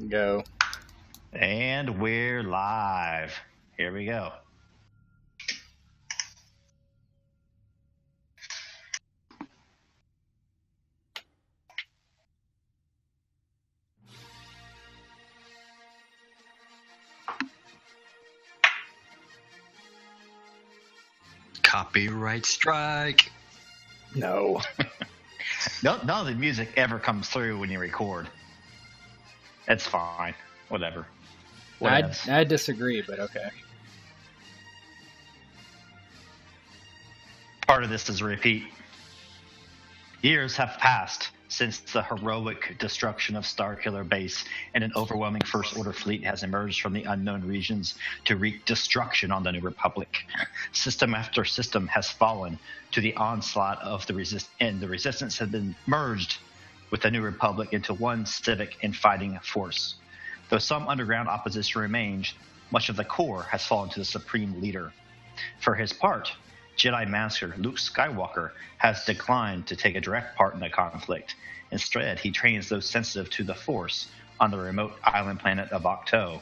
Go. And we're live. Here we go. Copyright strike. No. None of the music ever comes through when you record. It's fine. Whatever. I disagree, but okay. Part of this is a repeat. Years have passed since the heroic destruction of Starkiller Base, and an overwhelming First Order fleet has emerged from the unknown regions to wreak destruction on the New Republic. System after system has fallen to the onslaught of the Resistance has been merged with the New Republic into one civic and fighting force. Though some underground opposition remains, much of the core has fallen to the Supreme Leader. For his part, Jedi Master Luke Skywalker has declined to take a direct part in the conflict. Instead, he trains those sensitive to the Force on the remote island planet of Octo.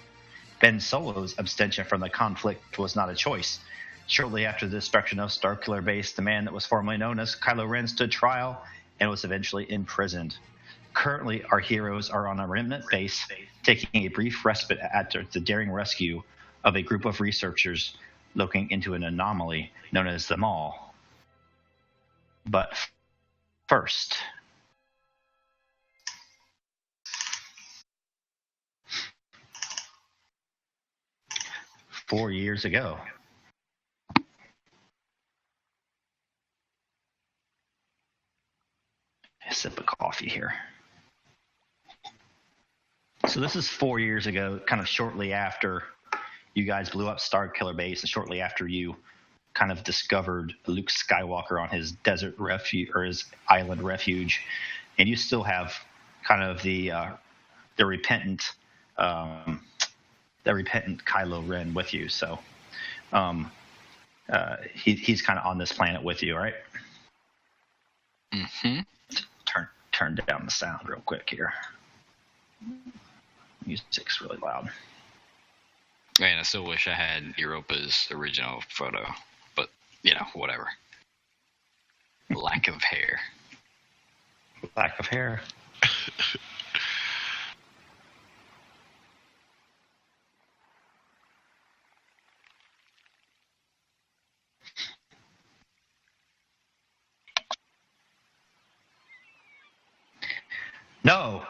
Ben Solo's abstention from the conflict was not a choice. Shortly after the destruction of Starkiller Base, the man that was formerly known as Kylo Ren stood trial and was eventually imprisoned. Currently, our heroes are on a remnant base, taking a brief respite after the daring rescue of a group of researchers looking into an anomaly known as the Maw. But first, "4 years ago, a sip of coffee here. So this is 4 years ago, kind of shortly after you guys blew up Starkiller Base, and shortly after you kind of discovered Luke Skywalker on his desert refuge or his island refuge, and you still have kind of the repentant Kylo Ren with you. So he's kind of on this planet with you, right? Mm-hmm. Turn down the sound real quick here. Music's really loud. Man, I still wish I had Europa's original photo, but, whatever. Lack of hair. Lack of hair. No.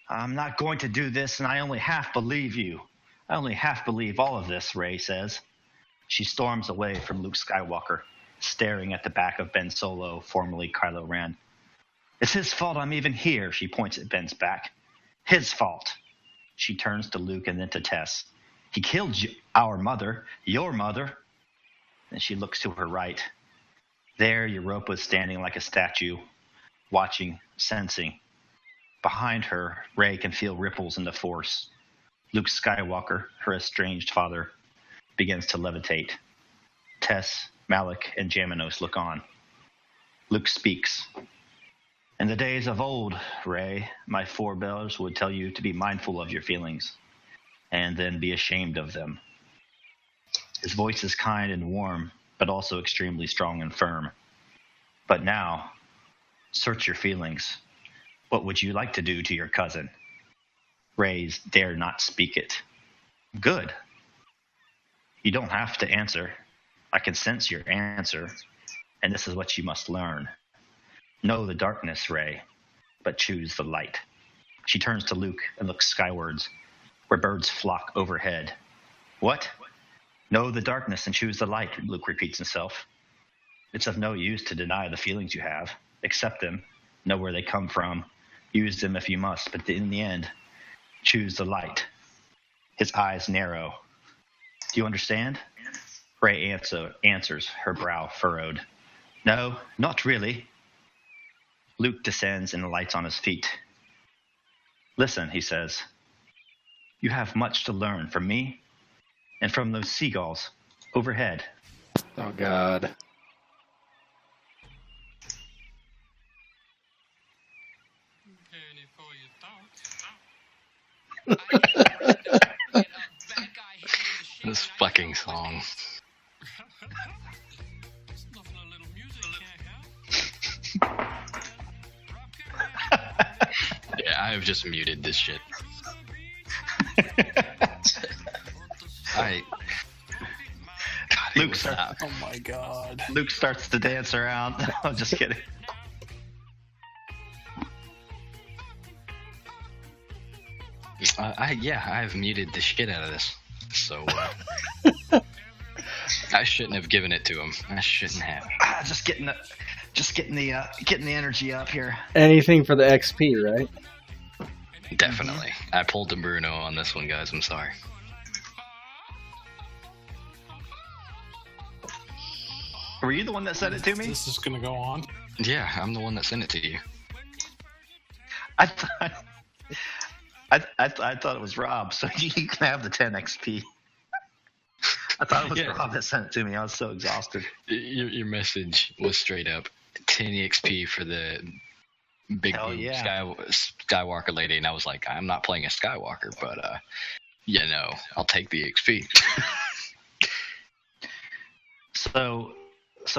I'm not going to do this, and I only half believe you. I only half believe all of this, Rey says. She storms away from Luke Skywalker, staring at the back of Ben Solo, formerly Kylo Ren. It's his fault I'm even here, she points at Ben's back. His fault. She turns to Luke and then to Tess. He killed our mother, your mother. Then she looks to her right. There, Europa is standing like a statue, watching, sensing. Behind her, Rey can feel ripples in the Force. Luke Skywalker, her estranged father, begins to levitate. Tess, Malik, and Jaminos look on. Luke speaks. In the days of old, Rey, my forebears would tell you to be mindful of your feelings, and then be ashamed of them. His voice is kind and warm, but also extremely strong and firm. But now, search your feelings. What would you like to do to your cousin? Rey's dare not speak it. Good. You don't have to answer. I can sense your answer, and this is what you must learn. Know the darkness, Rey, but choose the light. She turns to Luke and looks skywards, where birds flock overhead. What? Know the darkness and choose the light, Luke repeats himself. It's of no use to deny the feelings you have. Accept them. Know where they come from. Use them if you must, but in the end, choose the light. His eyes narrow. Do you understand? Rey answers, her brow furrowed. No, not really. Luke descends and alights on his feet. Listen, he says. You have much to learn from me and from those seagulls overhead. Oh, God. This fucking song. Yeah, I have just muted this shit. Luke starts. Oh my god. Luke starts to dance around. I'm just kidding. I've muted the shit out of this. So I shouldn't have given it to him. I shouldn't have. Just getting the energy up here. Anything for the XP, right? Definitely. I pulled the Bruno on this one, guys. I'm sorry. Were you the one that sent it to me? This is gonna go on. Yeah, I'm the one that sent it to you. I thought it was Rob, so you can have the 10 XP. I thought it was Rob that sent it to me. I was so exhausted. Your message was straight up 10 XP for the big blue Skywalker lady, and I was like, I'm not playing a Skywalker, but I'll take the XP. So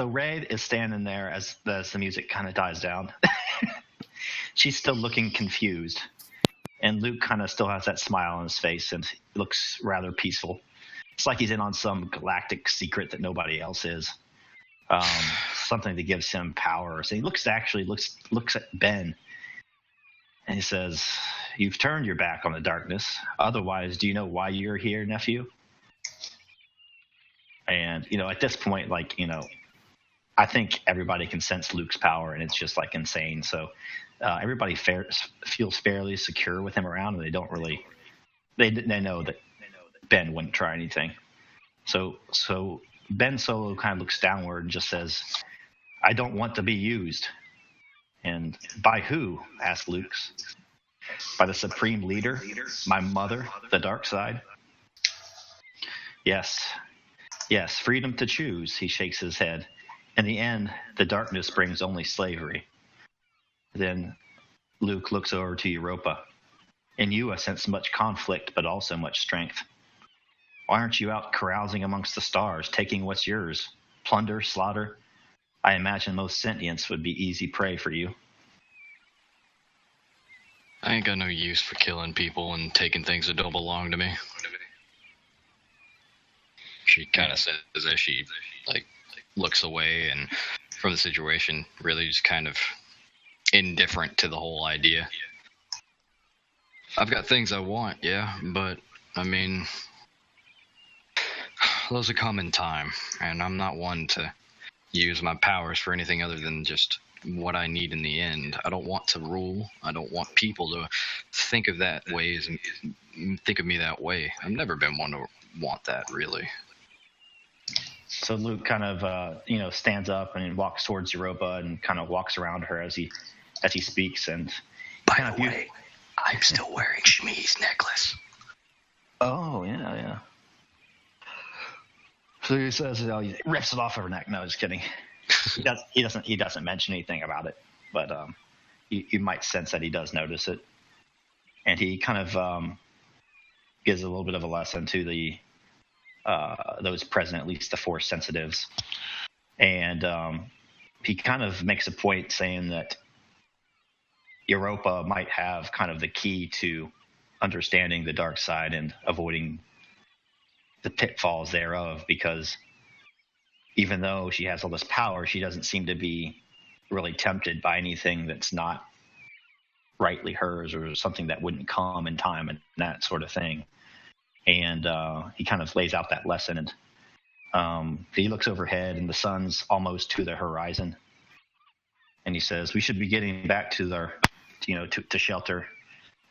Ray is standing there as the music kind of dies down. She's still looking confused, and Luke kind of still has that smile on his face and looks rather peaceful. It's like he's in on some galactic secret that nobody else is. Something that gives him power. So he looks at Ben, and he says, "You've turned your back on the darkness. Otherwise, do you know why you're here, nephew?" And at this point, I think everybody can sense Luke's power, and it's just insane. So everybody feels fairly secure with him around, and they don't really. They know that Ben wouldn't try anything. So Ben Solo kind of looks downward and just says, "I don't want to be used." And by who? Asked Luke. By the Supreme Leader, my mother, the dark side. Yes, freedom to choose. He shakes his head. In the end, the darkness brings only slavery. Then Luke looks over to Europa. In you, I sense much conflict, but also much strength. Why aren't you out carousing amongst the stars, taking what's yours? Plunder, slaughter? I imagine most sentients would be easy prey for you. I ain't got no use for killing people and taking things that don't belong to me. She kind of says as she looks away and from the situation, really just kind of indifferent to the whole idea. I've got things I want, yeah, but I mean, those come in time, and I'm not one to use my powers for anything other than just what I need in the end. I don't want to rule. I don't want people to think of that ways and think of me that way. I've never been one to want that, really. So Luke kind of, stands up and walks towards Europa and kind of walks around her as he speaks. And by the way, I'm still wearing Shmi's necklace. Oh yeah. So he says, he rips it off of her neck. No, just kidding. He doesn't mention anything about it, but you might sense that he does notice it, and he kind of gives a little bit of a lesson to the those present, at least the Force sensitives, and he kind of makes a point saying that Europa might have kind of the key to understanding the dark side and avoiding the pitfalls thereof, because even though she has all this power, she doesn't seem to be really tempted by anything that's not rightly hers or something that wouldn't come in time and that sort of thing. And he kind of lays out that lesson, and he looks overhead and the sun's almost to the horizon, and he says, we should be getting back to to shelter.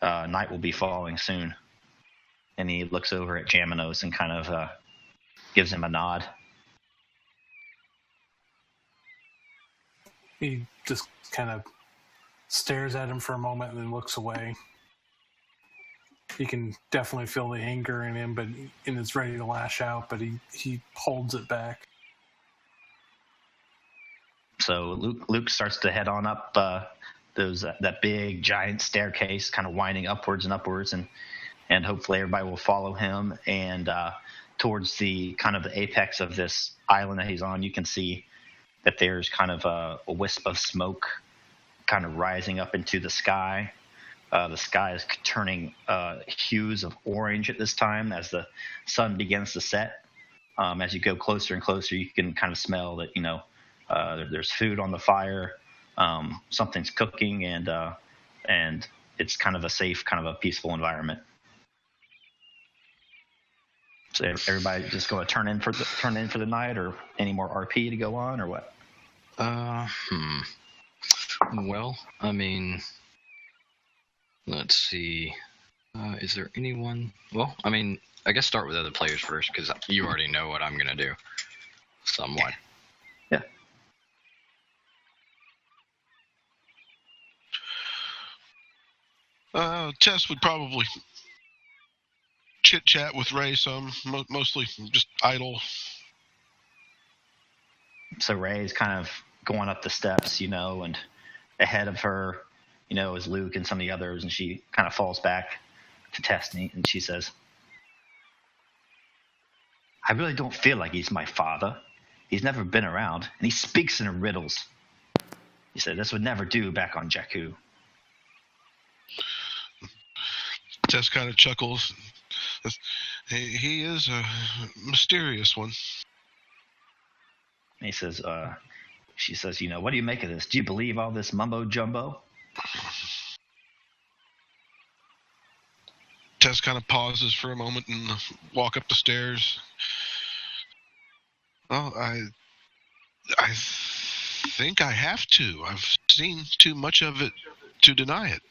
Night will be falling soon. And he looks over at Jaminos and kind of gives him a nod. He just kind of stares at him for a moment and then looks away. You can definitely feel the anger in him, and is ready to lash out, but he holds it back. So Luke starts to head on up that big giant staircase, kind of winding upwards and upwards, and hopefully everybody will follow him. And towards the kind of the apex of this island that he's on, you can see that there's kind of a wisp of smoke kind of rising up into the sky. The sky is turning hues of orange at this time as the sun begins to set. As you go closer and closer, you can kind of smell that, there's food on the fire, something's cooking, and it's kind of a safe, kind of a peaceful environment. So everybody just going to turn in for the night, or any more RP to go on, or what? Well, I mean, let's see. Is there anyone? Well, I mean, I guess start with other players first, because you already know what I'm gonna do, somewhat. Yeah. Tess would probably chit chat with Ray some, mostly just idle. So Ray's kind of going up the steps, and ahead of her, is Luke and some of the others, and she kind of falls back to Tess, and she says, "I really don't feel like he's my father. He's never been around, and he speaks in riddles." He said, "This would never do back on Jakku." Tess kind of chuckles. He is a mysterious one. And he says, she says, "What do you make of this? Do you believe all this mumbo jumbo?" Tess kind of pauses for a moment and walk up the stairs. Well, I think I have to. I've seen too much of it to deny it.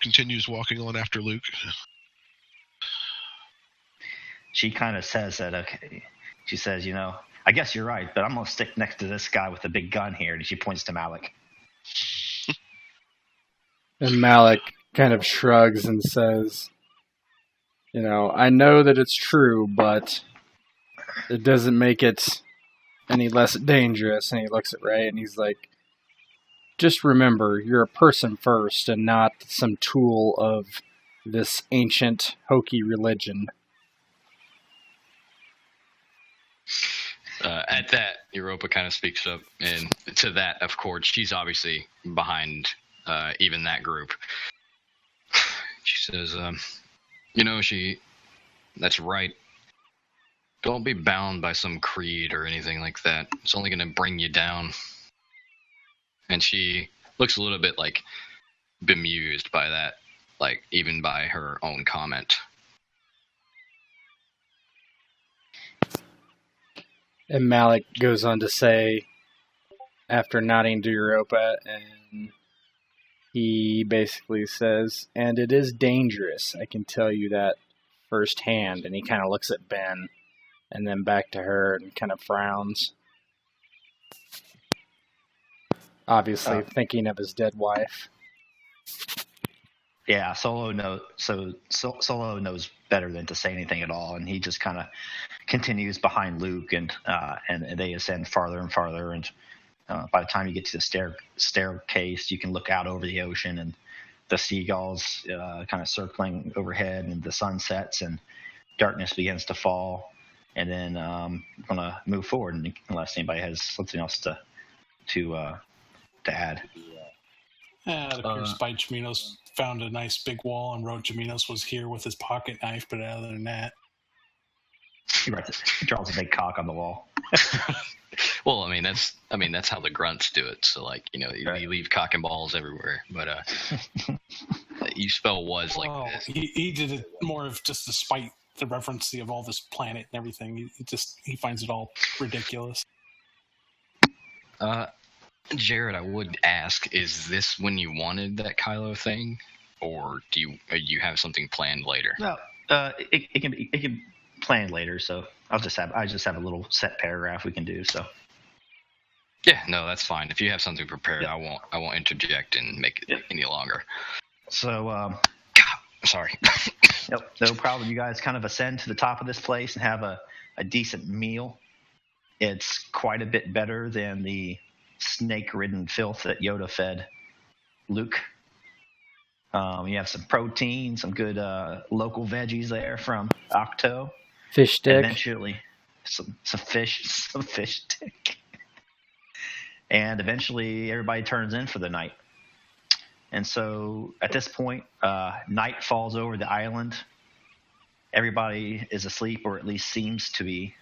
Continues walking on after Luke. She kind of says that, okay. She says, "I guess you're right, but I'm going to stick next to this guy with the big gun here." And she points to Malik. And Malik kind of shrugs and says, "I know that it's true, but it doesn't make it any less dangerous." And he looks at Ray and he's like, "Just remember, you're a person first and not some tool of this ancient, hokey religion." At that, Europa kind of speaks up, and to that, of course, she's obviously behind even that group. She says, that's right. Don't be bound by some creed or anything like that. It's only going to bring you down. And she looks a little bit like bemused by that, like even by her own comment. And Malik goes on to say, after nodding to Europa, and he basically says, "And it is dangerous, I can tell you that firsthand." And he kind of looks at Ben, and then back to her, and kind of frowns. Obviously thinking of his dead wife. Yeah, Solo knows better than to say anything at all, and he just kind of continues behind Luke, and they ascend farther and farther, and by the time you get to the staircase, you can look out over the ocean and the seagulls kind of circling overhead, and the sun sets and darkness begins to fall, and then I'm gonna move forward unless anybody has something else to add. It appears Spike Jaminos found a nice big wall and wrote Jaminos was here with his pocket knife, but other than that, He draws a big cock on the wall. Well, that's how the grunts do it. So, like, Right. you leave cock and balls everywhere. But you spell was like this. He did it more of just despite the reference of all this planet and everything. He finds it all ridiculous. Jared, I would ask: is this when you wanted that Kylo thing, or do you have something planned later? No, it can be planned later. So I just have a little set paragraph we can do. So Yeah, no, that's fine. If you have something prepared, I won't interject and make it any longer. So God, sorry. Yep, no problem. You guys kind of ascend to the top of this place and have a decent meal. It's quite a bit better than the snake-ridden filth that Yoda fed Luke. You have some protein, some good local veggies there from Octo. Fish And stick. eventually, some fish stick. And eventually, everybody turns in for the night. And so, at this point, night falls over the island. Everybody is asleep, or at least seems to be.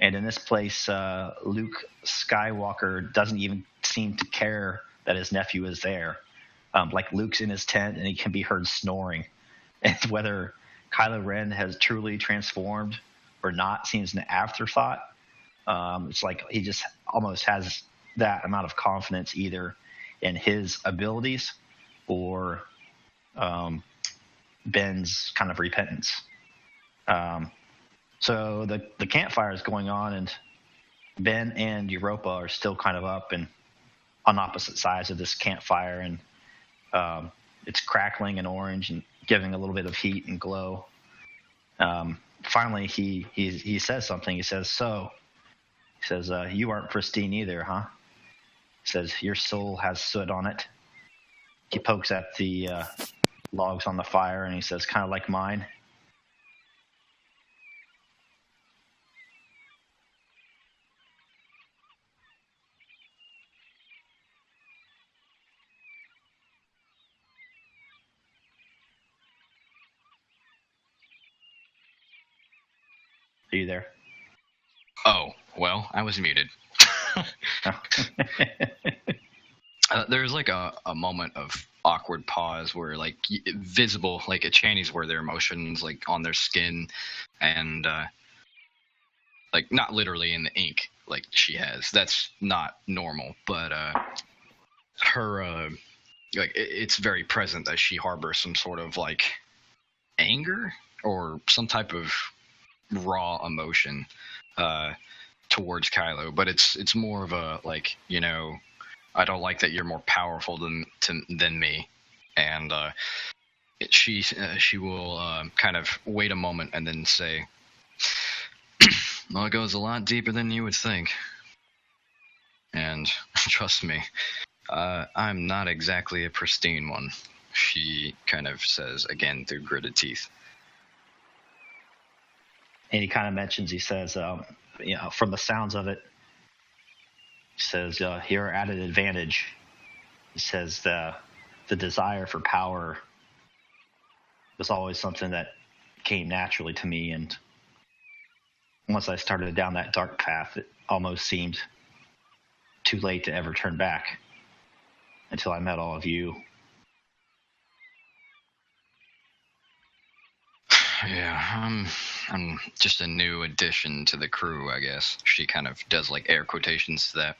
And in this place, Luke Skywalker doesn't even seem to care that his nephew is there. Like Luke's in his tent, and he can be heard snoring. And whether Kylo Ren has truly transformed or not seems an afterthought. It's like he just almost has that amount of confidence either in his abilities or Ben's kind of repentance. So the campfire is going on, and Ben and Europa are still kind of up and on opposite sides of this campfire, and it's crackling and orange and giving a little bit of heat and glow. Finally, he says something. He says, you aren't pristine either, huh? He says, your soul has soot on it. He pokes at the logs on the fire, and he says, kind of like mine. Are you there? Oh, well, I was muted. There's like a moment of awkward pause where like visible, like at Chaney's where their emotions like on their skin and like not literally in the ink like she has. That's not normal, but her like it's very present that she harbors some sort of like anger or some type of raw emotion towards Kylo, but it's more of a like, you know, I don't like that you're more powerful than me, and she will kind of wait a moment and then say, well, it goes a lot deeper than you would think, and trust me, I'm not exactly a pristine one, she kind of says again through gritted teeth. And he kind of mentions, he says, from the sounds of it, he says, you're at an advantage. He says the desire for power was always something that came naturally to me. And once I started down that dark path, it almost seemed too late to ever turn back until I met all of you. Yeah, I'm just a new addition to the crew, I guess. She kind of does like air quotations to that.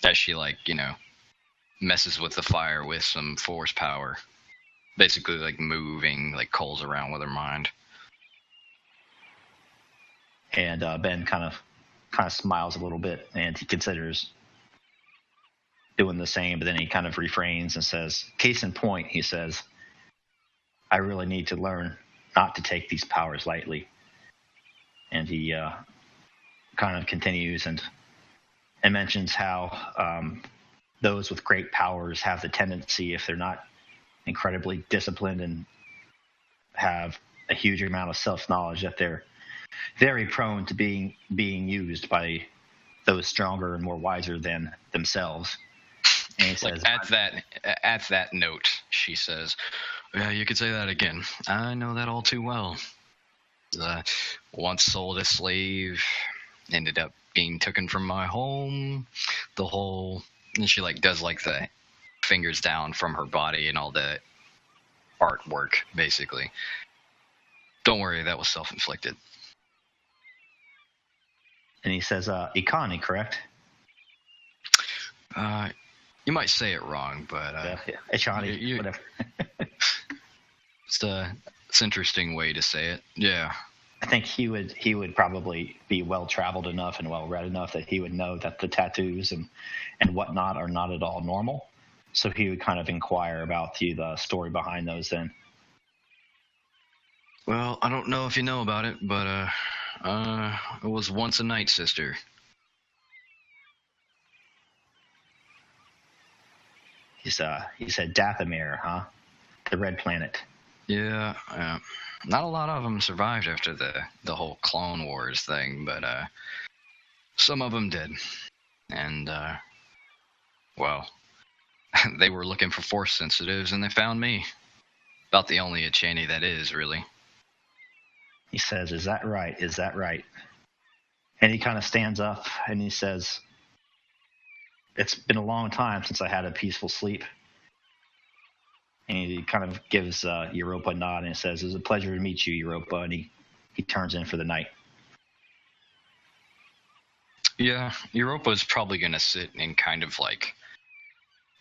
As she like, you know, messes with the fire with some force power. Basically like moving like coals around with her mind. And Ben kind of smiles a little bit, and he considers doing the same, but then he kind of refrains and says, case in point, he says, I really need to learn not to take these powers lightly. And he kind of continues and mentions how those with great powers have the tendency, if they're not incredibly disciplined and have a huge amount of self-knowledge, that they're very prone to being used by those stronger and more wiser than themselves. And he says, at that note, she says, yeah, you could say that again. I know that all too well. Once sold a slave, ended up being taken from my home. And she like does like the fingers down from her body and all the artwork, basically. Don't worry, that was self-inflicted. And he says, Ikani, correct? You might say it wrong, but Ichani, whatever. It's an interesting way to say it. Yeah. I think he would probably be well traveled enough and well read enough that he would know that the tattoos and whatnot are not at all normal. So he would kind of inquire about the story behind those then. Well, I don't know if you know about it, but it was once a Night Sister. He said Dathomir, huh? The red planet. Yeah, not a lot of them survived after the whole Clone Wars thing, but some of them did. And, well, they were looking for Force sensitives, and they found me. About the only Achani that is, really. He says, is that right? Is that right? And he kind of stands up, and he says, it's been a long time since I had a peaceful sleep. And he kind of gives Europa a nod and says, it was a pleasure to meet you, Europa. And he turns in for the night. Yeah, Europa's probably going to sit and kind of like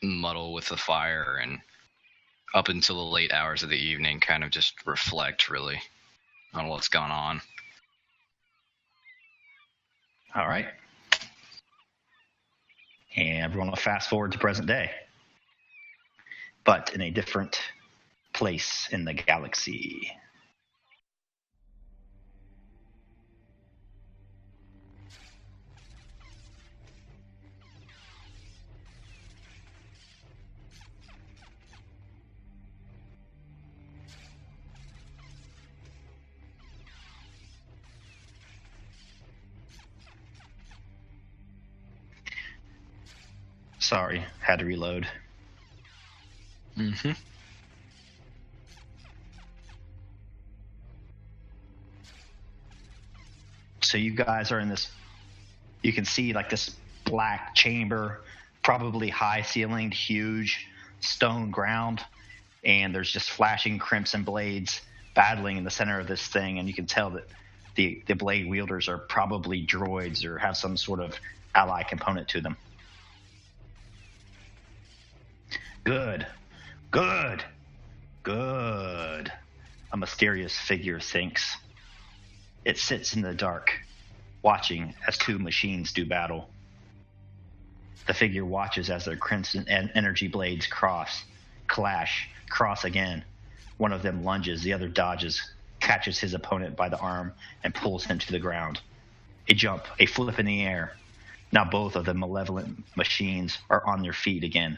muddle with the fire and up until the late hours of the evening kind of just reflect really on what's gone on. All right. And we're going to fast forward to present day, but in a different place in the galaxy. Sorry, had to reload. Mm-hmm. So you guys are in this, you can see like this black chamber, probably high ceilinged, huge stone ground, and there's just flashing crimson blades battling in the center of this thing, and you can tell that the blade wielders are probably droids or have some sort of ally component to them. Good, good, good, a mysterious figure thinks. It sits in the dark, watching as two machines do battle. The figure watches as their crimson energy blades clash, cross again. One of them lunges, the other dodges, catches his opponent by the arm, and pulls him to the ground. A jump, a flip in the air. Now both of the malevolent machines are on their feet again,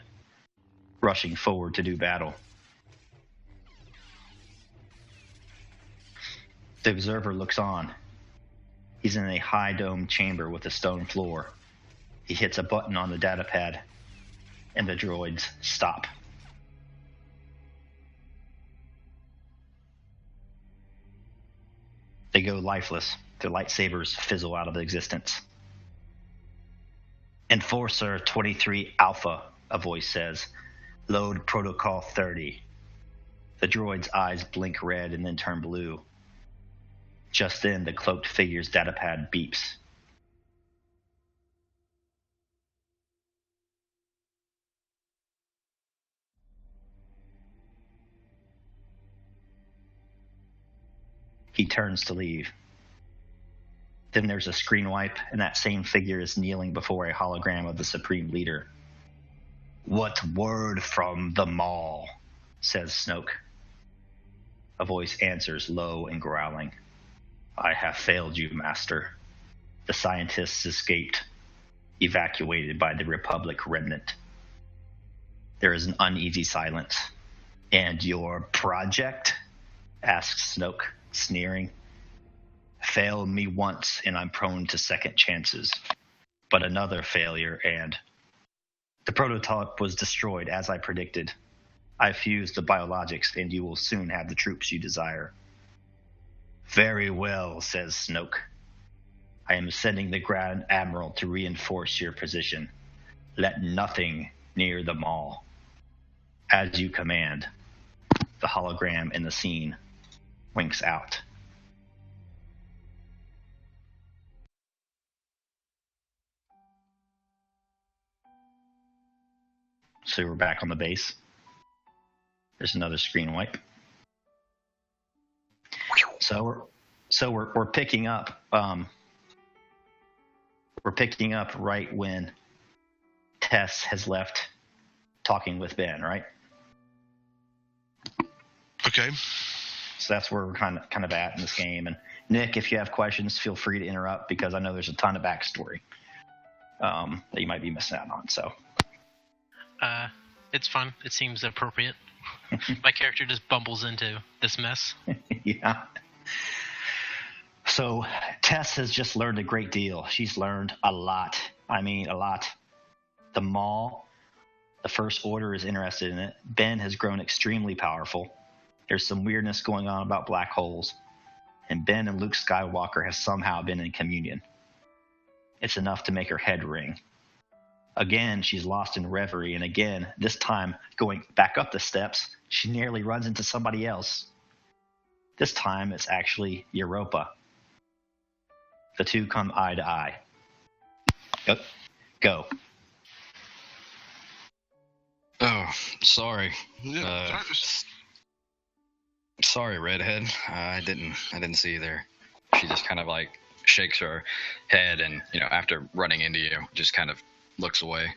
rushing forward to do battle. The observer looks on. He's in a high dome chamber with a stone floor. He hits a button on the datapad, and the droids stop. They go lifeless. Their lightsabers fizzle out of existence. Enforcer 23 Alpha, a voice says. Load Protocol 30. The droid's eyes blink red and then turn blue. Just then, the cloaked figure's datapad beeps. He turns to leave. Then there's a screen wipe, and that same figure is kneeling before a hologram of the Supreme Leader. What word from the Maul? Says Snoke. A voice answers, low and growling. I have failed you, Master. The scientists escaped, evacuated by the Republic Remnant. There is an uneasy silence. And your project? Asks Snoke, sneering. Failed me once, and I'm prone to second chances. But another failure, and... The prototype was destroyed, as I predicted. I fused the biologics, and you will soon have the troops you desire. Very well, says Snoke. I am sending the Grand Admiral to reinforce your position. Let nothing near the Maul. As you command. The hologram in the scene winks out. So we're back on the base. There's another screen wipe. So we're picking up. We're picking up right when Tess has left, talking with Ben, right? Okay. So that's where we're kind of at in this game. And Nick, if you have questions, feel free to interrupt because I know there's a ton of backstory that you might be missing out on. So. It's fun. It seems appropriate. My character just bumbles into this mess. Yeah. So Tess has just learned a great deal. She's learned a lot. I mean, a lot. The Maul, the First Order is interested in it. Ben has grown extremely powerful. There's some weirdness going on about black holes. And Ben and Luke Skywalker have somehow been in communion. It's enough to make her head ring. Again, she's lost in reverie, and again, this time, going back up the steps, she nearly runs into somebody else. This time, it's actually Europa. The two come eye to eye. Go. Oh, sorry. Yeah, Sorry, redhead. I didn't see you there. She just kind of like shakes her head, and after running into you, just kind of looks away.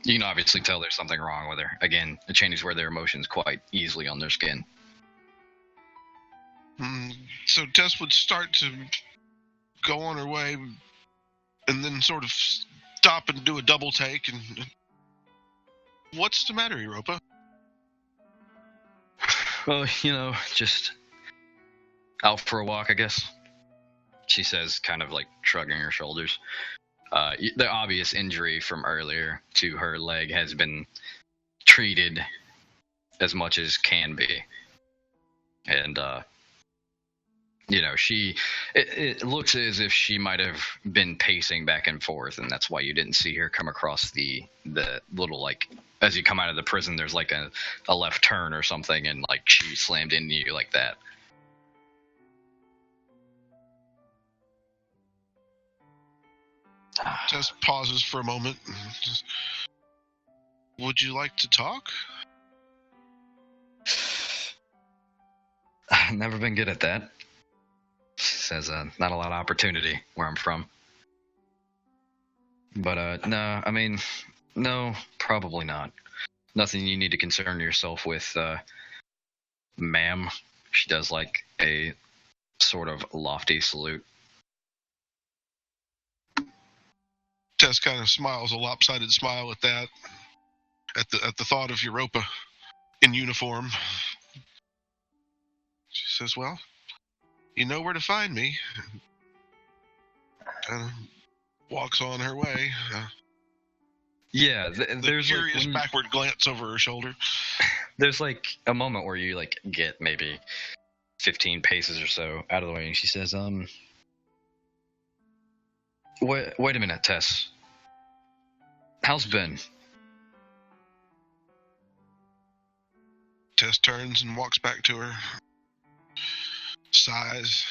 You can obviously tell there's something wrong with her. Again, the Chinese wear their emotions quite easily on their skin. So Tess would start to go on her way, and then sort of stop and do a double take. And what's the matter, Europa? Well, just out for a walk, I guess. She says, kind of like shrugging her shoulders. The obvious injury from earlier to her leg has been treated as much as can be. And, it looks as if she might have been pacing back and forth, and that's why you didn't see her come across the little, like, as you come out of the prison, there's like a left turn or something, and like she slammed into you like that. Tess pauses for a moment. Would you like to talk? I've never been good at that. She says, not a lot of opportunity where I'm from. But, no, probably not. Nothing you need to concern yourself with, ma'am. She does like a sort of lofty salute. Tess kind of smiles a lopsided smile at that, at the thought of Europa in uniform. She says, "Well, you know where to find me." And walks on her way. Yeah, there's a curious like backward glance over her shoulder. There's like a moment where you like get maybe 15 paces or so out of the way, and she says, Wait a minute, Tess. How's Ben? Tess turns and walks back to her. Sighs.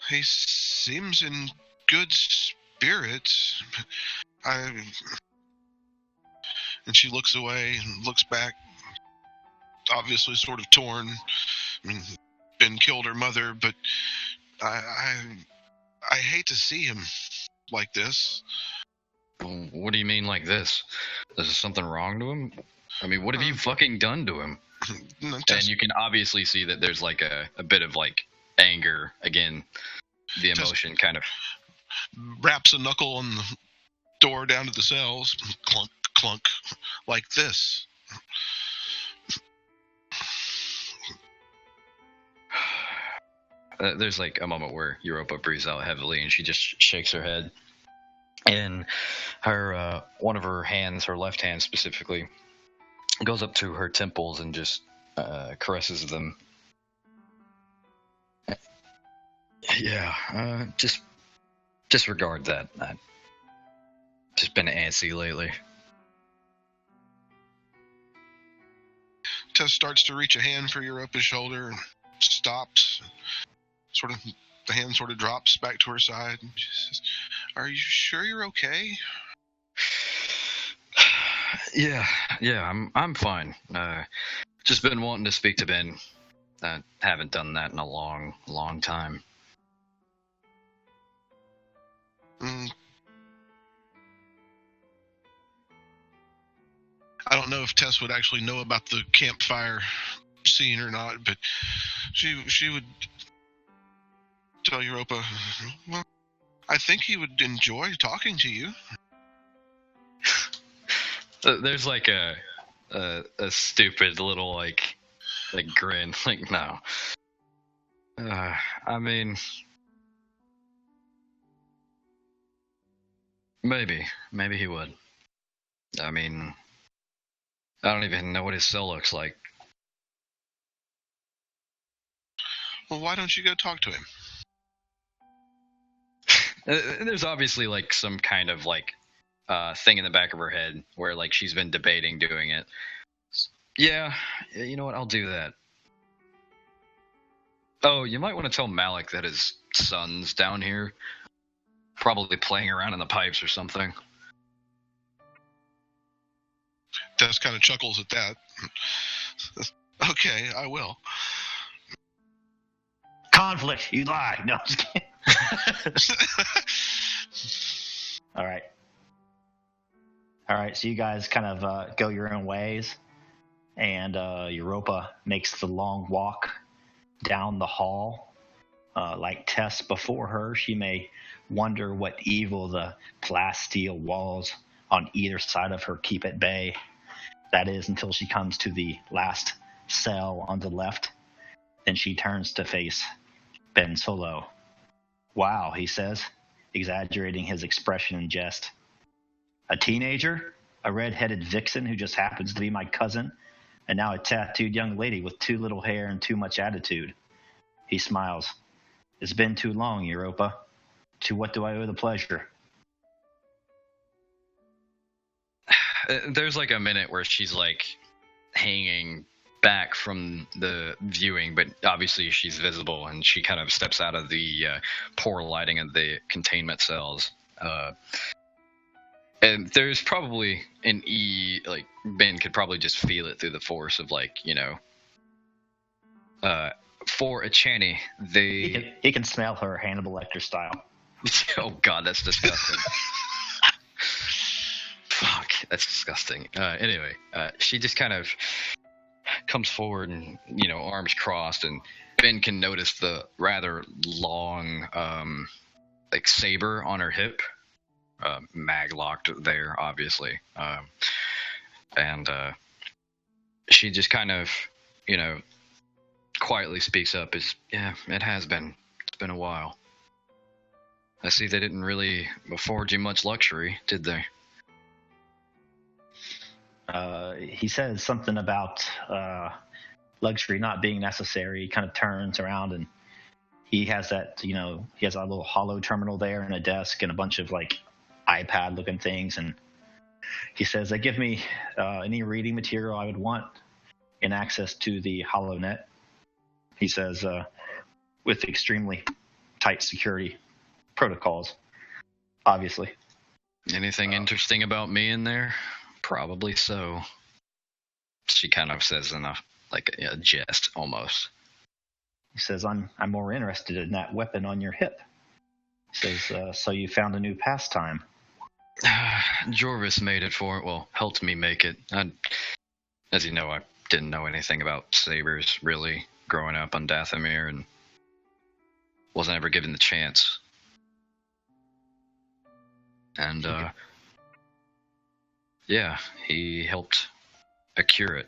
He seems in good spirits. And she looks away and looks back, obviously sort of torn. I mean, Ben killed her mother, but I hate to see him like this. What do you mean like this? Is there something wrong to him? I mean, what have you fucking done to him? And you can obviously see that there's like a bit of like anger. Again, the emotion kind of wraps a knuckle on the door down to the cells. Clunk, clunk, like this. There's like a moment where Europa breathes out heavily and she just shakes her head. And her one of her hands, her left hand specifically, goes up to her temples and just caresses them. Yeah, just disregard that. I've just been antsy lately. Tess starts to reach a hand for Europa's shoulder and stops. Sort of, the hand sort of drops back to her side. And she says, "Are you sure you're okay?" Yeah, I'm fine. Just been wanting to speak to Ben. Haven't done that in a long time. I don't know if Tess would actually know about the campfire scene or not, but she would tell Europa, "Well, I think he would enjoy talking to you." There's like a stupid little like grin. Like no. I mean, maybe he would. I mean, I don't even know what his cell looks like. Well, why don't you go talk to him? There's obviously like some kind of like thing in the back of her head where like she's been debating doing it. Yeah, you know what? I'll do that. Oh, you might want to tell Malik that his son's down here, probably playing around in the pipes or something. Tess kind of chuckles at that. Okay, I will. Conflict, you lie. No, I'm just kidding. All right, so you guys kind of go your own ways, and Europa makes the long walk down the hall. Like Tess before her, she may wonder what evil the glass steel walls on either side of her keep at bay. That is until she comes to the last cell on the left. Then she turns to face Ben Solo. Wow, he says, exaggerating his expression in jest. A teenager? A red-headed vixen who just happens to be my cousin? And now a tattooed young lady with too little hair and too much attitude. He smiles. It's been too long, Europa. To what do I owe the pleasure? There's like a minute where she's like hanging back from the viewing, but obviously she's visible, and she kind of steps out of the poor lighting of the containment cells. And there's probably an like Ben could probably just feel it through the force of like, you know, for a Channy, he can smell her Hannibal Lecter style. Oh God, that's disgusting. Fuck, that's disgusting. Anyway, she just kind of comes forward and, you know, arms crossed, and Ben can notice the rather long, like saber on her hip, mag locked there, obviously, and she just kind of, you know, quietly speaks up. Yeah, it has been. It's been a while. I see they didn't really afford you much luxury, did they? He says something about luxury not being necessary. He kind of turns around, and he has that, you know, he has a little hollow terminal there and a desk and a bunch of like iPad looking things. And he says, they give me any reading material I would want and access to the HoloNet. He says, with extremely tight security protocols, obviously. Anything interesting about me in there? Probably so. She kind of says in a jest almost. He says, I'm more interested in that weapon on your hip. He says, so you found a new pastime. Jorvis made it for it. Well, helped me make it. As you know, I didn't know anything about sabers really growing up on Dathomir, and wasn't ever given the chance. And yeah, he helped accrue it.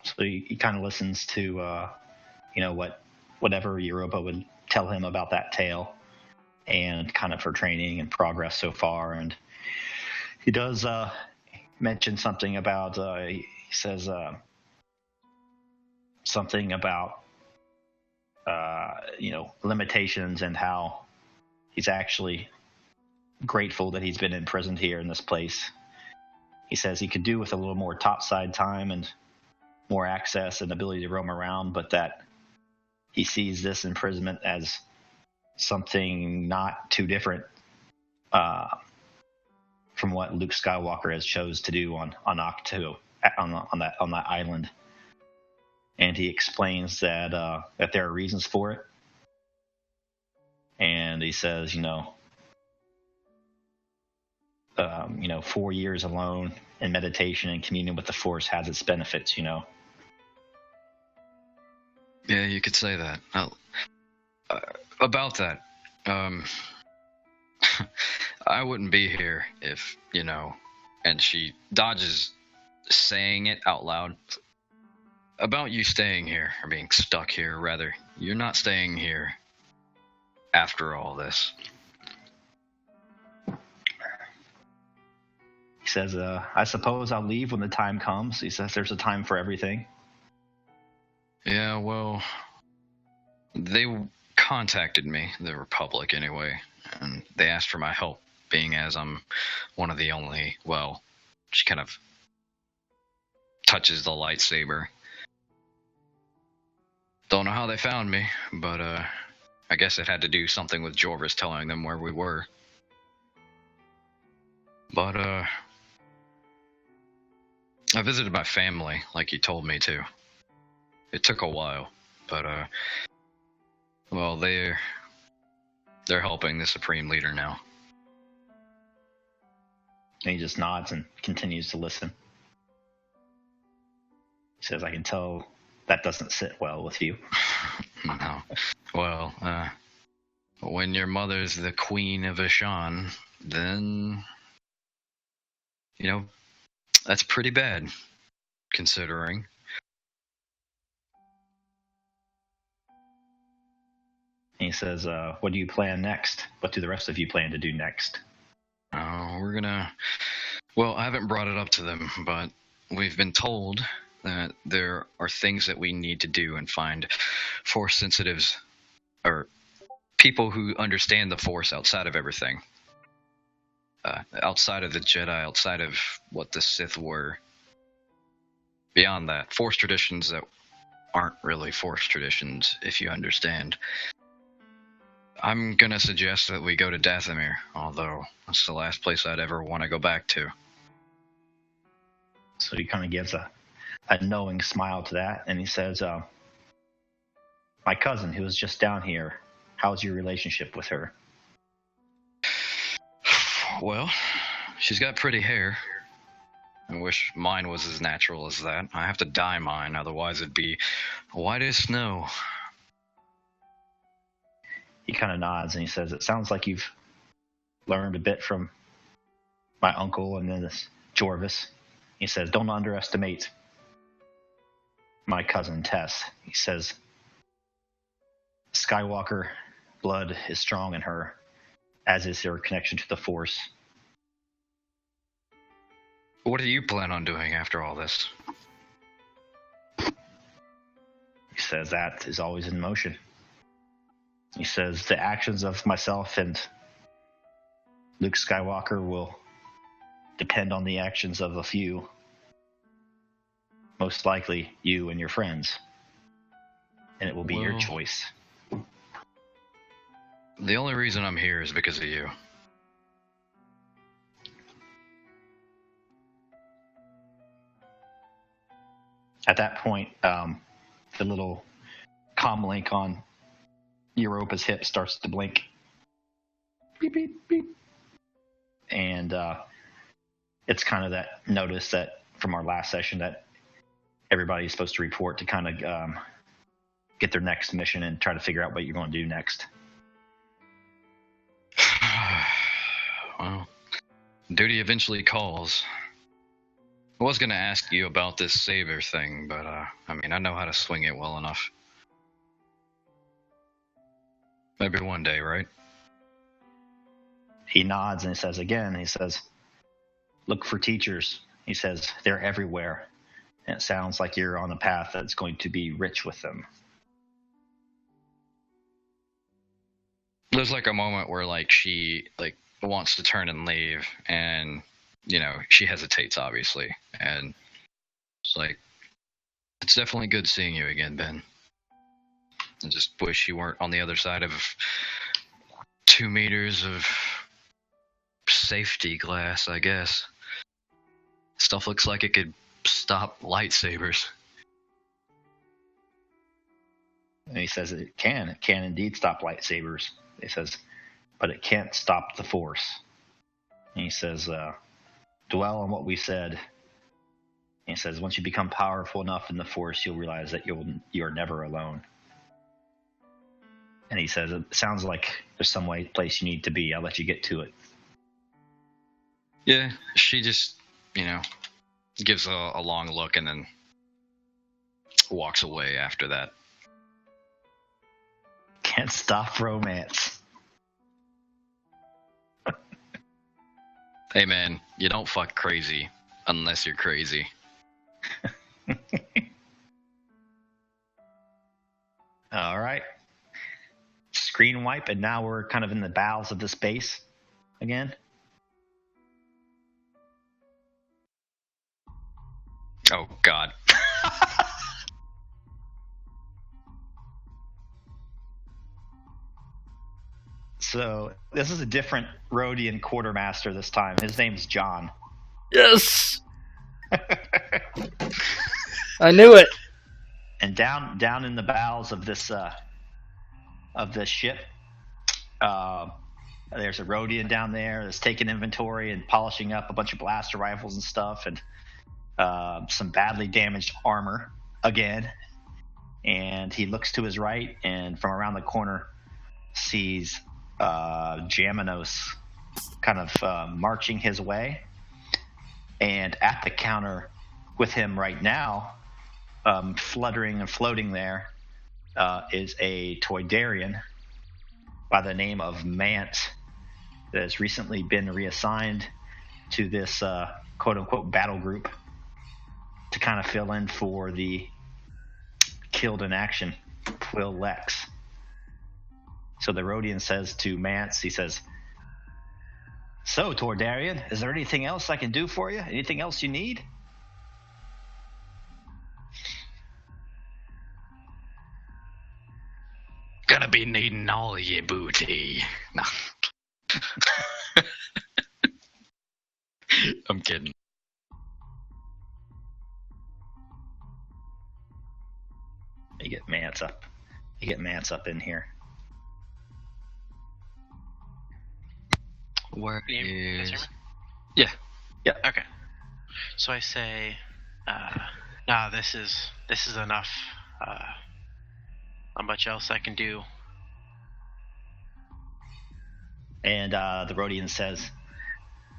So he kind of listens to, you know, whatever Europa would tell him about that tale and kind of her training and progress so far. And he does mention something about, he says something about, you know, limitations, and how he's actually grateful that he's been imprisoned here in this place. He says he could do with a little more topside time and more access and ability to roam around, but that he sees this imprisonment as something not too different from what Luke Skywalker has chose to do on Octo, on that island. And he explains that there are reasons for it. And he says, you know, 4 years alone in meditation and communion with the Force has its benefits, you know. Yeah, you could say that. About that, I wouldn't be here if, you know, and she dodges saying it out loud. About you staying here, or being stuck here, rather. You're not staying here after all this. He says, I suppose I'll leave when the time comes. He says there's a time for everything. Yeah, well, they contacted me, the Republic anyway, and they asked for my help, being as I'm one of the only, well, she kind of touches the lightsaber. Don't know how they found me, but I guess it had to do something with Jorvis telling them where we were. But I visited my family like he told me to. It took a while, but well, they're helping the Supreme Leader now. And he just nods and continues to listen. He says, I can tell that doesn't sit well with you. No. Well, when your mother's the Queen of Ashan, then, you know, that's pretty bad, considering. And he says, what do you plan next? What do the rest of you plan to do next? We're gonna... Well, I haven't brought it up to them, but we've been told that there are things that we need to do and find Force sensitives, or people who understand the Force outside of everything. Outside of the Jedi, outside of what the Sith were. Beyond that, Force traditions that aren't really Force traditions, if you understand. I'm gonna suggest that we go to Dathomir, although that's the last place I'd ever want to go back to. So he kind of gives a knowing smile to that, and he says, my cousin who was just down here, how's your relationship with her? Well, she's got pretty hair. I wish mine was as natural as that. I have to dye mine, otherwise it'd be white as snow. He kind of nods and he says, it sounds like you've learned a bit from my uncle and then this Jorvis. He says, don't underestimate my cousin Tess. He says, Skywalker blood is strong in her, as is her connection to the Force. What do you plan on doing after all this? He says, that is always in motion. He says, the actions of myself and Luke Skywalker will depend on the actions of a few. Most likely you and your friends. And it will be your choice. The only reason I'm here is because of you. At that point, the little comm link on Europa's hip starts to blink. Beep, beep, beep. And it's kind of that notice that from our last session that everybody's supposed to report to kind of get their next mission and try to figure out what you're going to do next. Well, duty eventually calls. I was going to ask you about this saber thing, but I mean, I know how to swing it well enough. Maybe one day, right? He nods and he says again, he says, look for teachers. He says, they're everywhere. And it sounds like you're on a path that's going to be rich with them. There's like a moment where like she like wants to turn and leave, and you know, she hesitates obviously, and it's like, it's definitely good seeing you again, Ben. I just wish you weren't on the other side of 2 meters of safety glass, I guess. Stuff looks like it could stop lightsabers. And he says it can indeed stop lightsabers. He says, but it can't stop the Force. And he says, dwell on what we said. And he says, once you become powerful enough in the Force, you'll realize that you're never alone. And he says, it sounds like there's place you need to be. I'll let you get to it. Yeah, she just gives a long look and then walks away after that. Can't stop romance. Hey man, you don't fuck crazy unless you're crazy. All right. Screen wipe, and now we're kind of in the bowels of the space again. Oh god. So this is a different Rhodian quartermaster this time. His name's John. Yes! I knew it! And down in the bowels of this ship, there's a Rhodian down there that's taking inventory and polishing up a bunch of blaster rifles and stuff, and some badly damaged armor again. And he looks to his right, and from around the corner sees Jaminos kind of marching his way. And at the counter with him right now, fluttering and floating there, is a Toydarian by the name of Mance that has recently been reassigned to this quote-unquote battle group to kind of fill in for the killed in action Quill Lex. So the Rhodian says to Mance, he says, "So, Toydarian, is there anything else I can do for you? Anything else you need?" Gonna be needing all of your booty. No. I'm kidding. You get Mance up. You get Mance up in here. Where Can you guys hear is... me? Yeah. Okay. So I say, nah, this is enough. Not much else I can do. And the Rhodian says,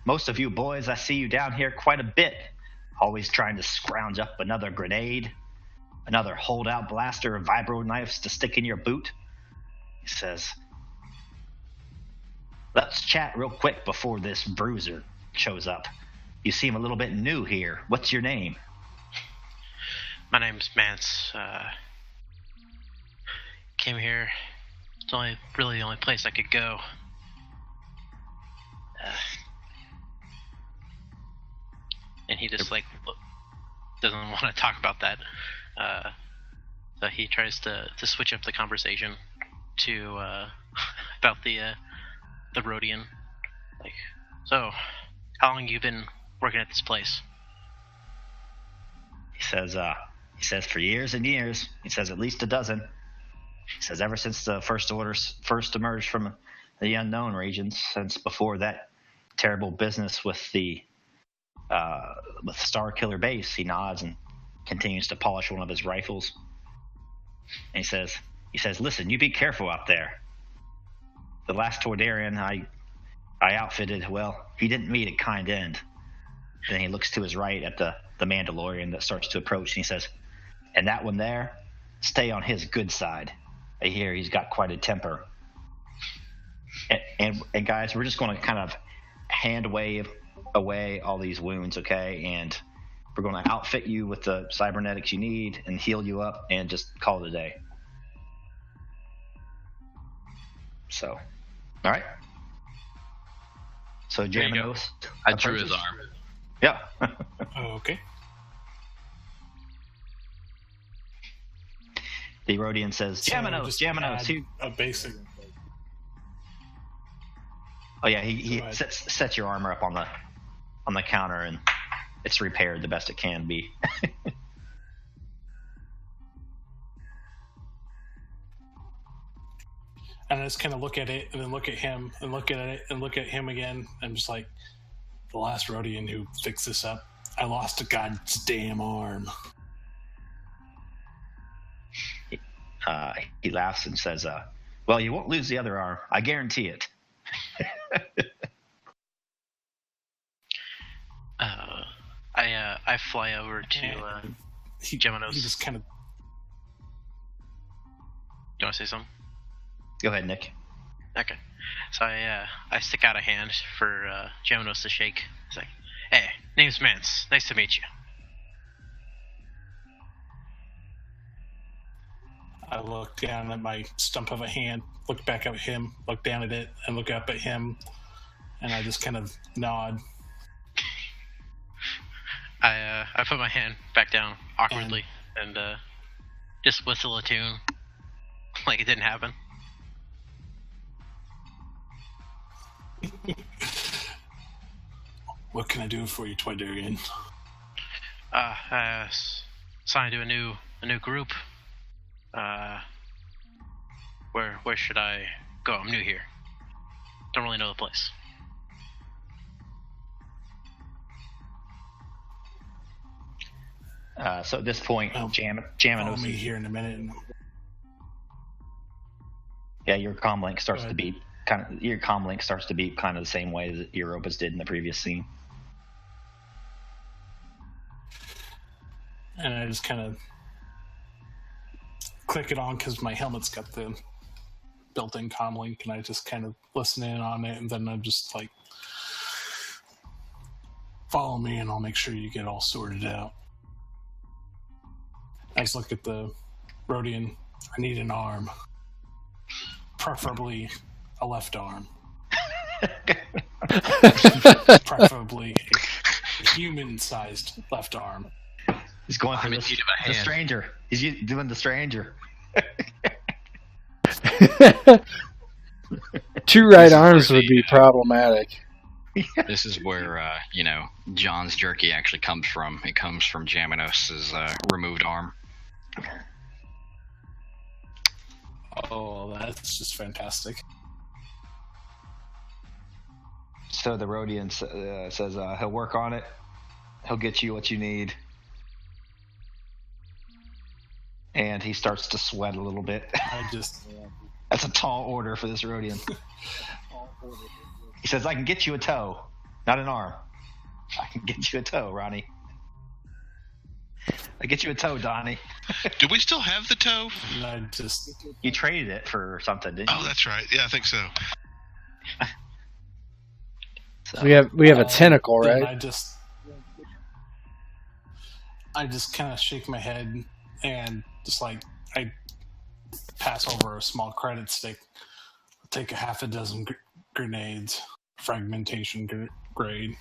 "Most of you boys, I see you down here quite a bit. Always trying to scrounge up another grenade, another holdout blaster of vibro knives to stick in your boot." He says, "Let's chat real quick before this bruiser shows up. You seem a little bit new here. What's your name?" My name's Mance. Came here. It's really the only place I could go. And he just doesn't want to talk about that. So he tries to switch up the conversation to about the Rhodian. Like, so how long you been working at this place? He says for years and years. He says at least a dozen. He says ever since the First Orders first emerged from the unknown regions, since before that terrible business with the Star Killer base. He nods and continues to polish one of his rifles. And he says, "Listen, you be careful out there. The last Toydarian I outfitted, well, he didn't meet a kind end." Then he looks to his right at the Mandalorian that starts to approach, and he says, "And that one there, stay on his good side. I hear he's got quite a temper." And guys, we're just going to kind of hand wave away all these wounds, okay? And we're going to outfit you with the cybernetics you need and heal you up and just call it a day. So, all right. So There you go. Jaminos I drew his approaches. arm. Yeah. Okay. The Rhodian says, So Jaminos, just Jaminos. add He, a basic. oh yeah, he Go ahead. sets your armor up on the counter, and it's repaired the best it can be. And I just kind of look at it and then look at him and look at it and look at him again. I'm just like, the last Rhodian who fixed this up, I lost a goddamn arm. He laughs and says, "Well, you won't lose the other arm. I guarantee it." I fly over to Geminos. He just kind of. Do you want to say something? Go ahead, Nick. Okay. So I stick out a hand for Geminos to shake. It's like, hey, name's Mance. Nice to meet you. I look down at my stump of a hand, look back at him, look down at it, and look up at him, and I just kind of nod. I put my hand back down awkwardly and just whistle a tune like it didn't happen. What can I do for you, Twidarian? Signed to a new group. Where should I go? I'm new here. Don't really know the place. So at this point, Follow Jaminos. me here in a minute. Yeah, your comm link starts to beep. Your comm link starts to beep kind of the same way that Europa's did in the previous scene. And I just kind of click it on because my helmet's got the built-in comm link, and I just kind of listen in on it, and then I'm just like, follow me, and I'll make sure you get all sorted out. I just look at the Rhodian. I need an arm. Preferably a left arm. Preferably a human-sized left arm. He's going through the stranger. He's doing the stranger. 2 right arms would be problematic. This is where, John's jerky actually comes from. It comes from Jaminos' removed arm. Oh, that's just fantastic. So the Rhodian says he'll work on it. He'll get you what you need. And he starts to sweat a little bit. That's a tall order for this Rhodian. He says, I can get you a toe, not an arm. I can get you a toe, Ronnie. I get you a toe, Donnie. Do we still have the toe? You traded it for something, didn't you? Oh, that's right. Yeah, I think so. So we have a tentacle, right? I just kind of shake my head and just I pass over a small credit stick. I'll take a half a dozen grenades, fragmentation grade.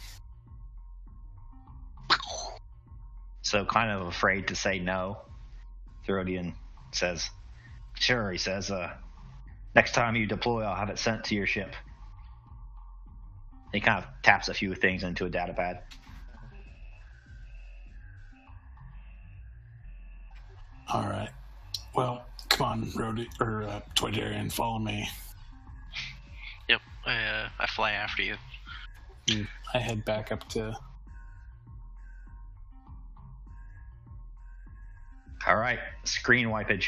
So kind of afraid to say no, Rhodian says, sure, he says, next time you deploy, I'll have it sent to your ship. He kind of taps a few things into a datapad. All right. Well, come on, Twidarian, follow me. Yep, I fly after you. I head back up to... All right, screen wipage.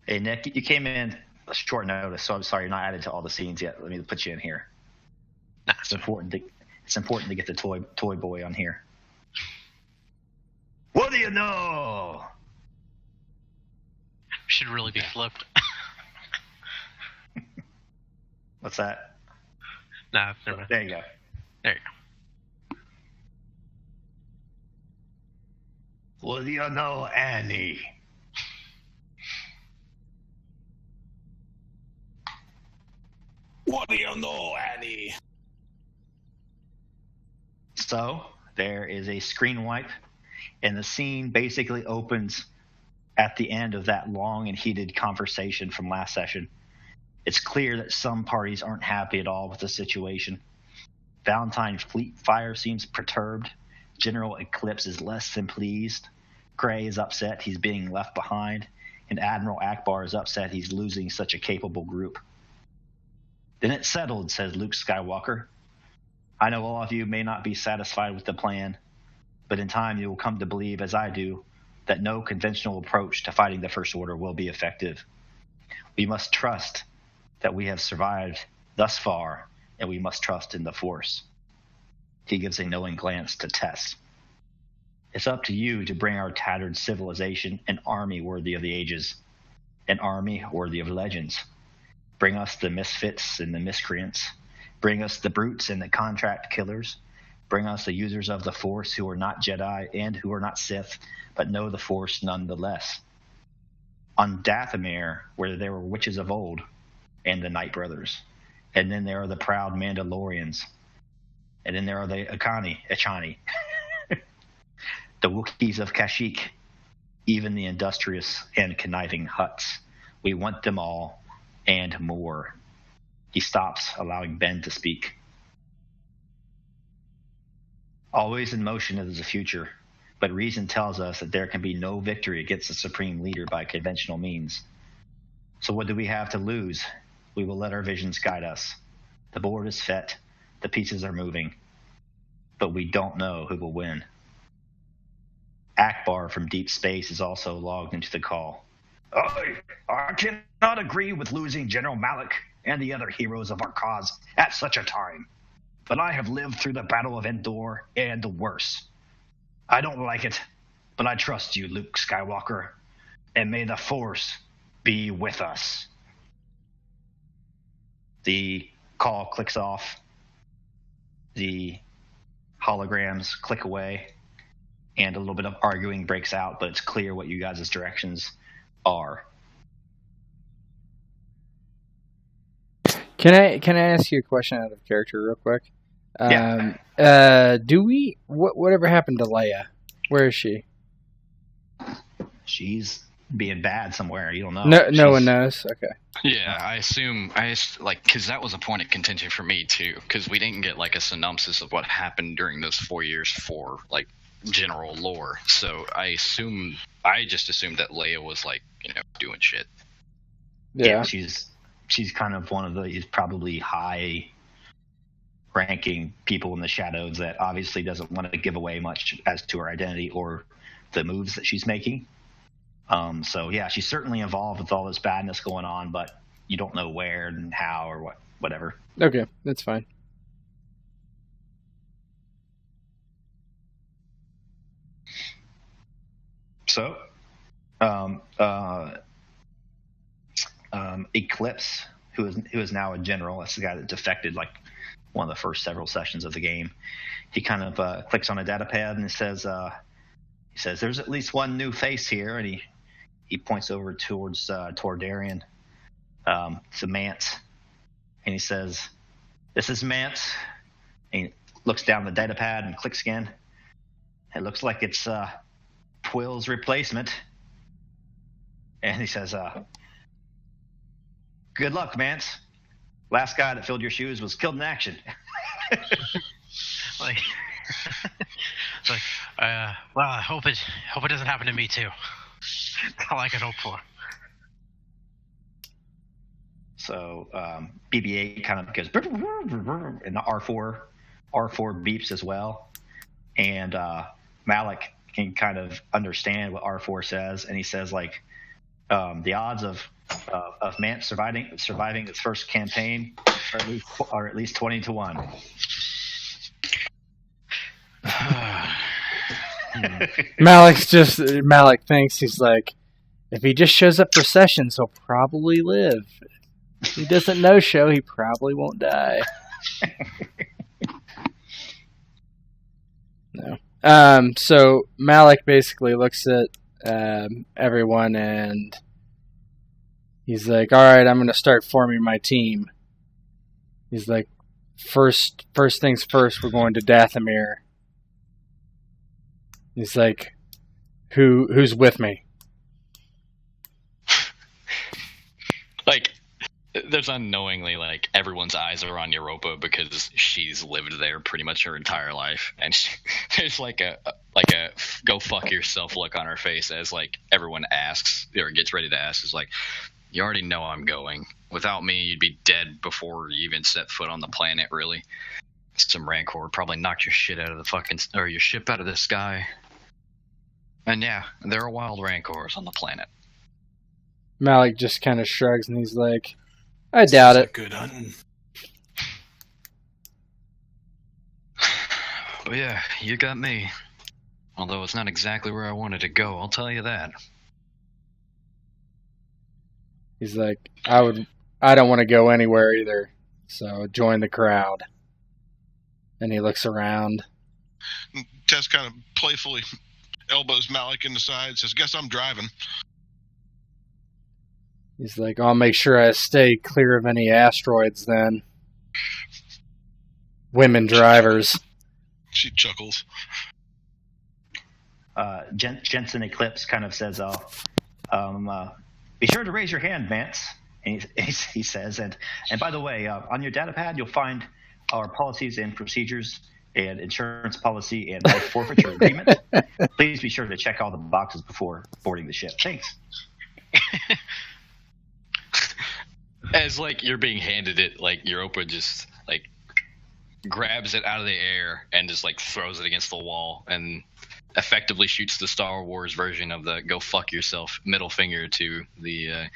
Hey, Nick, you came in a short notice, so I'm sorry you're not added to all the scenes yet. Let me put you in here. It's important to get the toy boy on here. What do you know? Should really be flipped. What's that? Nah, never mind. There you go. There you go. What do you know, Annie? What do you know, Annie? So, there is a screen wipe, and the scene basically opens at the end of that long and heated conversation from last session. It's clear that some parties aren't happy at all with the situation. Valentine's fleet fire seems perturbed. General Eclipse is less than pleased. Gray is upset he's being left behind, and Admiral Akbar is upset he's losing such a capable group. Then it's settled, says Luke Skywalker. I know all of you may not be satisfied with the plan, but in time you will come to believe, as I do, that no conventional approach to fighting the First Order will be effective. We must trust that we have survived thus far and we must trust in the Force. He gives a knowing glance to Tess. It's up to you to bring our tattered civilization an army worthy of the ages, an army worthy of legends. Bring us the misfits and the miscreants. Bring us the brutes and the contract killers. Bring us the users of the Force who are not Jedi and who are not Sith, but know the Force nonetheless. On Dathomir, where there were witches of old, and the Night Brothers. And then there are the proud Mandalorians. And then there are the Achani. The Wookiees of Kashyyyk. Even the industrious and conniving Hutts. We want them all, and more. He stops, allowing Ben to speak. Always in motion is the future, but reason tells us that there can be no victory against the Supreme Leader by conventional means. So what do we have to lose? We will let our visions guide us. The board is set, the pieces are moving, but we don't know who will win. Akbar from deep space is also logged into the call. I cannot agree with losing General Malik and the other heroes of our cause at such a time. But I have lived through the Battle of Endor and worse. I don't like it, but I trust you, Luke Skywalker, and may the Force be with us. The call clicks off. The holograms click away, and a little bit of arguing breaks out, but it's clear what you guys' directions are. Can I ask you a question out of character real quick? Yeah. Whatever happened to Leia? Where is she? She's being bad somewhere. You don't know. No one knows. Okay. Yeah, I assume because that was a point of contention for me too, because we didn't get like a synopsis of what happened during those 4 years for like general lore. So I just assumed that Leia was like, doing shit. Yeah, she's kind of one of the probably high ranking people in the shadows that obviously doesn't want to give away much as to her identity or the moves that she's making. So yeah, she's certainly involved with all this badness going on, but you don't know where and how or whatever. Okay, that's fine. So, Eclipse, who is now a general, that's the guy that defected like one of the first several sessions of the game. He kind of clicks on a data pad and says, "There's at least one new face here," and he points over towards Darian, to Mance, and he says, "This is Mance." And he looks down the data pad and clicks again. It looks like it's Twill's replacement, and he says, "Good luck, Mance. Last guy that filled your shoes was killed in action." Well, I hope it doesn't happen to me too. That's all I could hope for. So BB-8 kind of goes, and the R4 beeps as well, and Malik can kind of understand what R4 says, and he says like, the odds of Mance surviving its first campaign are at least 20 to 1. Malik thinks, he's like, if he just shows up for sessions, he'll probably live. If he doesn't no-show, he probably won't die. No. So Malik basically looks at everyone and he's like, all right, I'm going to start forming my team. He's like, first things first, we're going to Dathomir. He's like, who's with me? Like, there's unknowingly, like, everyone's eyes are on Europa because she's lived there pretty much her entire life. And there's like a go fuck yourself look on her face as, like, everyone asks, or gets ready to ask, is like, you already know I'm going. Without me, you'd be dead before you even set foot on the planet, really. Some Rancor probably knocked your shit out of your ship out of the sky. And yeah, there are wild Rancors on the planet. Malik just kind of shrugs and he's like, I doubt it. Good hunting. But yeah, you got me. Although it's not exactly where I wanted to go, I'll tell you that. He's like, I don't want to go anywhere either, so join the crowd. And he looks around. Tess kind of playfully elbows Malik in the side, says, guess I'm driving. He's like, I'll make sure I stay clear of any asteroids then. Women drivers. She chuckles. Jensen Eclipse kind of says, be sure to raise your hand, Vance. And he says, and by the way, on your data pad, you'll find our policies and procedures and insurance policy and life forfeiture agreement. Please be sure to check all the boxes before boarding the ship. Thanks. As like you're being handed it, like Europa just like grabs it out of the air and just like throws it against the wall and effectively shoots the Star Wars version of the "go fuck yourself" middle finger to the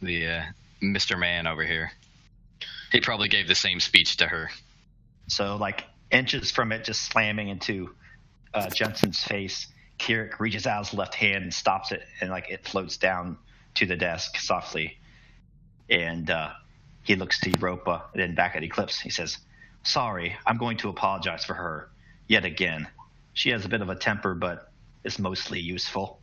Mr. Man over here. He probably gave the same speech to her. So like inches from it just slamming into Jensen's face, Kirik reaches out his left hand and stops it, and like it floats down to the desk softly. And he looks to Europa and then back at Eclipse. He says, sorry, I'm going to apologize for her yet again. She has a bit of a temper, but is mostly useful.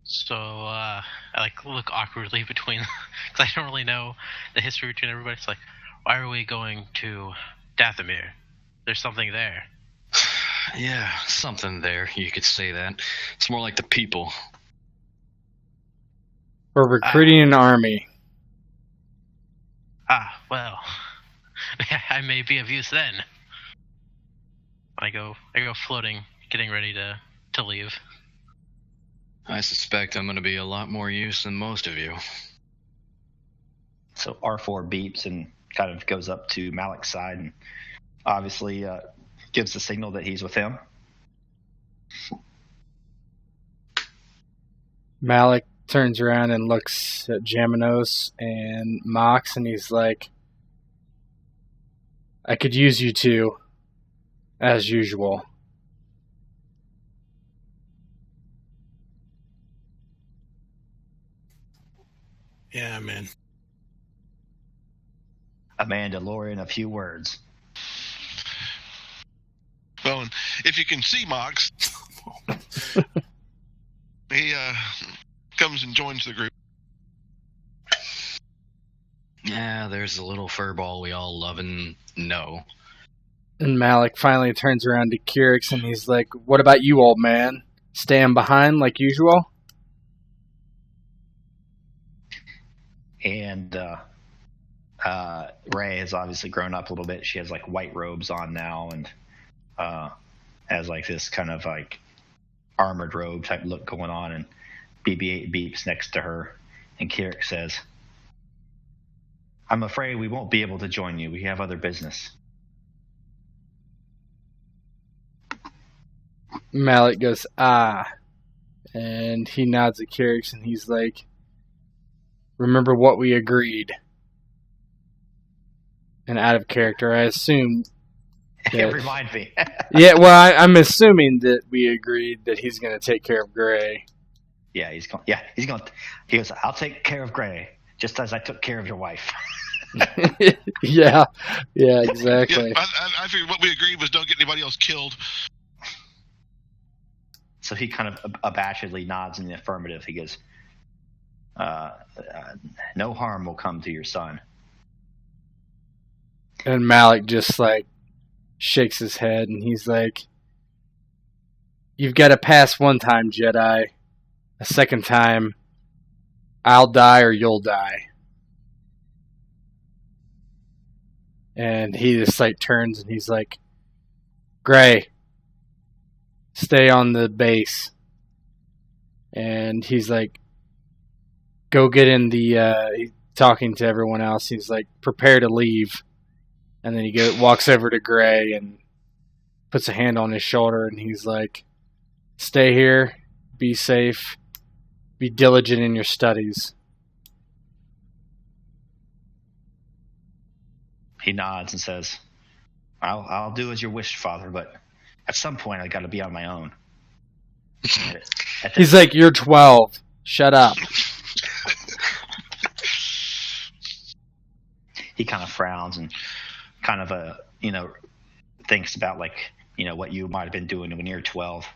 So I like look awkwardly between, because I don't really know the history between everybody. It's like, why are we going to Dathomir? There's something there. Yeah, something there. You could say that. It's more like the people. We're recruiting an army. Well, I may be of use then. I go floating, getting ready to leave. I suspect I'm going to be a lot more use than most of you. So R4 beeps and kind of goes up to Malik's side and obviously gives the signal that he's with him. Malik turns around and looks at Jaminos and Mox, and he's like, I could use you two, as usual. Yeah, man. A Mandalorian, a few words. Well, and if you can see Mox, he comes and joins the group. Yeah, there's a little furball we all love and know. And Malik finally turns around to Kirik and he's like, what about you, old man? Staying behind like usual? And Rey has obviously grown up a little bit. She has like white robes on now and has like this kind of like armored robe type look going on. And BB-8 beeps next to her. And Kirik says, I'm afraid we won't be able to join you. We have other business. Malik goes, and he nods at Kirik and he's like, remember what we agreed. And out of character, I assume that, Remind me. yeah, well, I'm assuming that we agreed that he's going to take care of Gray. Yeah, he's going. He goes, I'll take care of Gray, just as I took care of your wife. yeah, exactly. Yeah, I figured what we agreed was don't get anybody else killed. So he kind of abashedly nods in the affirmative. He goes, no harm will come to your son. And Malik just like shakes his head and he's like, you've got to pass one time, Jedi. A second time, I'll die or you'll die. And he just like turns and he's like, Gray, stay on the base. And he's like, go get in the, talking to everyone else. He's like, prepare to leave. And then he walks over to Gray and puts a hand on his shoulder and he's like, stay here, be safe, be diligent in your studies. He nods and says, I'll do as you wish, Father, but at some point I got to be on my own. He's like, you're 12. Shut up. He kind of frowns and kind of thinks about what you might have been doing when you're 12.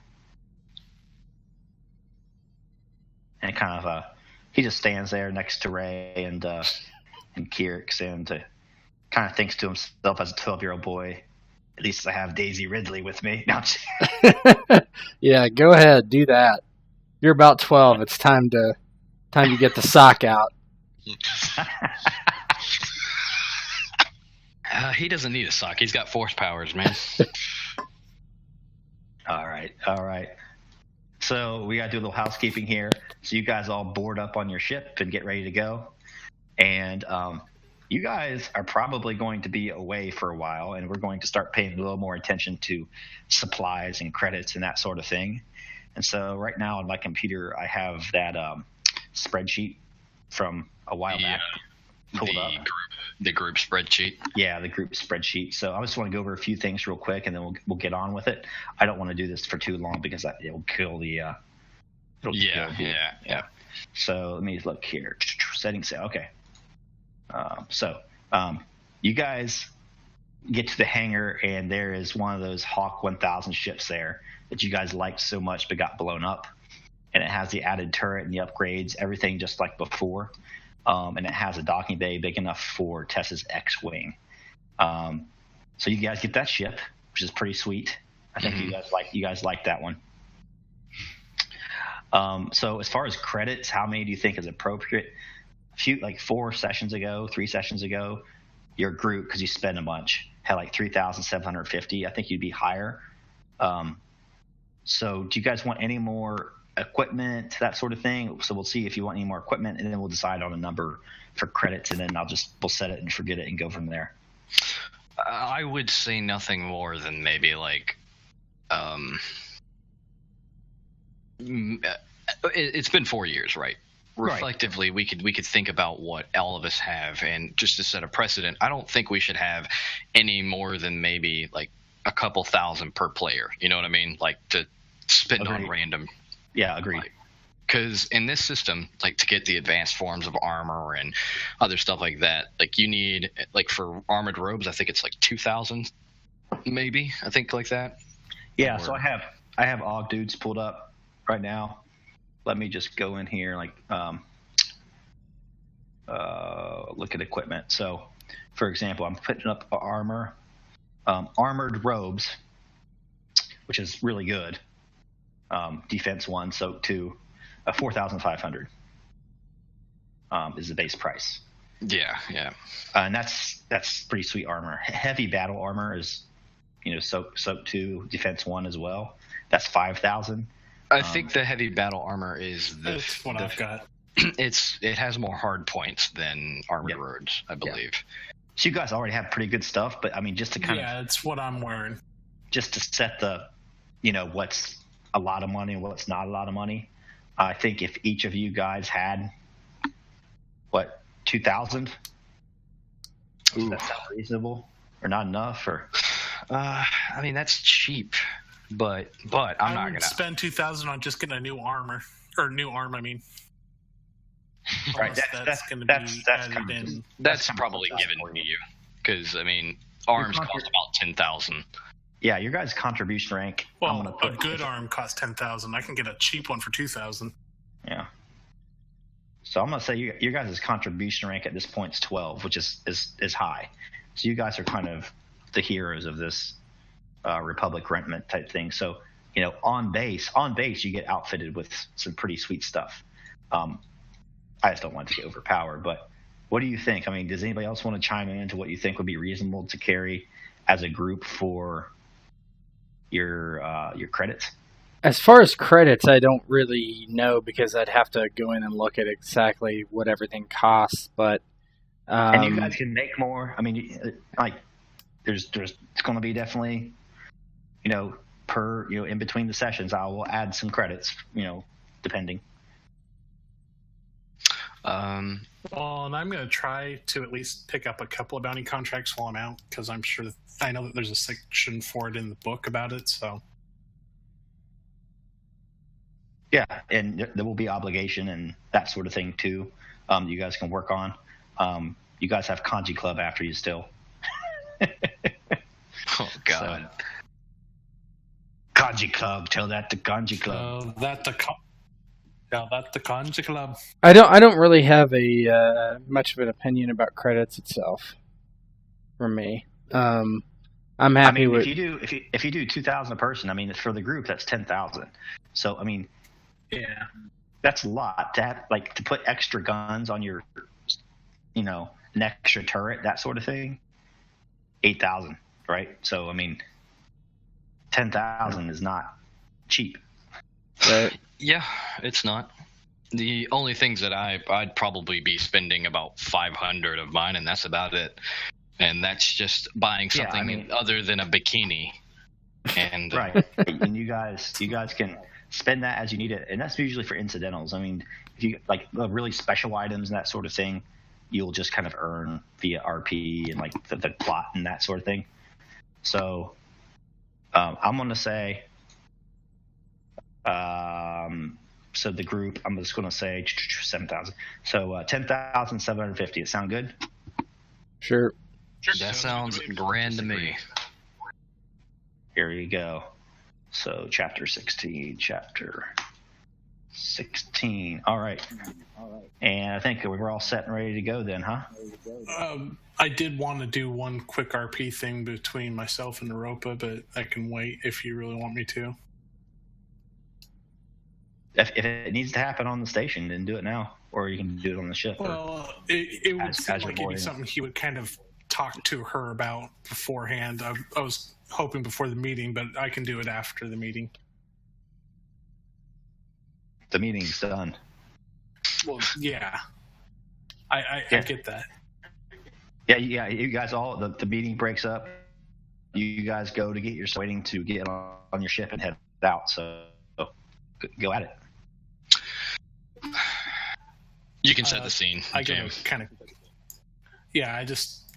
And kind of he just stands there next to Ray and Kierix and kind of thinks to himself as a 12-year-old boy, at least I have Daisy Ridley with me. No, yeah, go ahead, do that. You're about 12. It's time to get the sock out. He doesn't need a sock. He's got force powers, man. All right. So we got to do a little housekeeping here. So you guys all board up on your ship and get ready to go. And you guys are probably going to be away for a while, and we're going to start paying a little more attention to supplies and credits and that sort of thing. And so right now on my computer, I have that spreadsheet from a while back pulled up. The group spreadsheet. Yeah, the group spreadsheet. So I just want to go over a few things real quick, and then we'll get on with it. I don't want to do this for too long because it'll kill the. Yeah. So let me look here. Settings. Okay. You guys get to the hangar, and there is one of those Hawk 1000 ships there that you guys liked so much but got blown up. And it has the added turret and the upgrades, everything just like before. And it has a docking bay big enough for Tessa's X-Wing. So you guys get that ship, which is pretty sweet. I think you guys like that one. So as far as credits, how many do you think is appropriate? Like 3 sessions ago, your group, because you spend a bunch, had like 3,750. I think you'd be higher. So do you guys want any more equipment, that sort of thing? So we'll see if you want any more equipment, and then we'll decide on a number for credits, and then we'll set it and forget it and go from there. I would say nothing more than maybe like it's been 4 years, right? Reflectively, we could think about what all of us have, and just to set a precedent, I don't think we should have any more than maybe like a couple thousand per player. You know what I mean? Like to spend on random. Yeah, agreed. Because in this system, like to get the advanced forms of armor and other stuff like that, like you need, like for armored robes, I think it's like 2,000, maybe. I think like that. Yeah. So I have Og dudes pulled up right now. Let me just go in here, look at equipment. So, for example, I'm putting up armor, armored robes, which is really good. Defense 1, soak 2, 4,500 is the base price. Yeah. And that's pretty sweet armor. Heavy battle armor is, soak 2, defense 1 as well. That's 5,000. I think the heavy battle armor is that's what I've got. It has more hard points than armored robes, I believe. So you guys already have pretty good stuff, but I mean, just to kind of it's what I'm wearing. Just to set the, what's a lot of money and what's not a lot of money. I think if each of you guys had 2,000, does that sound reasonable or not enough? Or I mean, that's cheap. But I'm not gonna spend 2,000 on just getting a new armor or new arm. I mean, right? That's going to be added in. That's probably given to you because I mean, arms cost about 10,000. Yeah, your guys' contribution rank. Well, a good arm costs 10,000. I can get a cheap one for 2,000. Yeah. So I'm gonna say your guys' contribution rank at this point is 12, which is high. So you guys are kind of the heroes of this. Republic Remnant type thing. So, on base, you get outfitted with some pretty sweet stuff. I just don't want it to get overpowered. But what do you think? I mean, does anybody else want to chime in into what you think would be reasonable to carry as a group for your credits? As far as credits, I don't really know because I'd have to go in and look at exactly what everything costs. But and you guys can make more. I mean, like there's it's going to be definitely. Per in between the sessions, I will add some credits, depending. Well, and I'm going to try to at least pick up a couple of bounty contracts while I'm out, because I know that there's a section for it in the book about it. So Yeah, and there will be obligation and that sort of thing too. You guys can work on. You guys have Kanji Club after you still. Oh God. So, Kanji Club. Tell that to Kanji Club. that the Kanji Club. I don't really have a much of an opinion about credits itself. For me, I'm happy with. If you do 2,000 a person, I mean, it's for the group. That's 10,000. So I mean, Yeah. that's a lot to have, like, to put extra guns on your, an extra turret, that sort of thing. 8,000, right? So I mean, 10,000 is not cheap. Right. Yeah, it's not. The only things that I'd probably be spending about 500 of mine, and that's about it. And that's just buying something other than a bikini. And right. And you guys can spend that as you need it, and that's usually for incidentals. I mean, if you like the really special items and that sort of thing, you'll just kind of earn via RP and like the plot and that sort of thing. So I'm going to say, so the group, I'm just going to say 7,000. So 10,750. It sound good? Sure. that sounds grand to me. Here you go. So chapter 16. All right. And I think we're all set and ready to go then, huh? I did want to do one quick RP thing between myself and Europa, but I can wait if you really want me to. If it needs to happen on the station, then do it now, or you can do it on the ship. Well, it would seem like it'd be something he would kind of talk to her about beforehand. I was hoping before the meeting, but I can do it after the meeting. The meeting's done. Well, yeah. I get that. Yeah. You guys all the meeting breaks up. You guys go to get your waiting to get on your ship and head out. So go at it. You can set the scene, I James. kind of. Yeah, I just,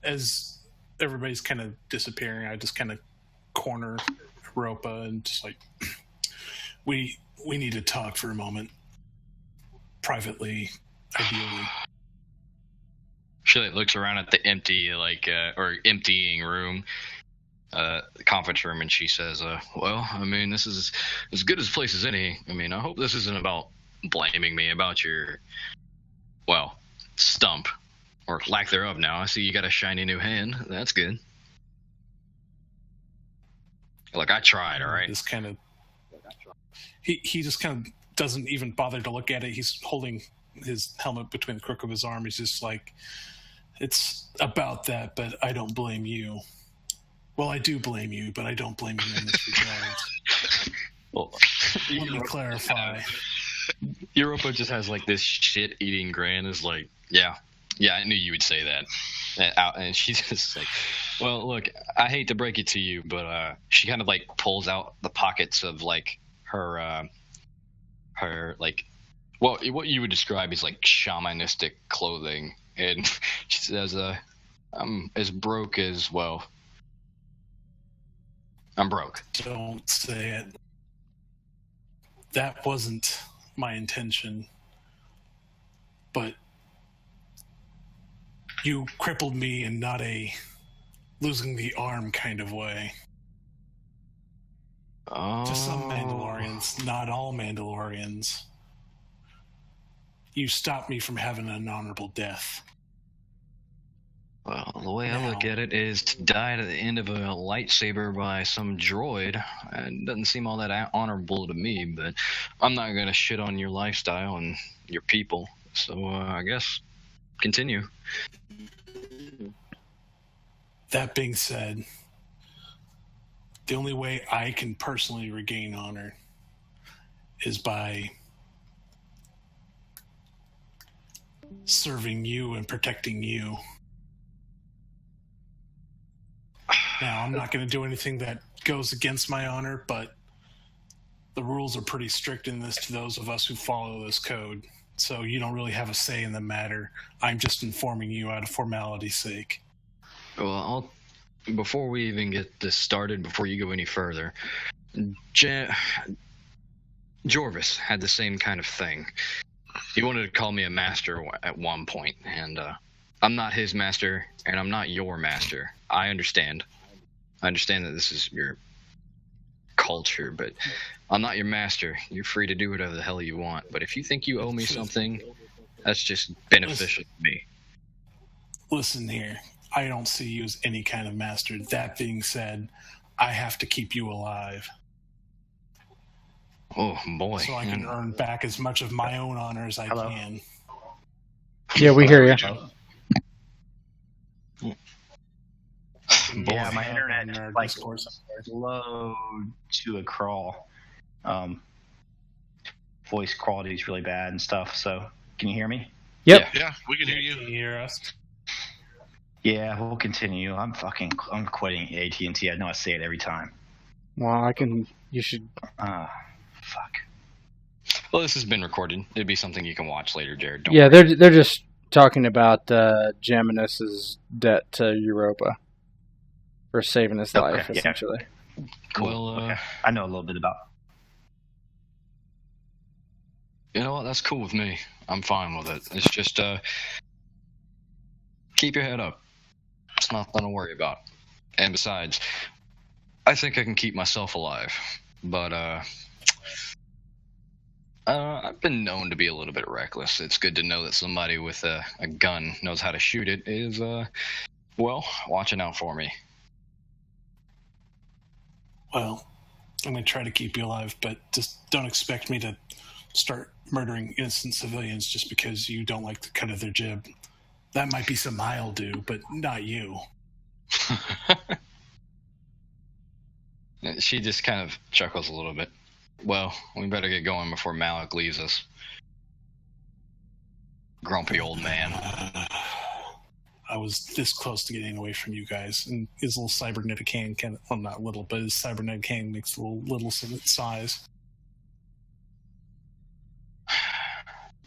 as everybody's kind of disappearing, I just kind of corner Europa and just like, we need to talk for a moment, privately, ideally. She looks around at the empty, or emptying room, the conference room, and she says, well, I mean, this is as good as place as any. I mean, I hope this isn't about blaming me about your, stump, or lack thereof now. I see you got a shiny new hand. That's good. Look, I tried, all right? Just kind of, he just kind of doesn't even bother to look at it. He's holding his helmet between the crook of his arm. He's just like, it's about that, but I don't blame you. Well, I do blame you, but I don't blame you in this regard. Well, let me clarify. Europa just has like this shit-eating grin. Is like, yeah, I knew you would say that. And she's just like, well, look, I hate to break it to you, but she kind of like pulls out the pockets of like her like, what you would describe as like shamanistic clothing, and she says, I'm as broke as I'm broke. Don't say it. That wasn't my intention. But you crippled me in not a losing the arm kind of way. Oh. To some Mandalorians, not all Mandalorians. You stopped me from having an honorable death. Well, the way I look at it is to die at the end of a lightsaber by some droid. It doesn't seem all that honorable to me, but I'm not going to shit on your lifestyle and your people. So I guess continue. That being said, the only way I can personally regain honor is by serving you and protecting you. Now, I'm not going to do anything that goes against my honor, but the rules are pretty strict in this to those of us who follow this code. so you don't really have a say in the matter. I'm just informing you out of formality's sake. Well, before we even get this started, before you go any further, Jorvis had the same kind of thing. He wanted to call me a master at one point, and I'm not his master, and I'm not your master. I understand. I understand that this is your culture, but I'm not your master. You're free to do whatever the hell you want. But if you think you owe me something, that's just beneficial to me. Listen here. I don't see you as any kind of master. That being said, I have to keep you alive. Oh, boy. So I can earn back as much of my own honor as I can. Yeah, we hear you. Yeah, my internet slowed to a crawl. Voice quality is really bad and stuff. So, can you hear me? Yep. Yeah, we can hear you. Can you hear us? Yeah, we'll continue. I'm quitting AT&T. I know I say it every time. Well, you should. Fuck. Well, this has been recorded. It'd be something you can watch later, Jared. Don't Yeah, worry. they're just talking about Geminus's debt to Europa for saving his life, yeah. essentially. Cool. Well, okay. I know a little bit about. You know what? That's cool with me. I'm fine with it. It's just keep your head up. It's nothing to worry about. And besides, I think I can keep myself alive. But I've been known to be a little bit reckless. It's good to know that somebody with a gun knows how to shoot it is, watching out for me. Well, I'm going to try to keep you alive, but just don't expect me to start murdering innocent civilians just because you don't like the cut of their jib. That might be something I'll do, but not you. She just kind of chuckles a little bit. Well, we better get going before Malik leaves us. Grumpy old man. I was this close to getting away from you guys, and his little cybernetic hand not little, but his cybernetic hand makes a little size.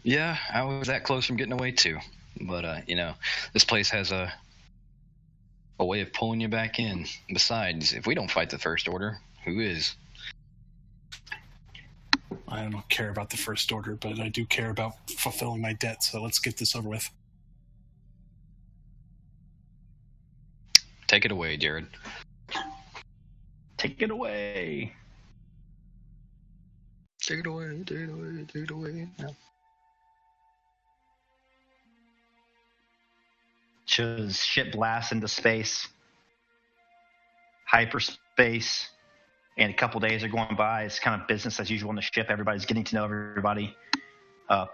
Yeah, I was that close from getting away too. But, this place has a way of pulling you back in. Besides, if we don't fight the First Order, who is? I don't care about the First Order, but I do care about fulfilling my debt, so let's get this over with. Take it away, Jared. Take it away. Take it away, take it away, take it away. No. Ship blasts into space, hyperspace, and a couple days are going by. It's kind of business as usual on the ship. Everybody's getting to know everybody.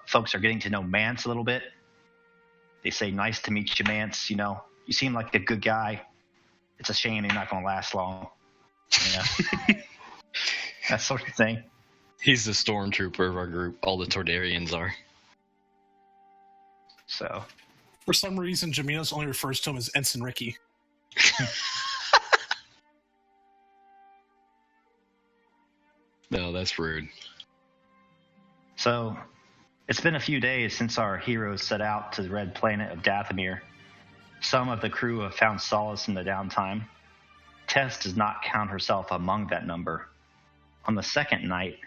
Folks are getting to know Mance a little bit. They say, "Nice to meet you, Mance. You seem like a good guy. It's a shame you're not going to last long." That sort of thing. He's the stormtrooper of our group. All the Tordarians are. So. For some reason, Jaminos only refers to him as Ensign Ricky. No, that's rude. So, it's been a few days since our heroes set out to the red planet of Dathomir. Some of the crew have found solace in the downtime. Tess does not count herself among that number. On the second night,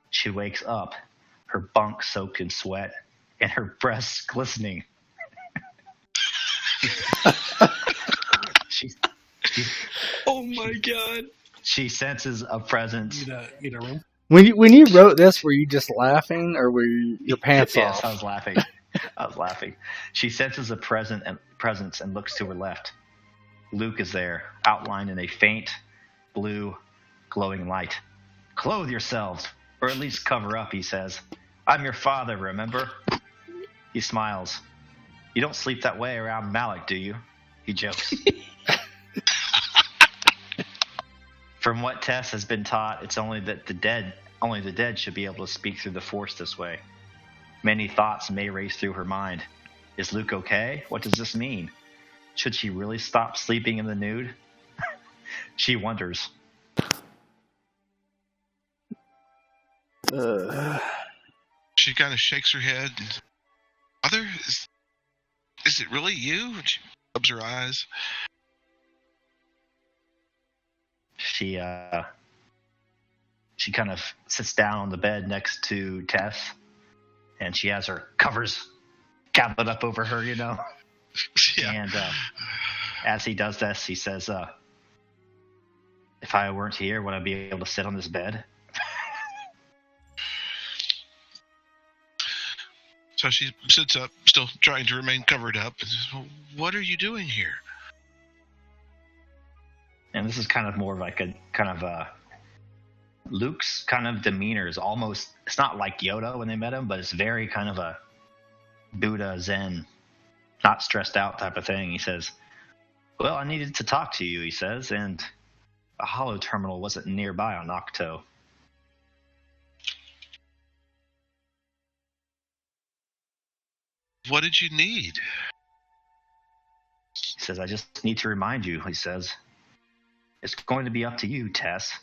she wakes up, her bunk soaked in sweat, and her breasts glistening. Oh my god. She senses a presence. Need a room? When you wrote this, were you just laughing, or were your pants Yes, off? I was laughing. She senses a presence and looks to her left. Luke is there, outlined in a faint, blue, glowing light. "Clothe yourselves, or at least cover up," he says. "I'm your father, remember?" He smiles. "You don't sleep that way around Malik, do you?" He jokes. From what Tess has been taught, it's only the dead should be able to speak through the Force this way. Many thoughts may race through her mind. Is Luke okay? What does this mean? Should she really stop sleeping in the nude? She wonders. She kind of shakes her head. Mother, is it really you? She rubs her eyes. She kind of sits down on the bed next to Tess, and she has her covers gathered up over her, Yeah. And as he does this, he says, if I weren't here, would I be able to sit on this bed? So she sits up, still trying to remain covered up, and says, well, what are you doing here? And this is kind of more of like Luke's kind of demeanor is almost, it's not like Yoda when they met him, but it's very kind of a Buddha Zen, not stressed out type of thing. He says, well, I needed to talk to you, he says, and a holo terminal wasn't nearby on Octo. What did you need? He says, I just need to remind you, he says, it's going to be up to you, Tess.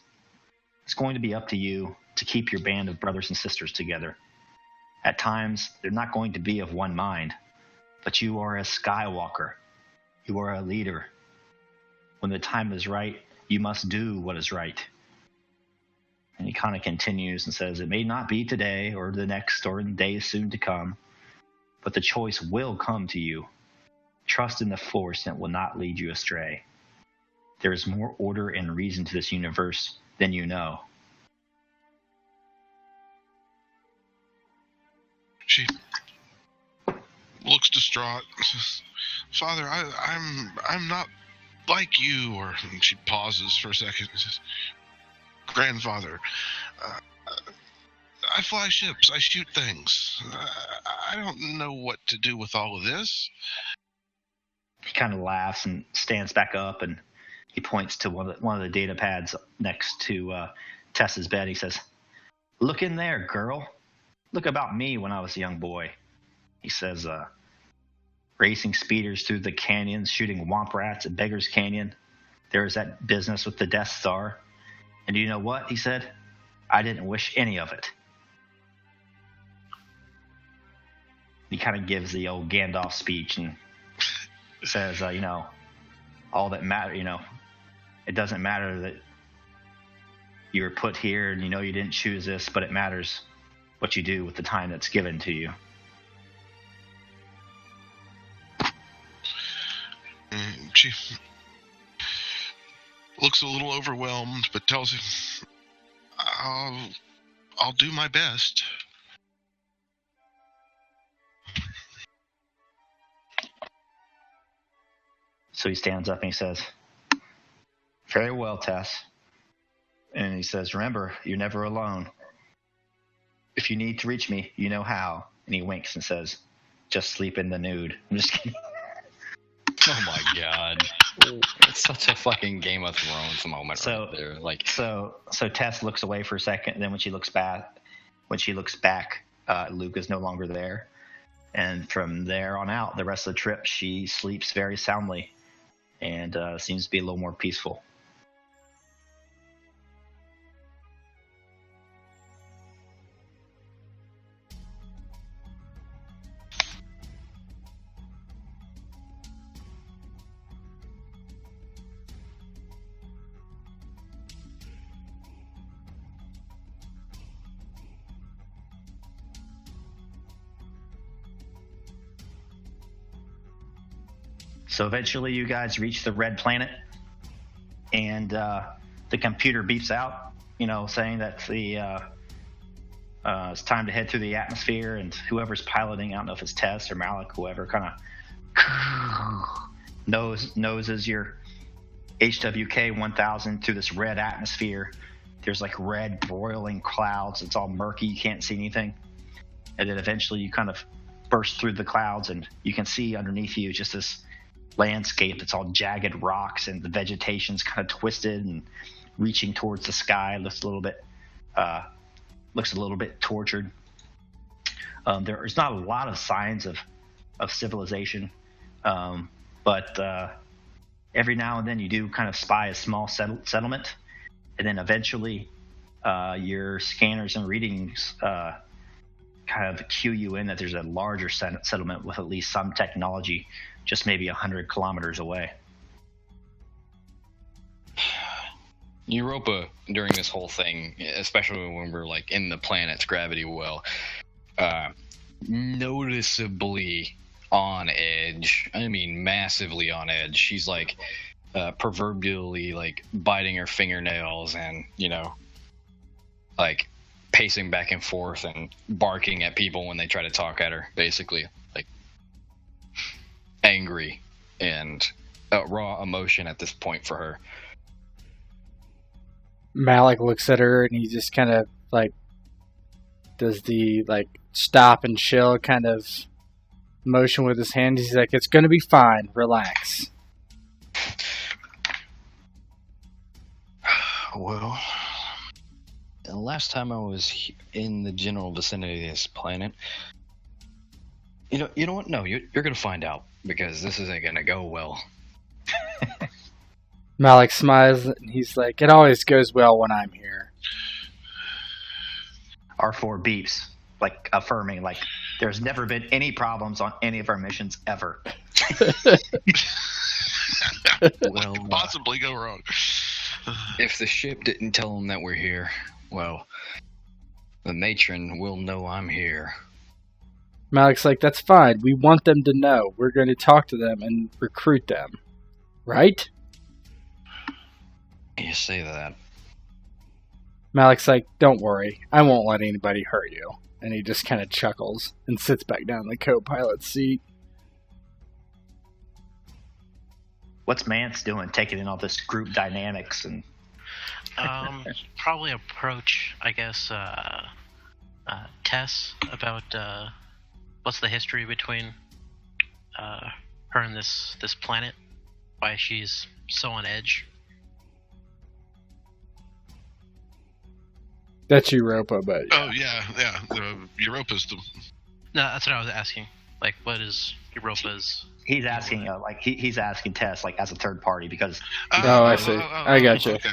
It's going to be up to you to keep your band of brothers and sisters together. At times, they're not going to be of one mind, but you are a Skywalker. You are a leader. When the time is right, you must do what is right. And he kind of continues and says, it may not be today or the next or in days soon to come, but the choice will come to you. Trust in the Force and it will not lead you astray. There is more order and reason to this universe than you know. She looks distraught. Father, I'm not like you. Or she pauses for a second and says, Grandfather, I fly ships. I shoot things. I don't know what to do with all of this. He kind of laughs and stands back up, and he points to one of the data pads next to Tess's bed. He says, look in there, girl. Look about me when I was a young boy. He says, racing speeders through the canyons, shooting womp rats at Beggar's Canyon. There was that business with the Death Star. And you know what? He said, I didn't wish any of it. He kind of gives the old Gandalf speech and says, all that matter, it doesn't matter that you were put here and you didn't choose this, but it matters what you do with the time that's given to you. She looks a little overwhelmed, but tells him, I'll do my best. So he stands up and he says, very well, Tess. And he says, remember, you're never alone. If you need to reach me, you know how. And he winks and says, just sleep in the nude. I'm just kidding. Oh my god. It's such a fucking Game of Thrones moment right there. So Tess looks away for a second, and then when she looks back, Luke is no longer there. And from there on out, the rest of the trip, she sleeps very soundly and seems to be a little more peaceful. So eventually you guys reach the red planet, and the computer beeps out, saying that it's time to head through the atmosphere, and whoever's piloting, I don't know if it's Tess or Malik, whoever, kind of noses your HWK 1000 through this red atmosphere. There's like red broiling clouds. It's all murky. You can't see anything. And then eventually you kind of burst through the clouds, and you can see underneath you just this landscape that's all jagged rocks, and the vegetation's kind of twisted and reaching towards the sky. Looks a little bit tortured. There's not a lot of signs of civilization, but every now and then you do kind of spy a small settlement, and then eventually your scanners and readings kind of cue you in that there's a larger settlement with at least some technology, just maybe 100 kilometers away. Europa, during this whole thing, especially when we're like in the planet's gravity well, noticeably on edge. I mean, massively on edge. She's like proverbially like biting her fingernails and, you know, like pacing back and forth and barking at people when they try to talk at her, basically. Like angry and raw emotion at this point for her. Malik looks at her and he just kind of like does the like stop and chill kind of motion with his hand. He's like, "It's gonna be fine. Relax." Well, the last time I was in the general vicinity of this planet, you know what? No, you're gonna find out because this isn't gonna go well. Malik smiles and he's like, "It always goes well when I'm here." R4 beeps, like affirming, like there's never been any problems on any of our missions ever. Well, Possibly go wrong. if the ship didn't tell them that we're here, well, the matron will know I'm here. Malik's like, "That's fine. We want them to know. We're going to talk to them and recruit them. Right?" You say that. Malik's like, "Don't worry. I won't let anybody hurt you." And he just kind of chuckles and sits back down in the co-pilot's seat. What's Mance doing, taking in all this group dynamics and Probably approach, I guess, Tess about what's the history between her and this planet, why she's so on edge. That's Europa, but Oh yeah. Europa's the. No, that's what I was asking. Like, what is Europa's? he's asking he's asking Tess like as a third party because Oh, I see. I got you. Okay.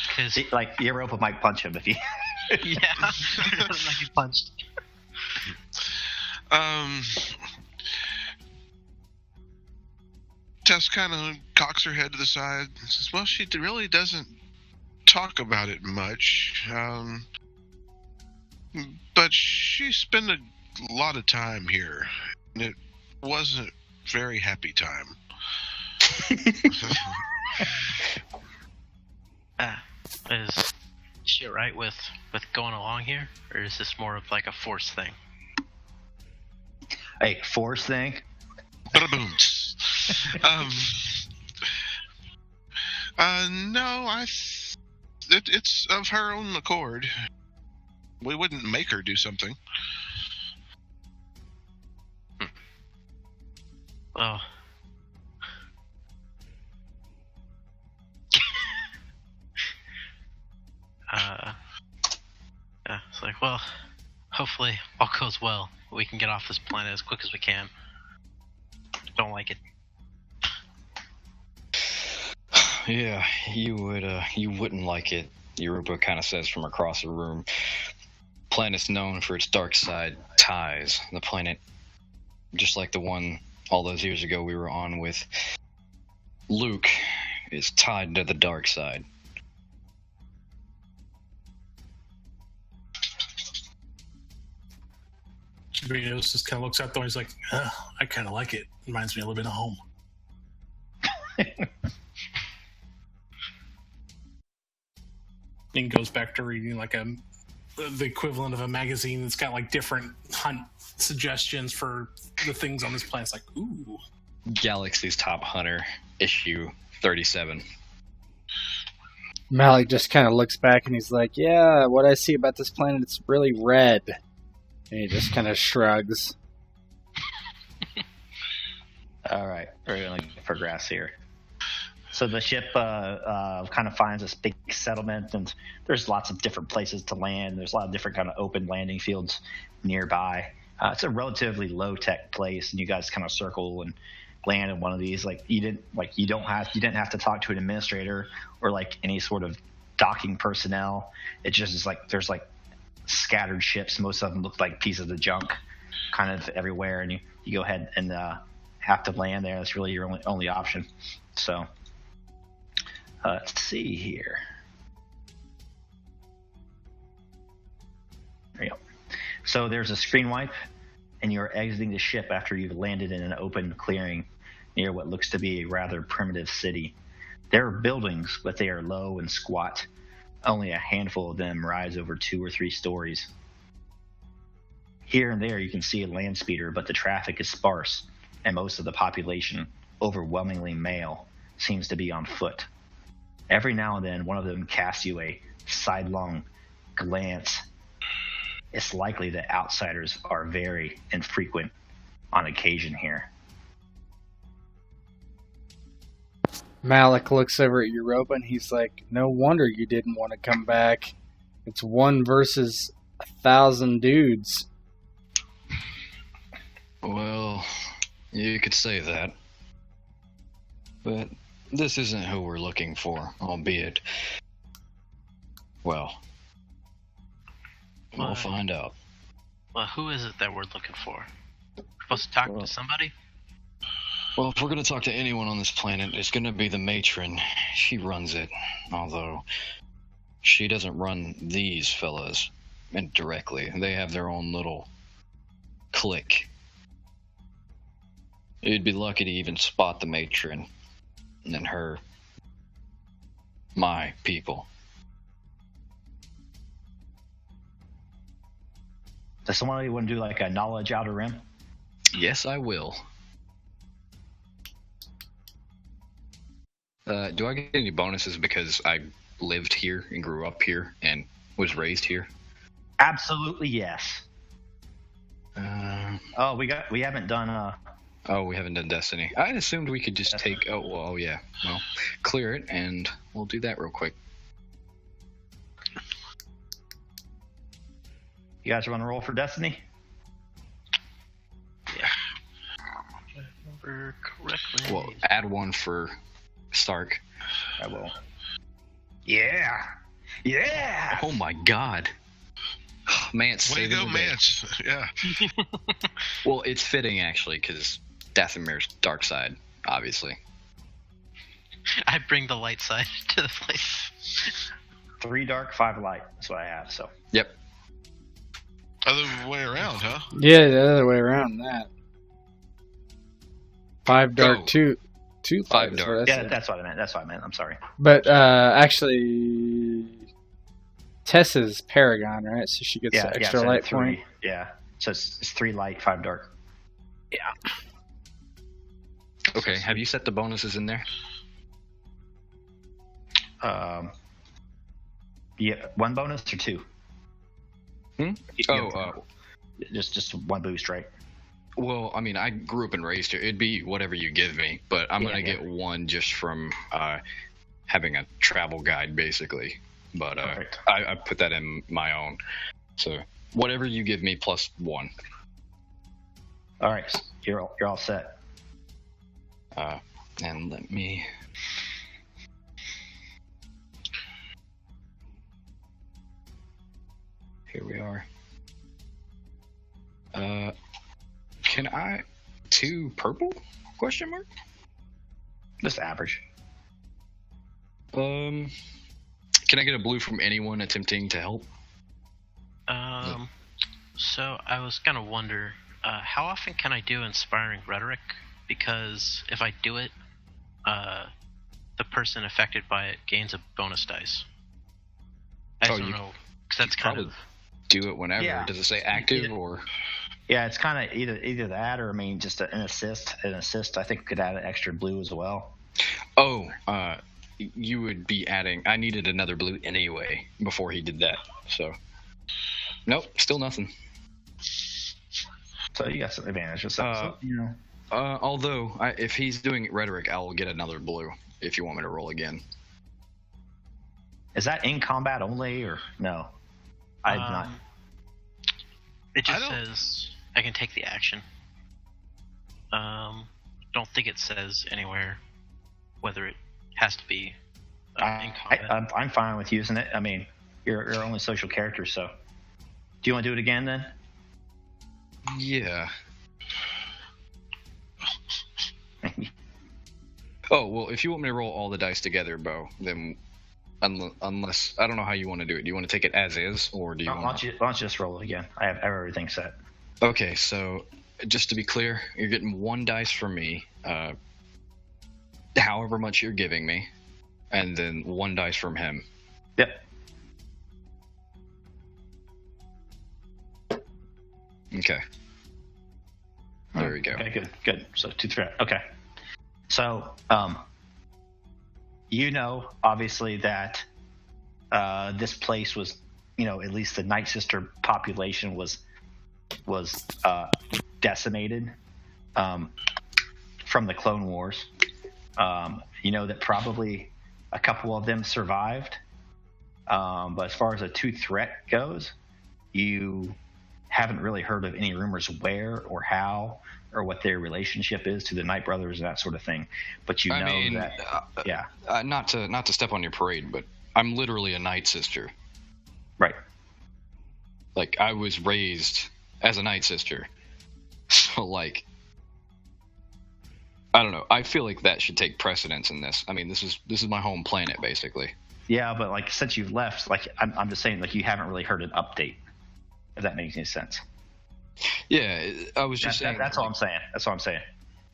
Because like Europa might punch him if he. yeah, like he punched. Tess kind of cocks her head to the side and says, "Well, she really doesn't talk about it much, but she spent a lot of time here, and it wasn't a very happy time." Is she right with going along here, or is this more of like a force thing? Hey, force thing. Ba-da-boom. No, it's of her own accord. We wouldn't make her do something. Well, yeah, it's like, well, hopefully all goes well. We can get off this planet as quick as we can. Don't like it. Yeah, you wouldn't like it, Europa kind of says from across the room. Planet's known for its dark side ties. The planet, just like the one all those years ago we were on with Luke, is tied to the dark side. Brios just kind of looks out there and he's like, I kind of like it. Reminds me a little bit of home. And goes back to reading like the equivalent of a magazine that's got like different hunt suggestions for the things on this planet. It's like, ooh. Galaxy's Top Hunter, issue 37. Malik just kind of looks back and he's like, "Yeah, what I see about this planet, it's really red." And he just kind of shrugs. All right, we're going to progress here. So the ship kind of finds this big settlement, and there's lots of different places to land. There's a lot of different kind of open landing fields nearby. It's a relatively low-tech place, and you guys kind of circle and land in one of these. Like you didn't have to talk to an administrator or like any sort of docking personnel. It just is like there's like scattered ships. Most of them look like pieces of junk, kind of everywhere, and you go ahead and have to land there. That's really your only option. So let's see here. There you go. So there's a screen wipe, and you're exiting the ship after you've landed in an open clearing near what looks to be a rather primitive city. There are buildings, but they are low and squat. Only a handful of them rise over 2 or 3 stories. Here and there you can see a land speeder, but the traffic is sparse, and most of the population, overwhelmingly male, seems to be on foot. Every now and then one of them casts you a sidelong glance. It's likely that outsiders are very infrequent on occasion here. Malik looks over at Europa and he's like, no wonder you didn't want to come back. It's 1 versus 1,000 dudes. Well, you could say that. But this isn't who we're looking for, albeit. Well, we'll find out. Well, who is it that we're looking for? We're supposed to talk to somebody? Well, if we're going to talk to anyone on this planet, it's going to be the matron. She runs it. Although, she doesn't run these fellas directly. They have their own little clique. You'd be lucky to even spot the matron. And then her. My people. Does somebody want to do like a knowledge outer rim? Yes, I will. Do I get any bonuses because I lived here and grew up here and was raised here? Absolutely yes. Oh, we haven't done we haven't done Destiny. I assumed we could just take. Yeah. Well, clear it and we'll do that real quick. You guys want to roll for Destiny? Yeah. If I remember correctly. Well, add 1 for Stark. I will. Yeah. Yeah. Oh my God. Mance. Way to go, Mance. Yeah. Well, it's fitting actually because Dathomir's dark side, obviously. I bring the light side to the place. 3 dark, 5 light. That's what I have. So. Yep. Other way around, huh? Yeah, the other way around that. 5 dark, 2 5 light. dark. Yeah, that's what I meant. I'm sorry. But actually, Tessa's Paragon, right? So she gets the extra so light 3. point. Yeah. So it's 3 light, 5 dark. Yeah. Okay. Have you set the bonuses in there? Yeah, 1 bonus or 2? Just 1 boost, right? Well, I mean, I grew up and raised here. It'd be whatever you give me, but I'm going to get 1 just from having a travel guide, basically. But I put that in my own. So whatever you give me plus 1. All right, you're all set. And let me. Here we are. Can I 2 purple? Question mark. Just average. Can I get a blue from anyone attempting to help? So I was gonna wonder, how often can I do inspiring rhetoric? Because if I do it, the person affected by it gains a bonus dice. I don't know, because that's kind of do it whenever. Yeah. Does it say active or? Yeah, it's kind of either that or just an assist. An assist, I think, could add an extra blue as well. Oh, you would be adding. I needed another blue anyway before he did that. So, nope, still nothing. So you got some advantages. Although, if he's doing rhetoric, I'll get another blue if you want me to roll again. Is that in combat only or no? I'm not. It just says I can take the action. Don't think it says anywhere whether it has to be in combat. I'm fine with using it. I mean, you're only social character, so. Do you want to do it again then? Yeah. Oh, well, if you want me to roll all the dice together, Bo, then unless I don't know how you want to do it. Do you want to take it as is, or do you Why don't you just roll it again? I have everything set. Okay, so just to be clear, you're getting 1 dice from me, however much you're giving me, and then 1 dice from him. Yep. Okay. There we go. Okay, good. So 2 threat. Okay. So, obviously that this place was, at least the Night Sister population was decimated from the Clone Wars. That probably a couple of them survived. But as far as a 2 threat goes, you haven't really heard of any rumors where or how or what their relationship is to the Night Brothers and that sort of thing. But not to step on your parade, but I'm literally a Night Sister. Right. Like, I was raised as a Night Sister. So, like, I don't know. I feel like that should take precedence in this. I mean, this is my home planet, basically. Yeah, but, like, since you've left, like, I'm just saying, like, you haven't really heard an update, if that makes any sense. Yeah, I was just saying. That's all I'm saying. That's all I'm saying.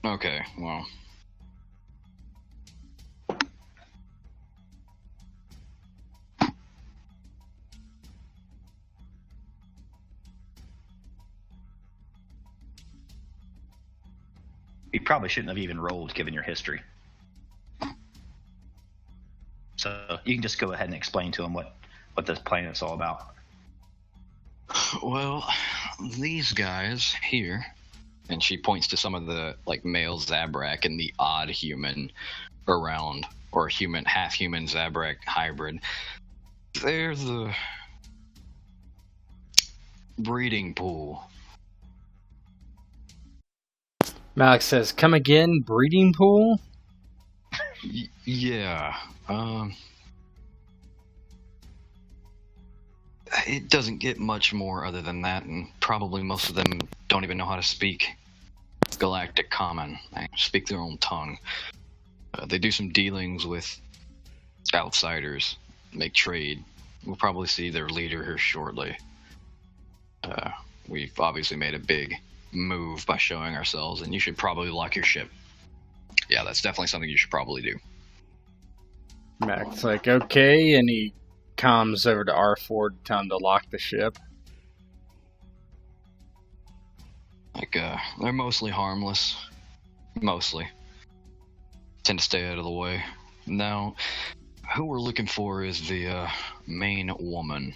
Okay, well. You probably shouldn't have even rolled, given your history. So you can just go ahead and explain to them what this planet's all about. Well, these guys here, and she points to some of the, like, male Zabrak and the odd human around, or half-human Zabrak hybrid. They're the breeding pool. Malik says, "Come again, breeding pool?" Yeah. It doesn't get much more other than that, and probably most of them don't even know how to speak Galactic Common. They speak their own tongue. They do some dealings with outsiders, make trade. We'll probably see their leader here shortly. We've obviously made a big move by showing ourselves, and you should probably lock your ship. Yeah, that's definitely something you should probably do. Mac's like, okay, and he comes over to R4 to tell him to lock the ship. Like, they're mostly harmless. Mostly. Tend to stay out of the way. Now, who we're looking for is the main woman.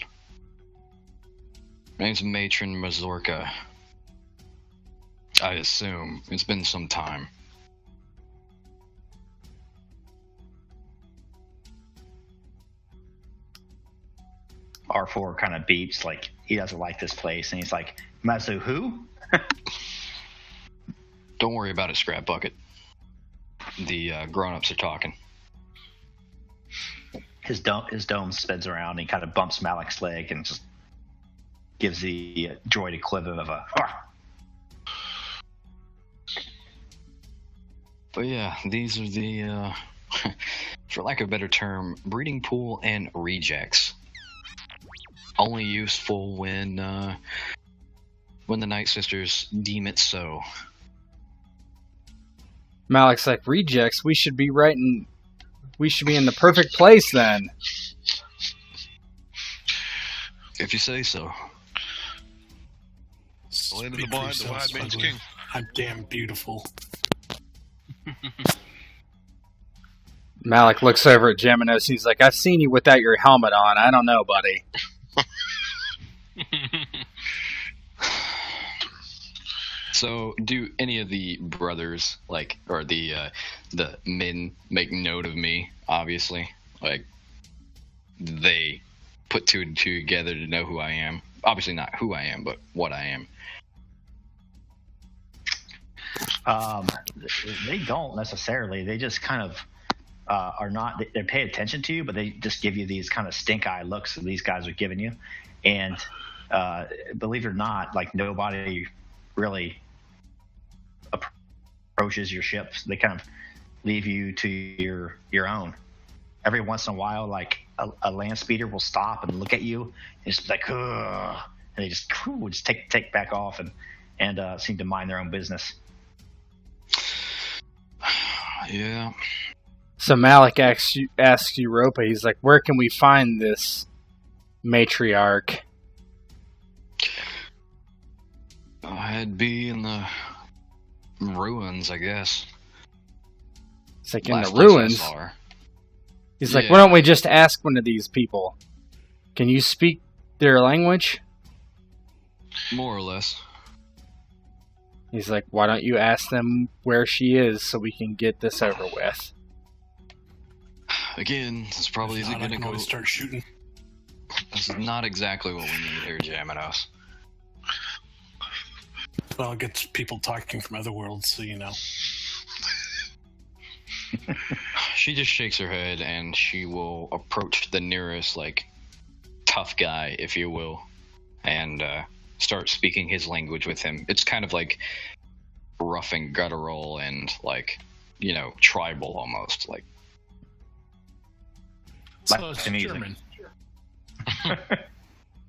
Her name's Matron Mazorka. I assume. It's been some time. R4 kind of beeps, like he doesn't like this place, and he's like, "Mazu who?" Don't worry about it, Scrap Bucket. The grown-ups are talking. His dome spins around, and he kind of bumps Malik's leg and just gives the droid equivalent of a... Argh! But yeah, these are the, for lack of a better term, breeding pool and rejects. Only useful when the Night Sisters deem it so. Malik's like, rejects? We should be in the perfect place then. If you say so. The land of the blind, the wide man's king. I'm damn beautiful. Malik looks over at Geminos. He's like, I've seen you without your helmet on. I don't know, buddy. So, do any of the brothers, like, or the men, make note of me? Obviously, like, they put 2 and 2 together to know who I am. Obviously, not who I am, but what I am. They don't necessarily. They just kind of are not. They pay attention to you, but they just give you these kind of stink eye looks that these guys are giving you, and believe it or not, like nobody really approaches your ships. They kind of leave you to your own. Every once in a while, like a land speeder will stop and look at you, and it's like, ugh, and they just take back off and seem to mind their own business. Yeah. So Malik asks Europa, he's like, where can we find this matriarch? I'd be in the ruins, I guess. It's like in Last the place I ruins. saw her. He's like, Yeah. why don't we just ask one of these people? Can you speak their language? More or less. He's like, why don't you ask them where she is so we can get this over with? Again, this probably If isn't not, I going to can go. always start shooting. This is not exactly what we need here, Jaminos. Well, it gets people talking from other worlds, so you know. She just shakes her head and she will approach the nearest, like, tough guy, if you will, and start speaking his language with him. It's kind of like rough and guttural and, like, you know, tribal almost. Like, So it's the music. German.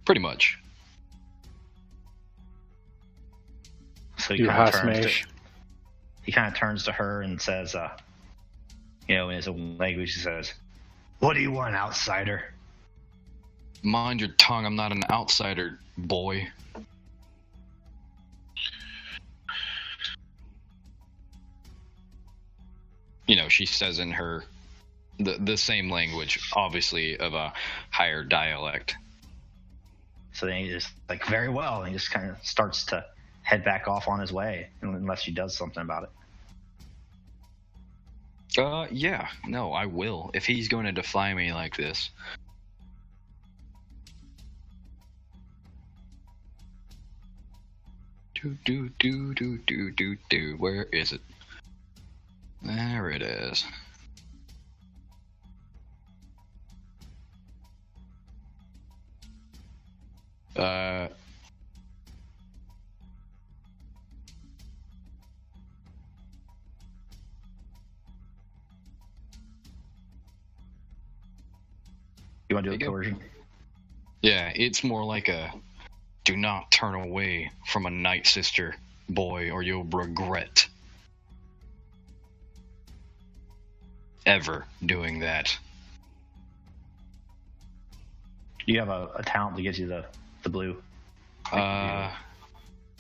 pretty much. So Do Hasmesh. he kind of turns to her and says, in his own language, he says, "What do you want, outsider?" Mind your tongue, I'm not an outsider, boy. You know, she says in her the same language, obviously of a higher dialect. So then he just like, very well, and he just kind of starts to head back off on his way, unless she does something about it. Yeah, no, I will. If he's going to defy me like this. Do. Where is it? There it is. You want to do There a you go. coercion? Yeah, it's more like a do not turn away from a night sister, boy, or you'll regret ever doing that. You have a talent that gives you the blue.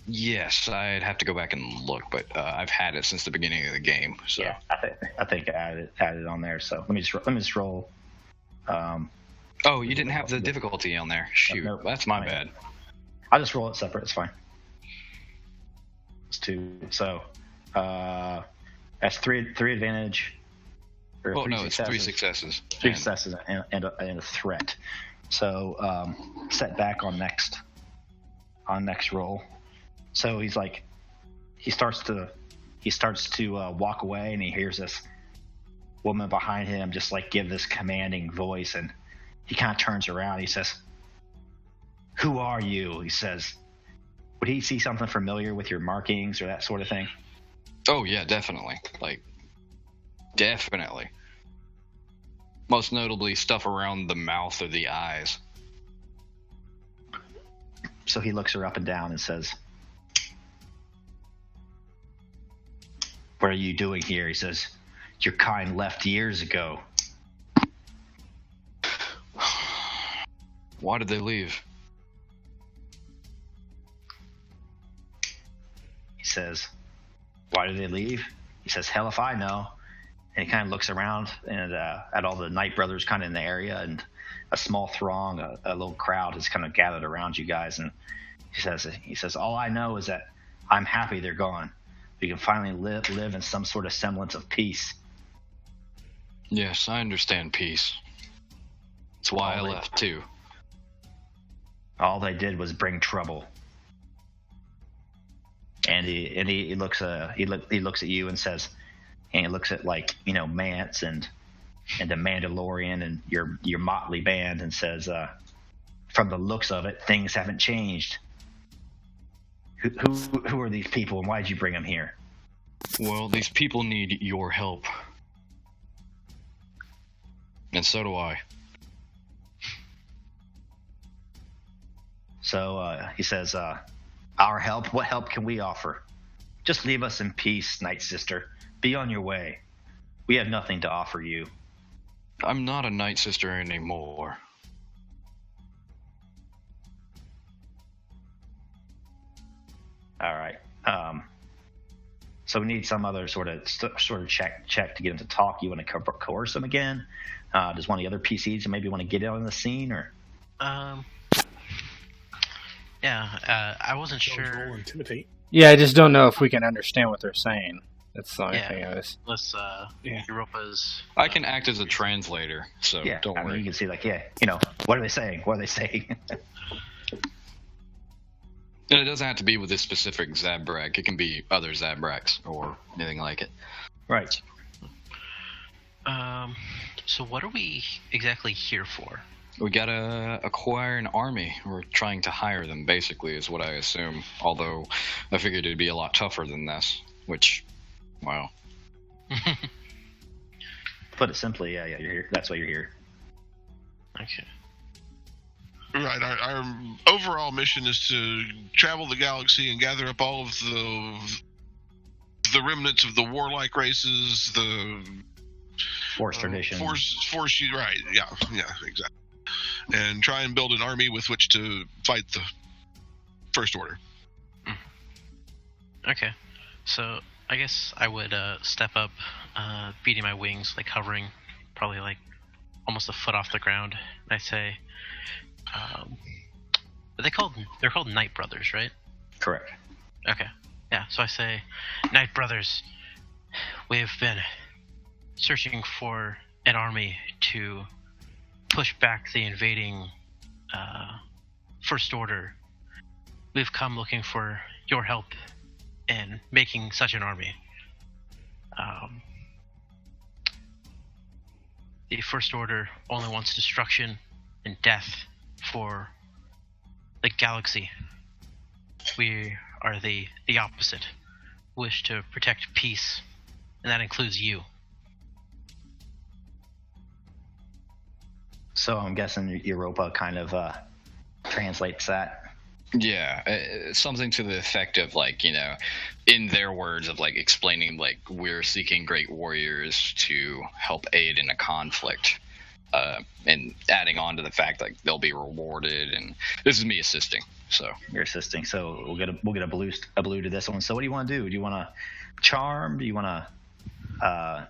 Yes, I'd have to go back and look, but I've had it since the beginning of the game. So Yeah, I think I added it on there. So let me just roll. Oh, you didn't have the difficulty on there. Shoot, Nope. that's my Fine. bad. I'll just roll it separate. It's fine. It's 2. So that's three advantage. Or Oh no, it's 3 successes. 3 And- successes and a threat. So set back on next roll. So he's like, he starts to walk away, and he hears this woman behind him just like give this commanding voice, and he kind of turns around. He says, "Who are you?" He says, "Would he see something familiar with your markings or that sort of thing?" Oh yeah, definitely. Like, definitely. Most notably, stuff around the mouth or the eyes. So he looks her up and down and says, "What are you doing here?" He says, "Your kind left years ago." Why did they leave? He says, "Why did they leave?" He says, "Hell if I know." And he kind of looks around and at all the Knight brothers kind of in the area, and a small throng, a little crowd has kind of gathered around you guys. And he says, "All I know is that I'm happy they're gone. We can finally live in some sort of semblance of peace." Yes, I understand peace. That's why I All they- left too. All they did was bring trouble. And he looks at you and says, and he looks at, like, Mance and the Mandalorian and your motley band, and says, from the looks of it, things haven't changed. Who are these people, and why did you bring them here? Well, these people need your help. And so do I. So he says, our help? What help can we offer? Just leave us in peace, Night Sister. Be on your way. We have nothing to offer you. I'm not a Night Sister anymore. All right. So we need some other sort of check to get him to talk. You want to coerce him again? Does one of the other PCs maybe want to get in on the scene, or? Yeah. I wasn't sure. Roll intimidate. Yeah, I just don't know if we can understand what they're saying. That's the only thing I was. Unless Europa's. I can act as a translator, so Yeah, don't worry. You can see, like, what are they saying? What are they saying? And it doesn't have to be with this specific Zabrak. It can be other Zabraks or anything like it. Right. So what are we exactly here for? We gotta acquire an army. We're trying to hire them, basically, is what I assume. Although I figured it'd be a lot tougher than this, which, wow. Put it simply, yeah, you're here. That's why you're here. Okay. Right. Our overall mission is to travel the galaxy and gather up all of the remnants of the warlike races, the Force tradition. Force. Right. Yeah. Exactly. And try and build an army with which to fight the First Order. Okay. So I guess I would step up, beating my wings, like hovering, probably like almost a foot off the ground. And I say, they're called Night Brothers, right? Correct. Okay. Yeah. So I say, Night Brothers, we have been searching for an army to push back the invading First Order. We've come looking for your help in making such an army. The First Order only wants destruction and death for the galaxy. We are the opposite. Wish to protect peace, and that includes you. So I'm guessing Europa kind of translates that. Yeah, something to the effect of, like, in their words of, like, explaining, like, we're seeking great warriors to help aid in a conflict, and adding on to the fact, like, they'll be rewarded, and this is me assisting. So You're assisting. So we'll get a blue to this one. So what do you want to do? Do you want to charm? Do you want to how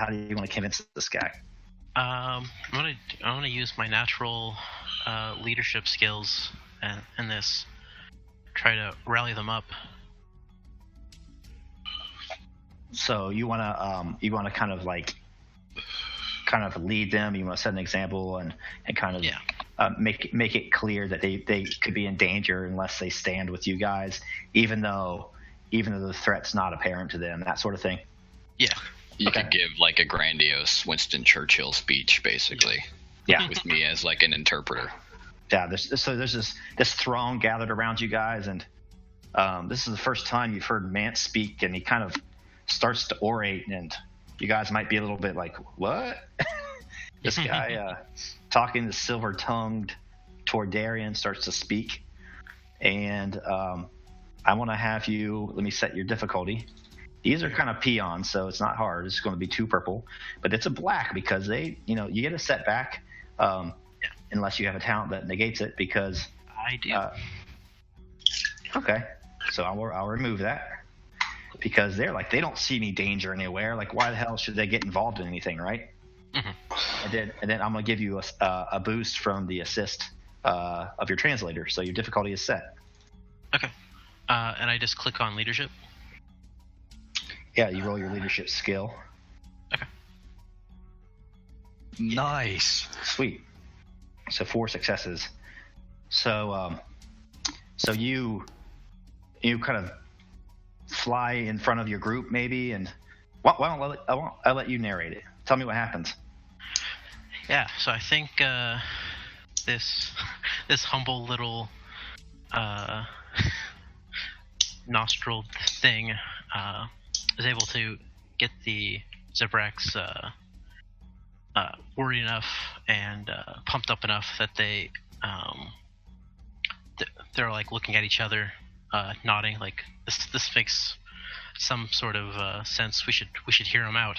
do you want to convince this guy? I want to use my natural leadership skills and this, try to rally them up. So you want to kind of lead them. You want to set an example and kind of make it clear that they could be in danger unless they stand with you guys, even though the threat's not apparent to them. That sort of thing. Yeah. You could give, like, a grandiose Winston Churchill speech, basically. Yeah. With me as, like, an interpreter. Yeah. There's this throng gathered around you guys, and this is the first time you've heard Mance speak, and he kind of starts to orate, and you guys might be a little bit like, what? This guy talking the silver-tongued Tordarian starts to speak, and I want to have you. Let me set your difficulty. These are kind of peons, so it's not hard. It's going to be 2 purple, but it's a black because you get a setback unless you have a talent that negates it. Because I do. Okay, so I'll remove that because they're like, they don't see any danger anywhere. Like, why the hell should they get involved in anything, right? Mm-hmm. And then I'm going to give you a boost from the assist of your translator, so your difficulty is set. Okay. And I just click on leadership. Yeah, you roll your leadership skill. Okay. Nice. Sweet. So 4 successes. So you kind of fly in front of your group, maybe, and I'll let you narrate it. Tell me what happens. Yeah. So I think this this humble little nostril thing is able to get the Zebrax worried enough and pumped up enough that they're like looking at each other, nodding. Like this makes some sort of sense. We should hear them out.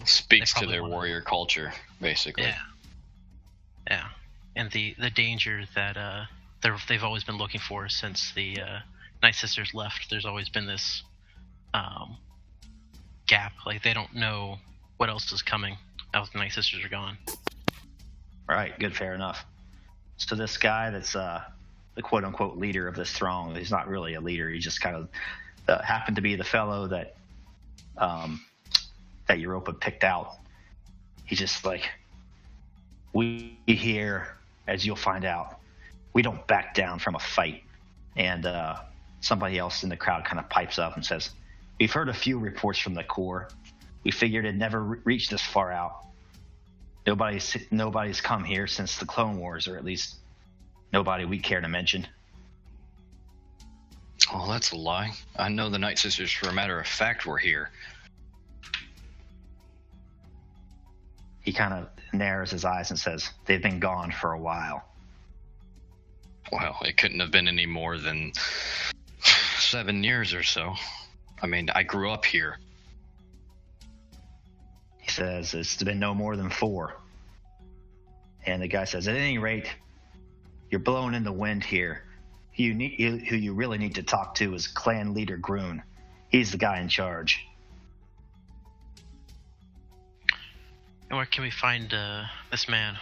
Speaks to their warrior culture, basically. Yeah, and the danger that they've always been looking for since the Night Sisters left. There's always been this gap. Like they don't know what else is coming now that the Night Sisters are gone. Right, good, fair enough. So this guy that's the quote-unquote leader of this throng, he's not really a leader. He just kind of happened to be the fellow that that Europa picked out. He's just like, we here, as you'll find out, we don't back down from a fight. And somebody else in the crowd kind of pipes up and says, we've heard a few reports from the Corps. We figured it never reached this far out. Nobody's come here since the Clone Wars, or at least nobody we care to mention. Oh, that's a lie. I know the Night Sisters, for a matter of fact, were here. He kind of narrows his eyes and says, they've been gone for a while. Well, it couldn't have been any more than 7 years or so. I mean, I grew up here. He says, it's been no more than 4. And the guy says, at any rate, you're blowing in the wind here. Who you really need to talk to is clan leader Groon. He's the guy in charge. And where can we find this man?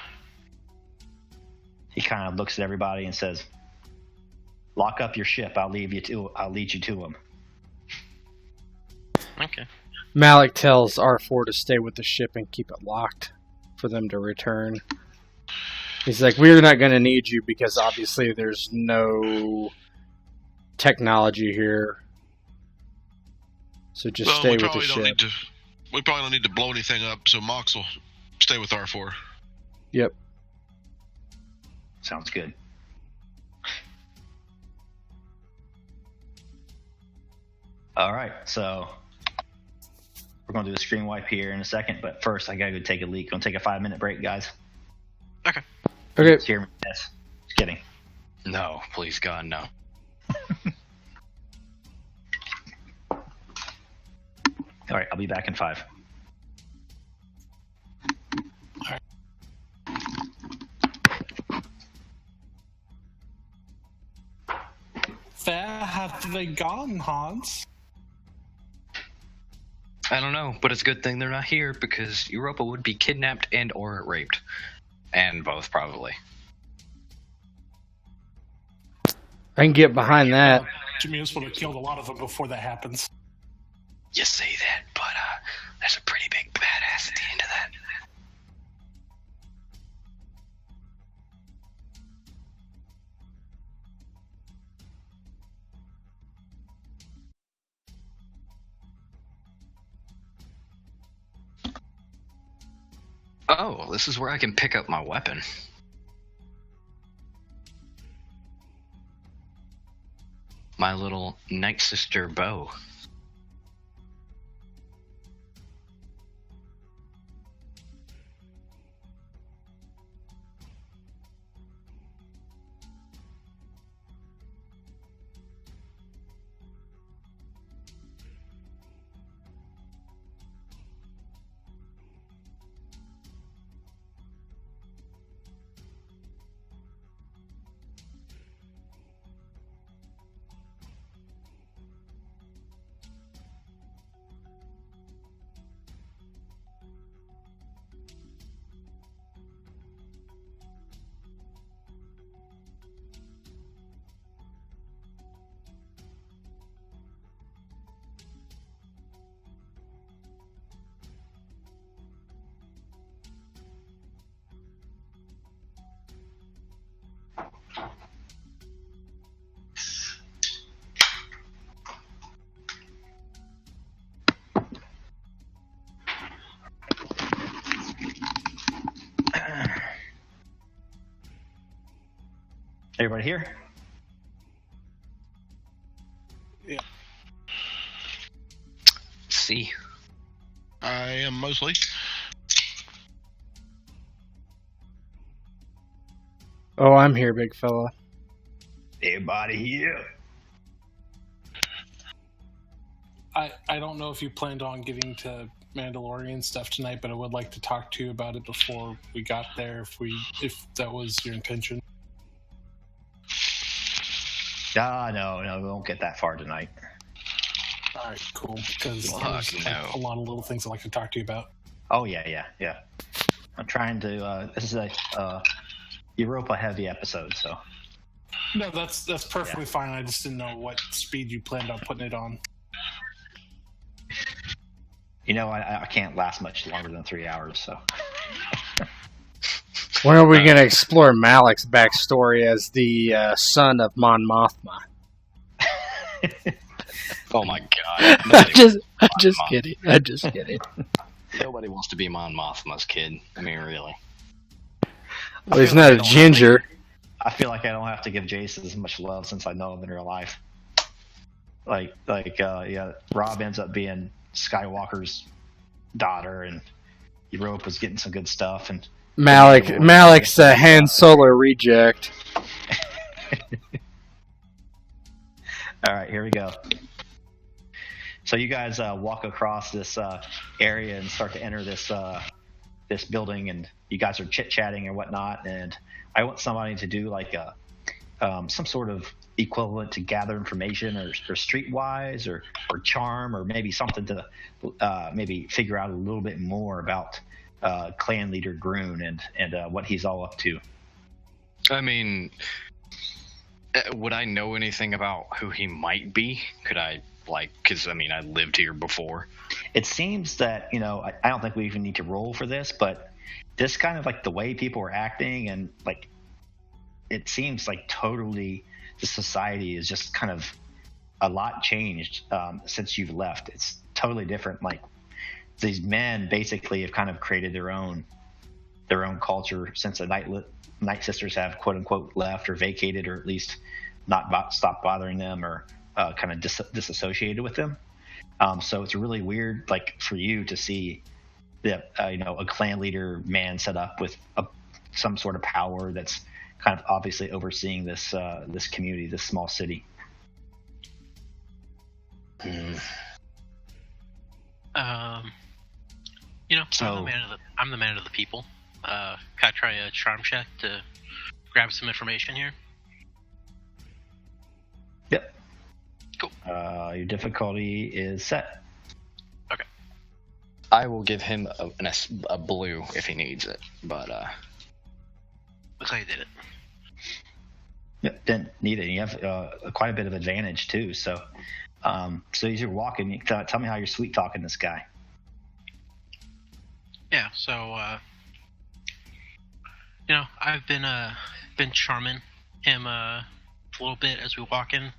He kind of looks at everybody and says, lock up your ship. I'll lead you to him. Okay. Malik tells R4 to stay with the ship and keep it locked for them to return. He's like, we're not going to need you because obviously there's no technology here. So just stay with the ship. We probably don't need to blow anything up, so Mox will stay with R4. Yep. Sounds good. All right, so we're going to do a screen wipe here in a second, but first I got to go take a leak. Going to take a 5-minute break, guys. Okay. Okay. Hear me? Yes. Just kidding. No, please God, no. All right, I'll be back in 5. Where have they gone, Hans? I don't know, but it's a good thing they're not here because Europa would be kidnapped and or raped. And both, probably. I can get behind that. Jameis would have killed a lot of them before that happens. You say that, but there's a pretty big badass at the end of that. Oh, this is where I can pick up my weapon. My little Night Sister bow. Everybody here? Yeah. See. I am mostly. Oh, I'm here, big fella. Everybody here? I don't know if you planned on getting to Mandalorian stuff tonight, but I would like to talk to you about it before we got there, if that was your intention. No, we won't get that far tonight. All right, cool. Because Fuck there's no. a lot of little things I'd like to talk to you about. Oh, yeah. I'm trying to, this is a Europa heavy episode, so. No, that's perfectly fine. I just didn't know what speed you planned on putting it on. You know, I can't last much longer than 3 hours, so. When are we going to explore Malik's backstory as the son of Mon Mothma? Oh my god. I'm just kidding. I'm just kidding. Nobody wants to be Mon Mothma's kid. I mean, really. Well, he's not a ginger. I feel like I don't have to give Jason as much love since I know him in real life. Rob ends up being Skywalker's daughter, and Europa's getting some good stuff, and Malik's a Han Solo reject. All right, here we go. So you guys walk across this area and start to enter this building, and you guys are chit-chatting and whatnot, and I want somebody to do like some sort of equivalent to gather information or streetwise or charm or maybe something to maybe figure out a little bit more about clan leader Groon and what he's all up to. I mean, would I know anything about who he might be? Could I, because, I mean, I lived here before. It seems that, I don't think we even need to roll for this, but this kind of like the way people are acting and like, it seems like totally the society is just kind of a lot changed since you've left. It's totally different. Like these men basically have kind of created their own culture since the Night Sisters have quote unquote left or vacated or at least not stopped bothering them or kind of disassociated with them. So it's really weird, like for you to see that a clan leader man set up with some sort of power that's kind of obviously overseeing this community, this small city. So I'm the man of the people. Can I try a charm check to grab some information here? Yep. Cool. Your difficulty is set. Okay. I will give him a blue if he needs it, but looks like I did it. Yep, didn't need it. You have quite a bit of advantage too. So, so as you're walking, tell me how you're sweet talking this guy. Yeah. So, I've been charming him a little bit as we walk in.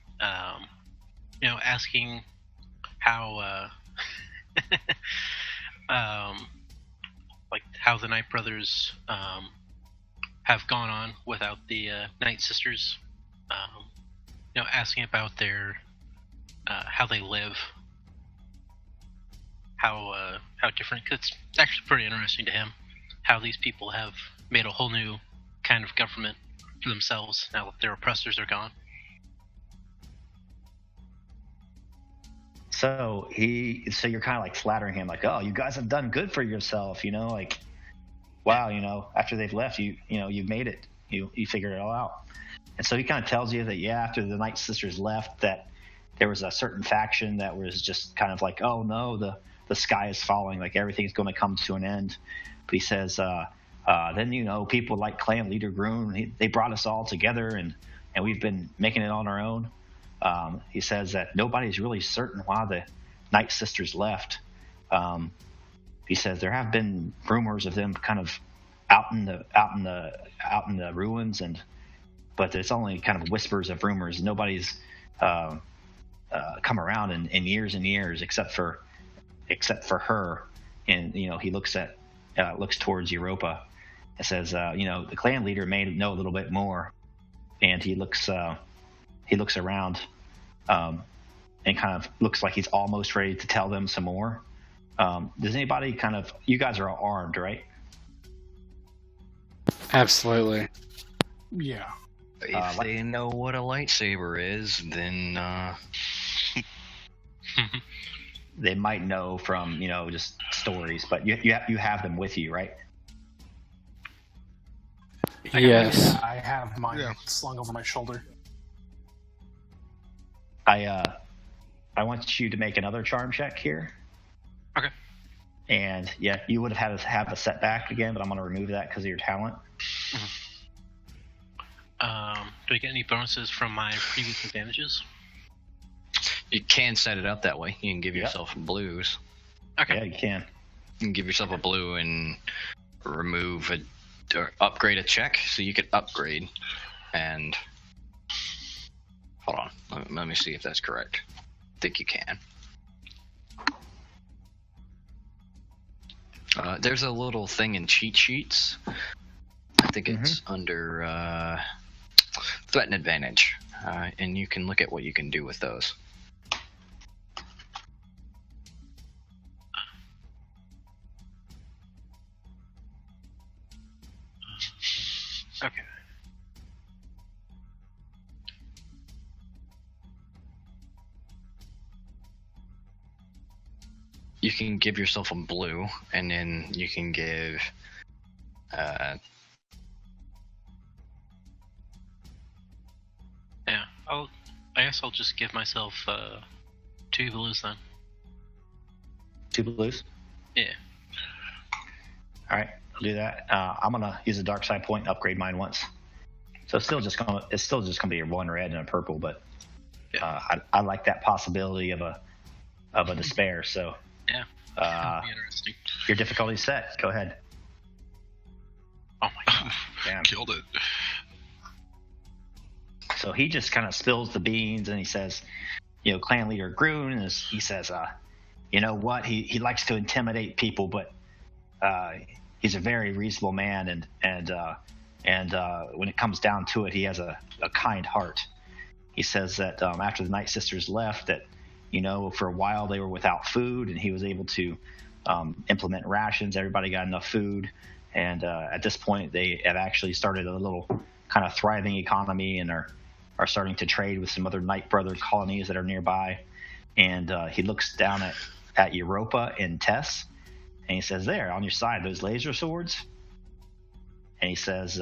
Asking how how the Night Brothers have gone on without the Night Sisters. Asking about their how they live, how different. 'Cause it's actually pretty interesting to him how these people have made a whole new kind of government for themselves now that their oppressors are gone. So you're kind of like flattering him, like, oh, you guys have done good for yourself, like, wow, after they've left, you've made it, you figured it all out. And so he kind of tells you that, after the Night Sisters left, that there was a certain faction that was just kind of like, oh no, the sky is falling, like everything's going to come to an end. But he says, then people like clan leader Groon, they brought us all together, and we've been making it on our own. He says that nobody's really certain why the Night Sisters left. He says there have been rumors of them kind of out in the ruins, but it's only kind of whispers of rumors. Nobody's come around in years and years, except for her. And he looks towards Europa and says, the clan leader may know a little bit more. and he looks around, and kind of looks like he's almost ready to tell them some more. Does anybody you guys are all armed, right? Absolutely. Yeah. If they know what a lightsaber is, then They might know from just stories, but you have them with you, right? Yes. Yeah, I have mine slung over my shoulder. I want you to make another charm check here. Okay. And yeah, you would have had to have a setback again, but I'm going to remove that because of your talent. Do I get any bonuses from my previous advantages? you can set it up that way. You can give yourself blues. Okay. Yeah, you can. You can give yourself a blue and remove or upgrade a check, so you could upgrade. And hold on, let me see if that's correct. I think you can. There's a little thing in cheat sheets. I think it's under threat and advantage, and you can look at what you can do with those. Okay. You can give yourself a blue, and then you can give Yeah. I guess I'll just give myself 2 blues then. 2 blues. Yeah. All right, I'll do that. I'm gonna use a dark side point and upgrade mine once. So it's still just gonna be 1 red and a purple, but I like that possibility of a despair. So Yeah. That'll be interesting. your difficulty's set. Go ahead. Oh my god. Damn. Killed it. So he just kind of spills the beans and he says, clan leader Groon he says, you know what? He likes to intimidate people, but he's a very reasonable man, and when it comes down to it, he has a kind heart. He says that after the Night Sisters left, that for a while they were without food, and he was able to implement rations. Everybody got enough food, and at this point, they have actually started a little kind of thriving economy and are starting to trade with some other Night Brother colonies that are nearby. And he looks down at Europa and Tess, and he says, there, on your side, those laser swords. And he says,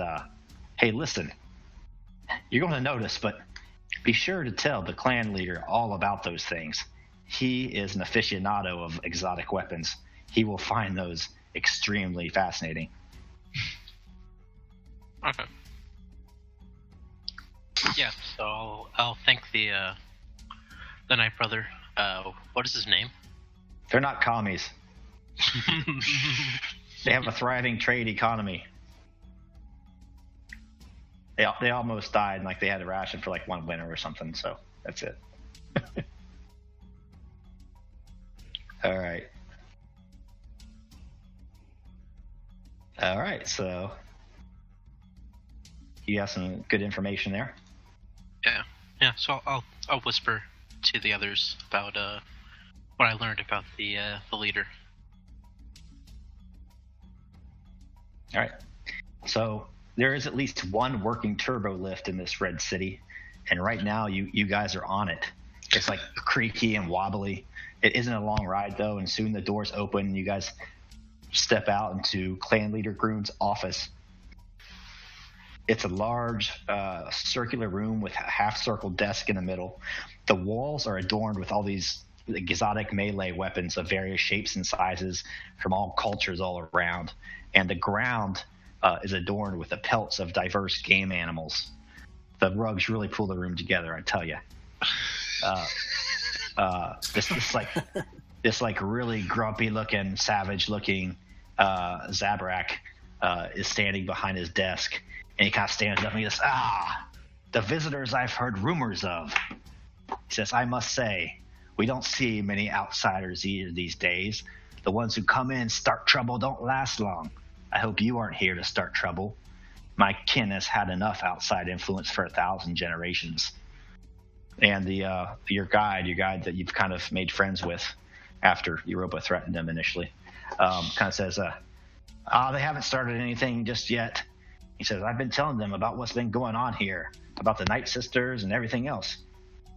hey, listen, you're going to notice, but be sure to tell the clan leader all about those things. He is an aficionado of exotic weapons. He will find those extremely fascinating. Okay. Yeah, so I'll thank the Night Brother. What is his name? They're not commies. They have a thriving trade economy. They almost died, and they had a ration for 1 winter or something. So that's it. All right. So you have some good information there. Yeah. So I'll whisper to the others about what I learned about the leader. All right. So there is at least 1 working turbo lift in this red city, and right now you guys are on it. It's creaky and wobbly. It isn't a long ride though, and soon the doors open and you guys step out into Clan Leader Groon's office. It's a large circular room with a half-circle desk in the middle. The walls are adorned with all these exotic melee weapons of various shapes and sizes from all cultures all around. And the ground is adorned with the pelts of diverse game animals. The rugs really pull the room together, I tell you. This really grumpy-looking, savage-looking Zabrak is standing behind his desk. And he kind of stands up and he goes, the visitors I've heard rumors of. He says, I must say, we don't see many outsiders these days. The ones who come in, start trouble, don't last long. I hope you aren't here to start trouble. my kin has had enough outside influence for 1,000 generations. And your guide that you've kind of made friends with after Europa threatened him initially, kind of says, they haven't started anything just yet. He says, I've been telling them about what's been going on here, about the Night Sisters and everything else.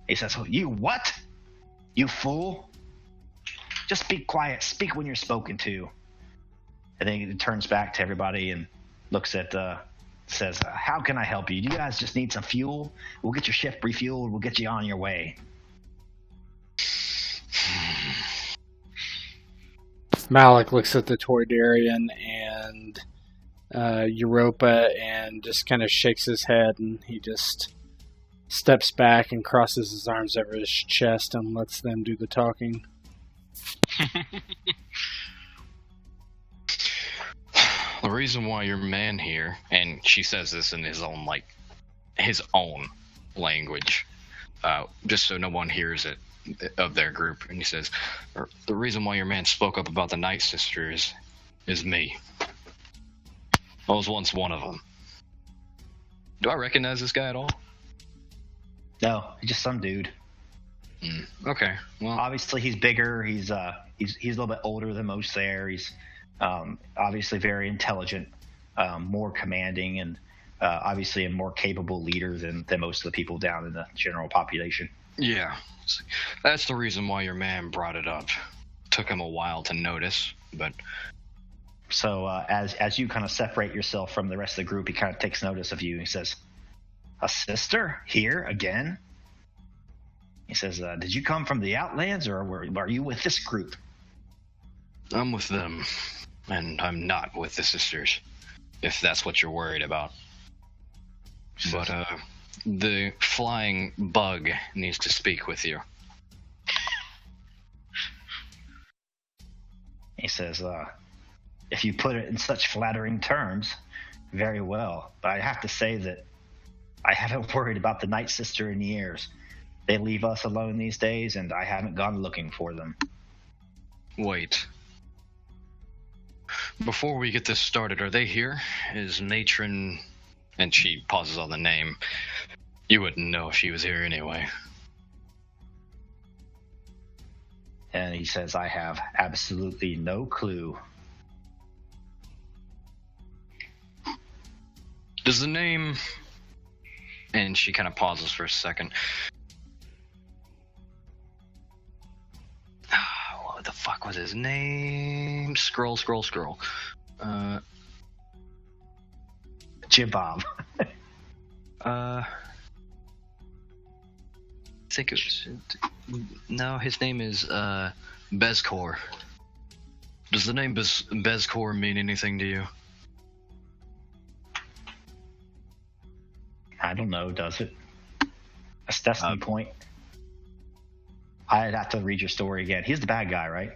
He says, oh, you what? You fool? Just be quiet. Speak when you're spoken to. And then he turns back to everybody and looks at, says, how can I help you? Do you guys just need some fuel? We'll get your ship refueled. We'll get you on your way. Malik looks at the Toydarian and Europa and just kind of shakes his head, and he just steps back and crosses his arms over his chest and lets them do the talking. The reason why your man here, and she says this in his own language, just so no one hears it of their group, and he says, the reason why your man spoke up about the Night Sisters is me. I was once one of them. Do I recognize this guy at all? No, he's just some dude. Okay. Well, obviously he's bigger. He's a little bit older than most there. He's obviously very intelligent, more commanding, and obviously a more capable leader than most of the people down in the general population. Yeah, that's the reason why your man brought it up. Took him a while to notice, but... So as you kind of separate yourself from the rest of the group, he kind of takes notice of you. He says, a sister? Here? Again? He says, did you come from the Outlands, or are you with this group? I'm with them, and I'm not with the sisters, if that's what you're worried about. But, the flying bug needs to speak with you. He says, if you put it in such flattering terms, very well. But I have to say that I haven't worried about the Night Sister in years. They leave us alone these days, and I haven't gone looking for them. Wait. Before we get this started, are they here? Is Matron... And she pauses on the name. You wouldn't know if she was here anyway. And he says, I have absolutely no clue. Does the name... And she kind of pauses for a second. What the fuck was his name? Scroll. Jibbob. I think it was... No, his name is, Bezcor. Does the name Bezcor mean anything to you? I don't know, does it? That's Destiny Point. I'd have to read your story again. He's the bad guy, right?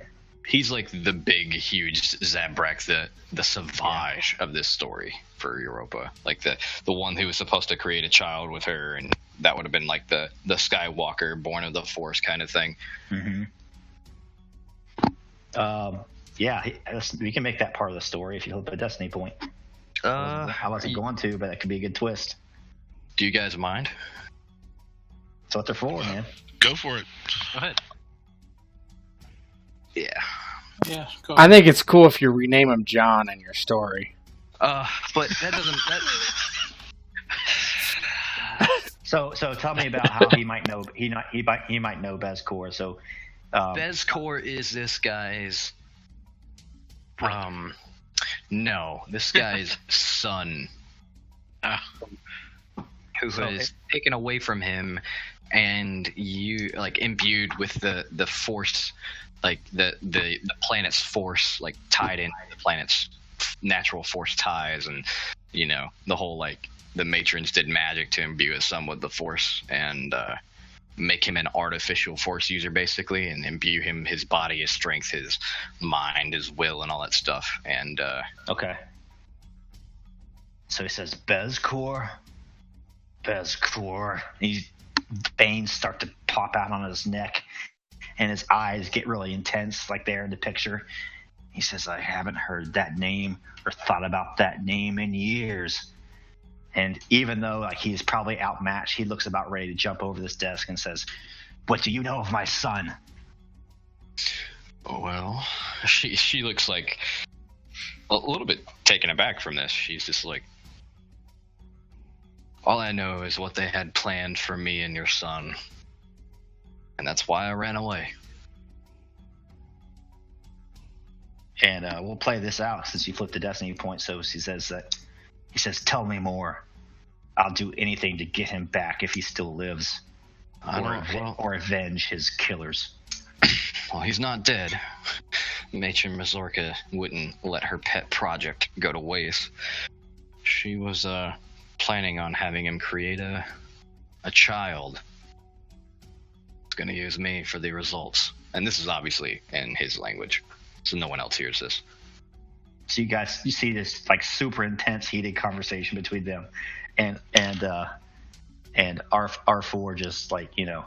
He's like the big, huge Zabrak, the Savage of this story for Europa. Like the one who was supposed to create a child with her, and that would have been like the Skywalker, born of the Force kind of thing. Mm-hmm. Yeah, we can make that part of the story if you hope at Destiny Point. I wasn't going to, but that could be a good twist. Do you guys mind? That's what they're for, man. Go for it. Go ahead. Yeah. Yeah, go I ahead. think it's cool if you rename him John in your story. But that doesn't... So tell me about how he might know he might know Bezcor. So Bezcor is this guy's... No, this guy's son. Who was taken away from him, and you imbued with the force, like the planet's force, like tied in the planet's natural force ties, and the whole the matrons did magic to imbue his son with the force and make him an artificial force user basically, and imbue him, his body, his strength, his mind, his will, and all that stuff. And okay. So he says Bezcor. His veins start to pop out on his neck, and his eyes get really intense, like there in the picture. He says, I haven't heard that name or thought about that name in years. And even though like he's probably outmatched, he looks about ready to jump over this desk and says, "What do you know of my son?" Well, she looks like a little bit taken aback from this. She's just like, all I know is what they had planned for me and your son. And that's why I ran away. And we'll play this out since you flipped the destiny point. So he says, "Tell me more. I'll do anything to get him back if he still lives, or avenge his killers." Well, he's not dead. Matron Mazorka wouldn't let her pet project go to waste. She was planning on having him create a child. He's going to use me for the results. And this is obviously in his language, so no one else hears this. So you see this like super intense, heated conversation between them, and R4 just like, you know,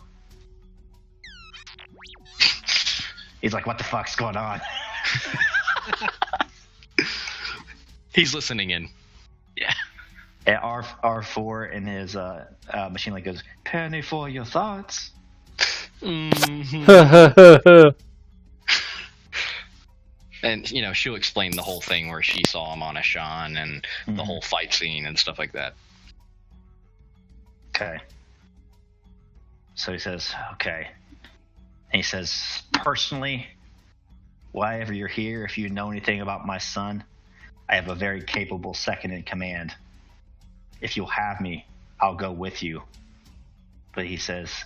he's like, "What the fuck's going on?" He's listening in. Yeah. And R4 in his machine like goes, "Penny for your thoughts." Mm-hmm. And, you know, she'll explain the whole thing where she saw him on Ashan and the whole fight scene and stuff like that. Okay. So he says, "Okay." And he says, "Personally, why ever you're here, if you know anything about my son, I have a very capable second in command. If you'll have me, I'll go with you." But he says,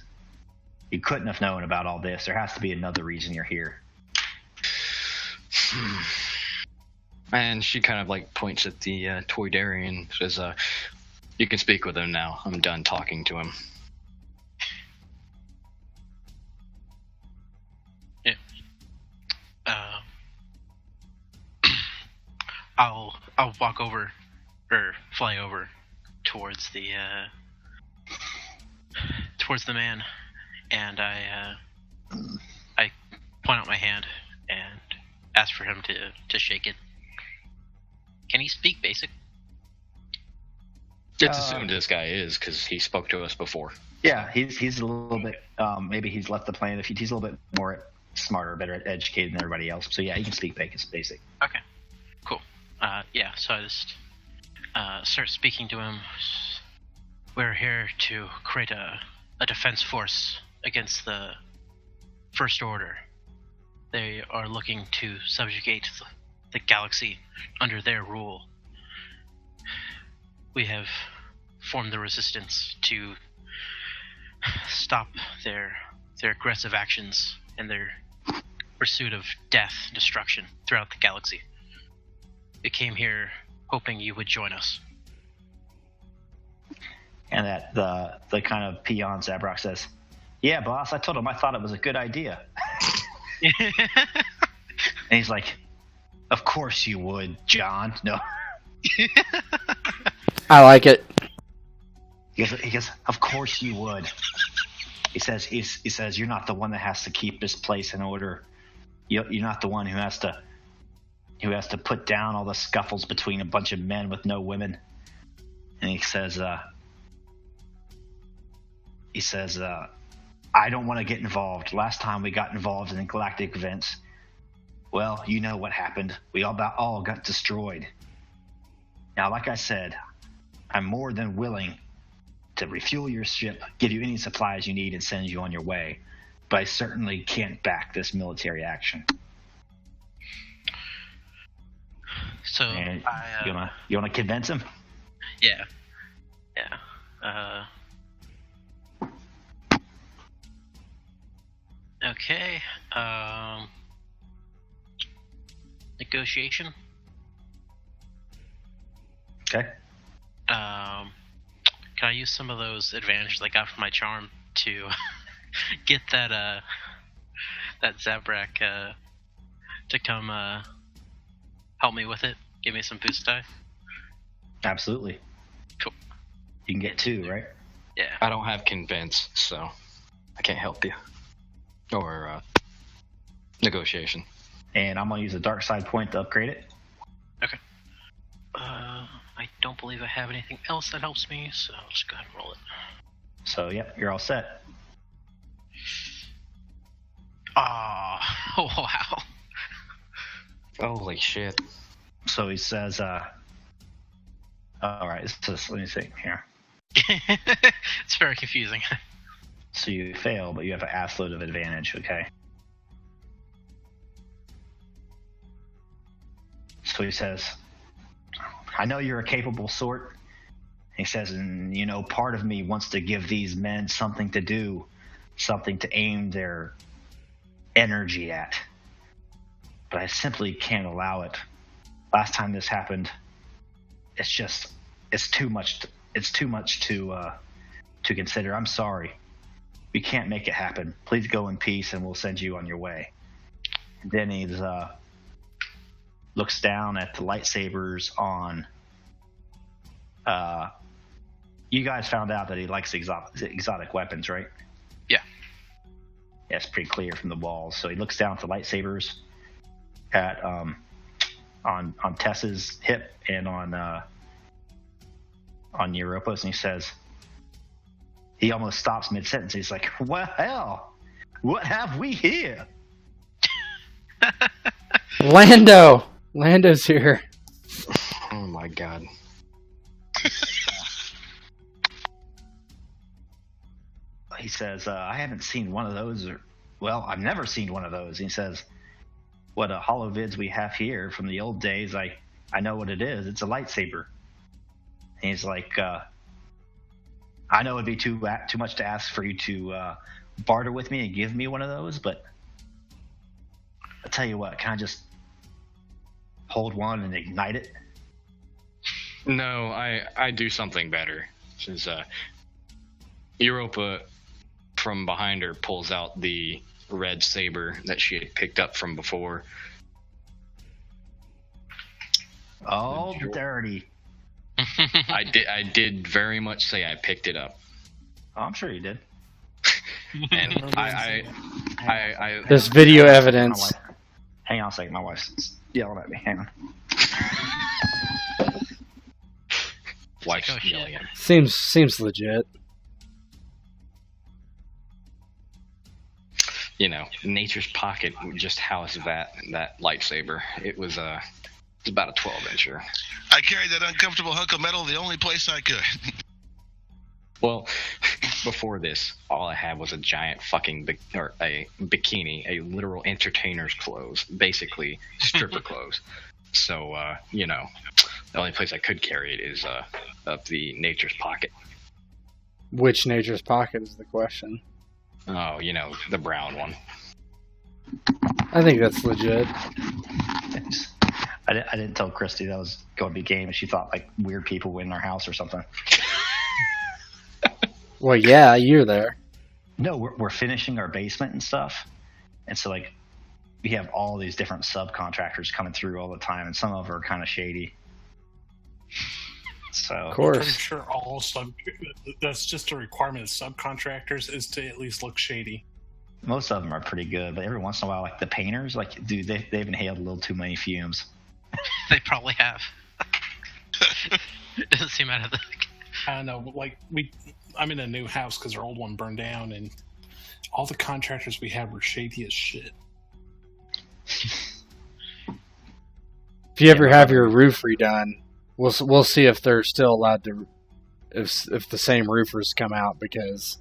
"You couldn't have known about all this. There has to be another reason you're here." And she kind of like points at the Toydarian and says, "You can speak with him now. I'm done talking to him." Yeah. I'll walk over, or fly over, towards the man, and I point out my hand and ask for him to shake it. Can he speak basic? It's assumed this guy is, because he spoke to us before. Yeah, he's a little bit, maybe he's left the planet. He's a little bit more smarter, better educated than everybody else. So yeah, he can speak basic. Okay, cool. Yeah, so I just start speaking to him. We're here to create a defense force against the First Order. They are looking to subjugate the galaxy under their rule. We have formed the resistance to stop their aggressive actions and their pursuit of death and destruction throughout the galaxy. We came here hoping you would join us. And that the kind of peon Zabrak says, "Yeah, boss, I told him I thought it was a good idea." And he's like, "Of course you would, John." No. I like it. He goes, "Of course you would." He says, "You're not the one that has to keep this place in order. You're not the one who has to put down all the scuffles between a bunch of men with no women." And he says, "I don't want to get involved. Last time we got involved in the galactic events, well, you know what happened. We all got destroyed. Now, like I said, I'm more than willing to refuel your ship, give you any supplies you need, and send you on your way. But I certainly can't back this military action." So And you wanna convince him? yeah. Okay. Negotiation. Okay. Can I use some of those advantages I got from my charm to get that Zabrak to come help me with it? Give me some boost die? Absolutely. Cool. You can get 2, right? Yeah. I don't have convince, so I can't help you. Or negotiation. And I'm gonna use a dark side point to upgrade it. Okay. I don't believe I have anything else that helps me, so I'll just go ahead and roll it. So, yep, you're all set. Ah, oh, wow. Holy shit. So he says, alright, let me see here. It's very confusing. So you fail, but you have an ass-load of advantage, okay? So he says, I know you're a capable sort. He says, and you know, part of me wants to give these men something to do, something to aim their energy at. But I simply can't allow it. Last time this happened, it's too much to consider. I'm sorry. We can't make it happen. Please go in peace and we'll send you on your way. And then he looks down at the lightsabers on you guys found out that he likes exotic weapons, right? Yeah. Yeah, it's pretty clear from the walls. So he looks down at the lightsabers at on Tess's hip and on Europa's, and he says, he almost stops mid-sentence. He's like, well, what have we here? Lando's here. Oh my god. He says, I haven't seen one of those. I've never seen one of those. And he says, what holovids we have here from the old days, I know what it is. It's a lightsaber. And he's like, I know it'd be too much to ask for you to barter with me and give me one of those, but I'll tell you what, can I just hold one and ignite it? No, I do something better. Since Europa, from behind her, pulls out the red saber that she had picked up from before. Oh, dirty. I did very much say I picked it up. Oh, I'm sure you did. And I There's video evidence. Hang on a second, my wife's yelling at me. Hang on. wife's Oh, shit. yelling at me. Seems legit. You know, Nature's Pocket just housed that lightsaber. It was it's about a 12-incher. I carried that uncomfortable hunk of metal the only place I could. Well, before this, all I had was a giant fucking a bikini, a literal entertainer's clothes, basically stripper clothes. So, you know, the only place I could carry it is up the Nature's Pocket. Which Nature's Pocket is the question. Oh, you know, the brown one. I think that's legit. I didn't tell Christy that was going to be game, and she thought like weird people were in our house or something. Well, yeah, you're there. No, we're finishing our basement and stuff, and so like we have all these different subcontractors coming through all the time, and some of them are kind of shady. So Of I'm course. pretty sure that's just a requirement of subcontractors is to at least look shady. most of them are pretty good, but every once in a while, like the painters, like dude, they've inhaled a little too many fumes. They probably have. It doesn't seem out of the... I don't know, but like I'm in a new house because our old one burned down, and all the contractors we have were shady as shit. If you ever have your roof redone, we'll see if they're still allowed to, if the same roofers come out, because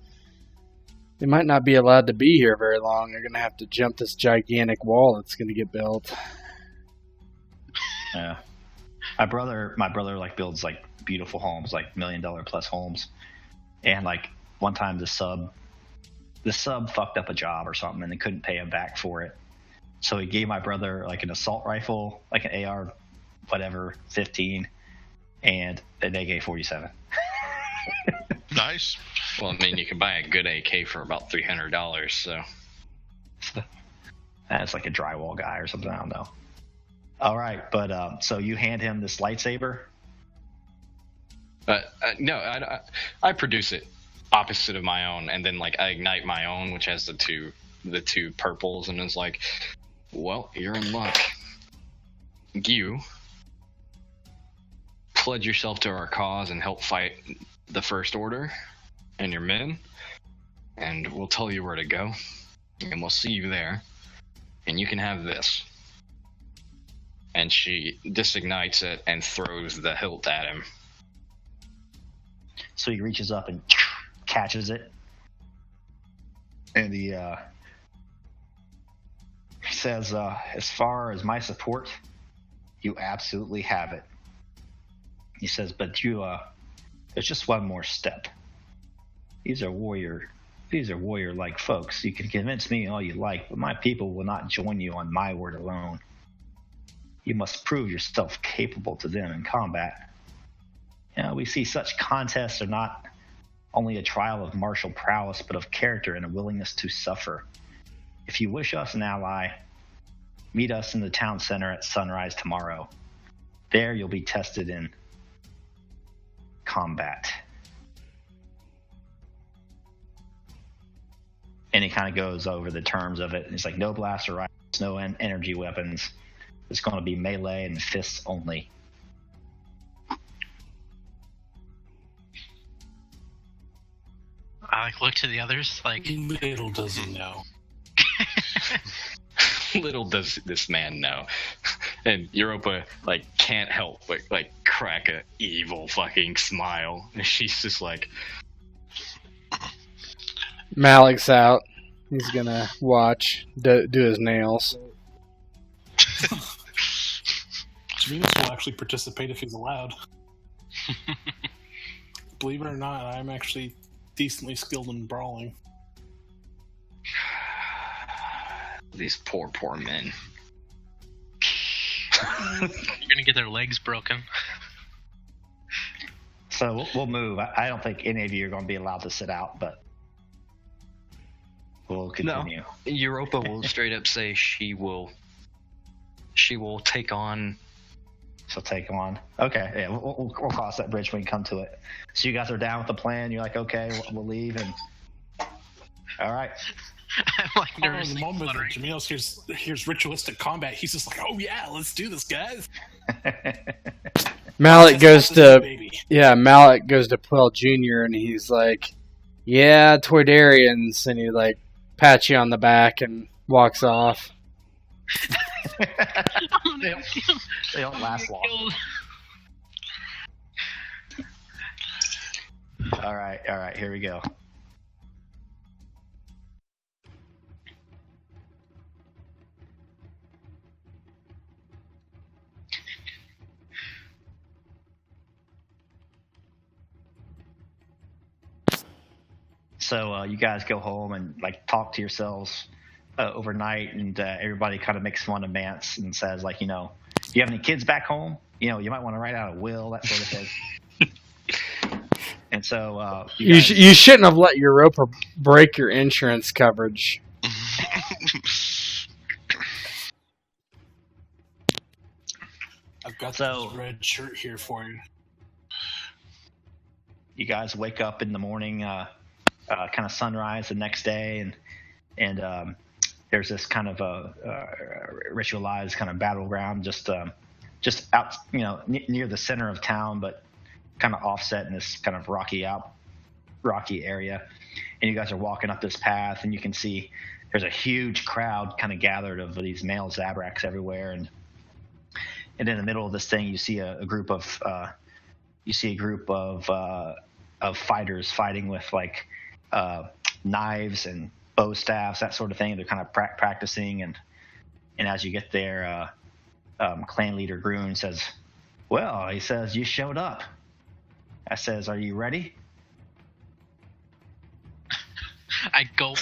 they might not be allowed to be here very long. They're gonna have to jump this gigantic wall that's gonna get built. Yeah, my brother like builds like beautiful homes, like $1 million plus homes, and like one time the sub fucked up a job or something, and they couldn't pay him back for it. So he gave my brother like an assault rifle, like an AR, whatever, 15, and an AK-47. Nice. Well, I mean, you can buy a good AK for about $300, so. That's like a drywall guy or something, I don't know. All right, but so you hand him this lightsaber. No, I produce it opposite of my own, and then like I ignite my own, which has the two purples, and it's like, well, you're in luck. You pledge yourself to our cause and help fight the First Order and your men, and we'll tell you where to go, and we'll see you there, and you can have this. And she disignites it and throws the hilt at him. So he reaches up and catches it. And he says, as far as my support, you absolutely have it. He says, but there's just one more step. These are warrior-like folks. You can convince me all you like, but my people will not join you on my word alone. You must prove yourself capable to them in combat. We see such contests are not only a trial of martial prowess, but of character and a willingness to suffer. If you wish us an ally, meet us in the town center at sunrise tomorrow. There you'll be tested in combat. And he kind of goes over the terms of it. It's like no blaster rifles, no energy weapons. It's going to be melee and fists only. I look to the others like little does he know. Little does this man know. And Europa can't help but crack a evil fucking smile. And she's just like, Malik's out. He's gonna watch, do his nails. Venus will actually participate if he's allowed. Believe it or not, I'm actually decently skilled in brawling. these poor men. You're gonna get their legs broken. So we'll move. I don't think any of you are going to be allowed to sit out, but we'll continue. No, Europa will straight up say she will take on. She'll take on. Okay, yeah, we'll cross that bridge when we come to it. So you guys are down with the plan. You're like, okay, we'll leave, and all right. I'm like In the nervously moment that fluttering. Jamil hears ritualistic combat, he's just like, oh yeah, let's do this, guys. Malik goes This is a to baby. Malik goes to Puel Jr. and he's like, "Yeah, Toydarians," and he like pats you on the back and walks off. They don't last long. All right, here we go. So you guys go home and like talk to yourselves overnight, and everybody kind of makes fun of Mance and says, like, you know, do you have any kids back home? You know, you might want to write out a will, that sort of thing. And so You shouldn't have let Europa break your insurance coverage. I've got So- this red shirt here for you. you guys wake up in the morning, kind of sunrise the next day, and there's this kind of a ritualized kind of battleground just out, you know, near the center of town, but kind of offset in this kind of rocky area. And you guys are walking up this path, and you can see there's a huge crowd kind of gathered of these male Zabraks everywhere, and in the middle of this thing, you see a group of fighters fighting with like knives and bow staffs, that sort of thing. They're kind of practicing, and as you get there, clan leader Groon says, "Well," he says, "you showed up." I says, "Are you ready?" I gulp.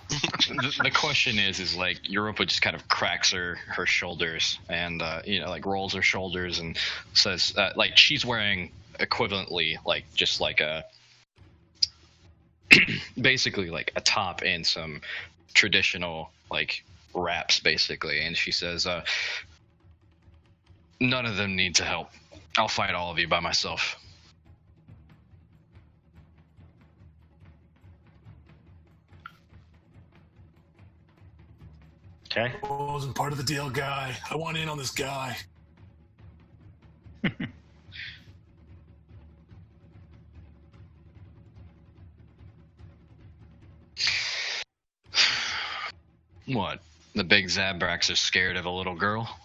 The question is like Europa just kind of cracks her shoulders and like rolls her shoulders and says like she's wearing equivalently like just like a basically like a top and some traditional like wraps basically, and she says none of them need to help. I'll fight all of you by myself. Okay. I wasn't part of the deal, guy. I want in on this guy. What? The big Zabrax is scared of a little girl?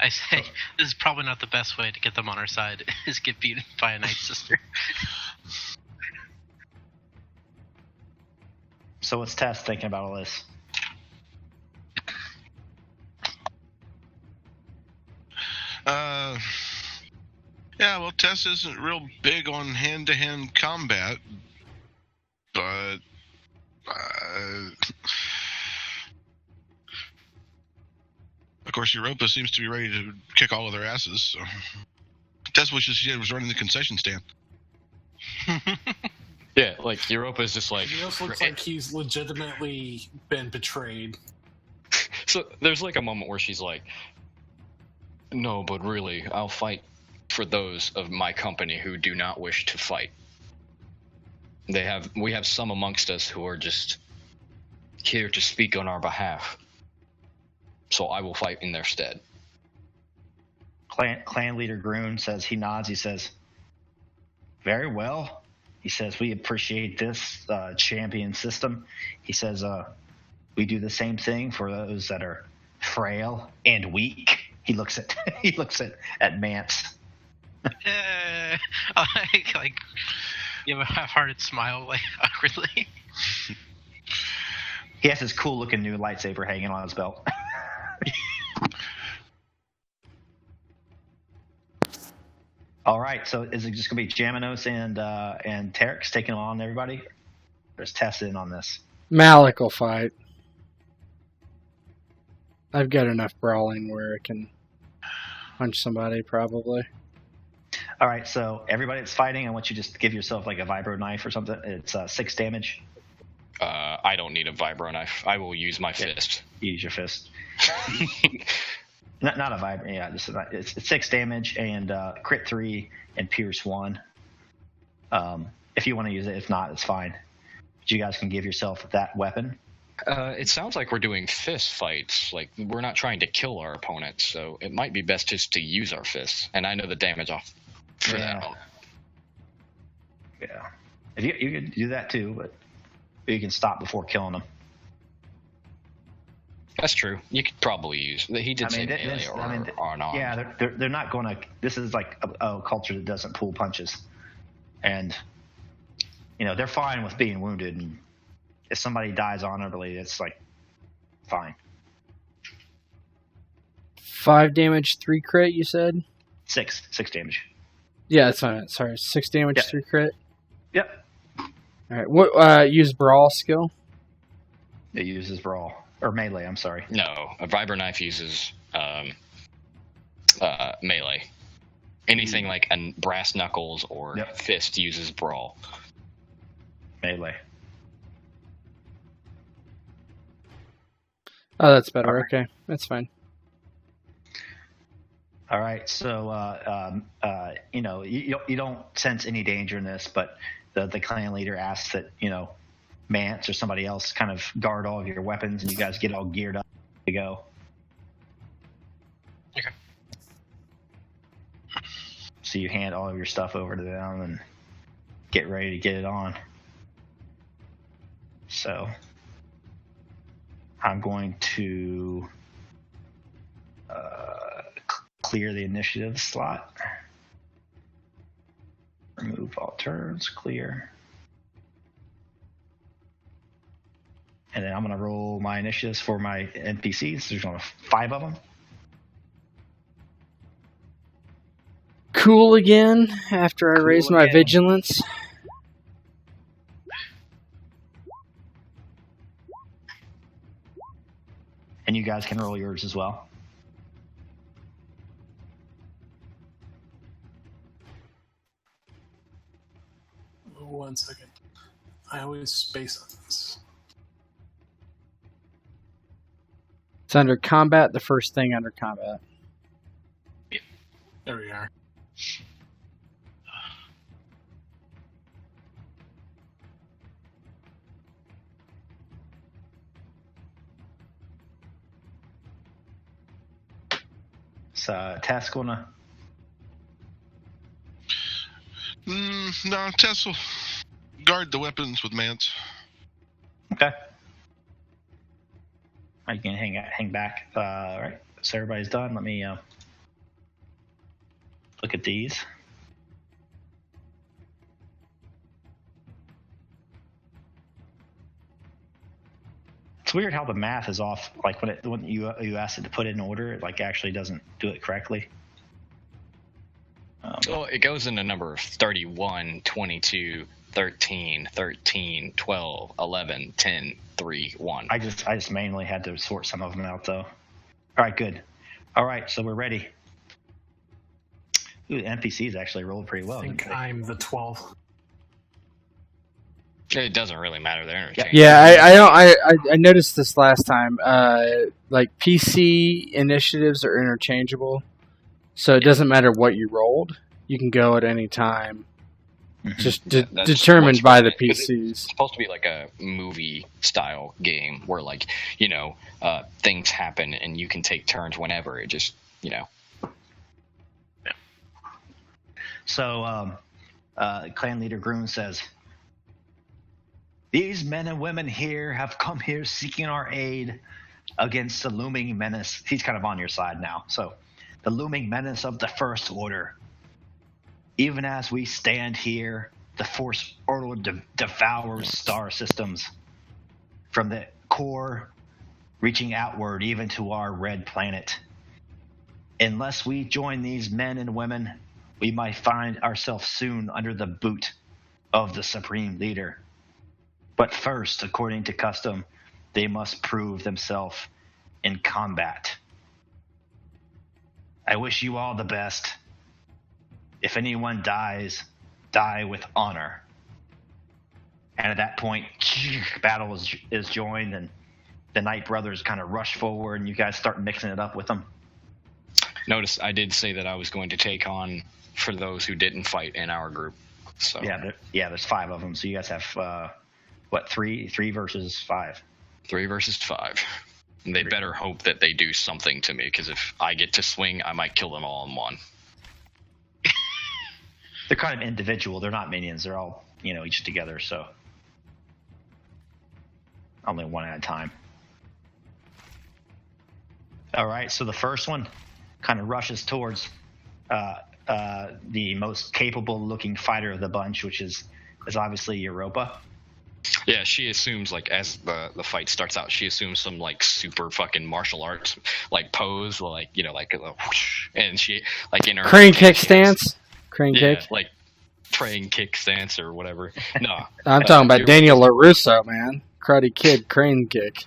I say this is probably not the best way to get them on our side. Is get beaten by a Night Sister. So what's Tess thinking about all this? Yeah, well, Tess isn't real big on hand-to-hand combat, but of course, Europa seems to be ready to kick all of their asses. So Tess wishes she was running the concession stand. Yeah, like Europa's just like. He also looks like he's legitimately been betrayed. So there's like a moment where she's like, "No, but really, I'll fight for those of my company who do not wish to fight. We have some amongst us who are just here to speak on our behalf. So I will fight in their stead." Clan leader Groon says, he nods, he says, very well. He says, we appreciate this champion system. He says, we do the same thing for those that are frail and weak. He looks at Mance. Like you have a half-hearted smile, like awkwardly. He has his cool looking new lightsaber hanging on his belt. All right, so is it just gonna be Jaminos and Terex taking on everybody? There's Tess in on this. Malik will fight. I've got enough brawling where I can punch somebody, probably. All right, so everybody that's fighting, I want you to just give yourself like a vibro knife or something. It's 6 damage. I don't need a vibro knife. I will use my fist. Use your fist. Not a vibro. Yeah, it's 6 damage and crit 3 and pierce 1. If you want to use it, if not, it's fine. But you guys can give yourself that weapon. It sounds like we're doing fist fights. Like, we're not trying to kill our opponents, so it might be best just to use our fists. And I know the damage off for that. Yeah. If you could do that too, but you can stop before killing them. That's true. You could probably use. He did say melee or unarmed. Yeah, they're not going to. This is like a culture that doesn't pull punches, and they're fine with being wounded. And if somebody dies honorably, it's like fine. 5 damage, 3 crit. You said 6 damage. Yeah, that's fine. Sorry, 6 damage, 3 crit. Yep. All right. What? Use brawl skill. It uses brawl. Or melee, I'm sorry. No, a vibro knife uses melee. Anything like a brass knuckles or fist uses brawl. Melee. Oh, that's better. Right. Okay, that's fine. All right, so you don't sense any danger in this, but the clan leader asks that Mance or somebody else kind of guard all of your weapons, and you guys get all geared up to go. Okay. So you hand all of your stuff over to them and get ready to get it on. So I'm going to clear the initiative slot. Remove all turns, clear. And then I'm going to roll my initiatives for my NPCs. There's only 5 of them. Cool again after I raise my vigilance. And you guys can roll yours as well. One second. I always space on this. It's under combat, the first thing under combat. Yep. There we are. So, task wanna? No, Tess will guard the weapons with Mance. Okay. I can hang back. All right. So everybody's done. Let me look at these. It's weird how the math is off. Like when you ask it to put it in order, it like actually doesn't do it correctly. Well, it goes in a number of 31, 22, 13, 13, 12, 11, 10, 3, 1. I just manually had to sort some of them out though. All right, good. All right, so we're ready. Ooh, the NPCs actually rolled pretty well. I think I'm the 12. It doesn't really matter. They're interchangeable. Yeah, I noticed this last time. Like PC initiatives are interchangeable, so it doesn't matter what you rolled. You can go at any time. Just determined by the PCs. It's supposed to be like a movie style game where, like, things happen and you can take turns whenever. It just, Yeah. So, clan leader Groon says, "These men and women here have come here seeking our aid against the looming menace." He's kind of on your side now. So, the looming menace of the First Order. Even as we stand here, the Force Order devours star systems from the core, reaching outward even to our red planet. Unless we join these men and women, we might find ourselves soon under the boot of the Supreme Leader. But first, according to custom, they must prove themselves in combat. I wish you all the best. If anyone dies, die with honor. And at that point, battle is joined, and the Night Brothers kind of rush forward, and you guys start mixing it up with them. Notice I did say that I was going to take on for those who didn't fight in our group. So there's 5 of them. So you guys have three versus 5. 3 versus 5. And they better hope that they do something to me, because if I get to swing, I might kill them all in one. They're kind of individual. They're not minions. They're all, each together. So only one at a time. All right. So the first one kind of rushes towards the most capable-looking fighter of the bunch, which is obviously Europa. Yeah, she assumes, like, as the fight starts out, she assumes some, like, super fucking martial arts, like, pose, like, like a whoosh, and she, like, in her crane kick stance. Crane kick, like train kick stance or whatever. No, I'm talking about Daniel LaRusso, man. Karate Kid crane kick.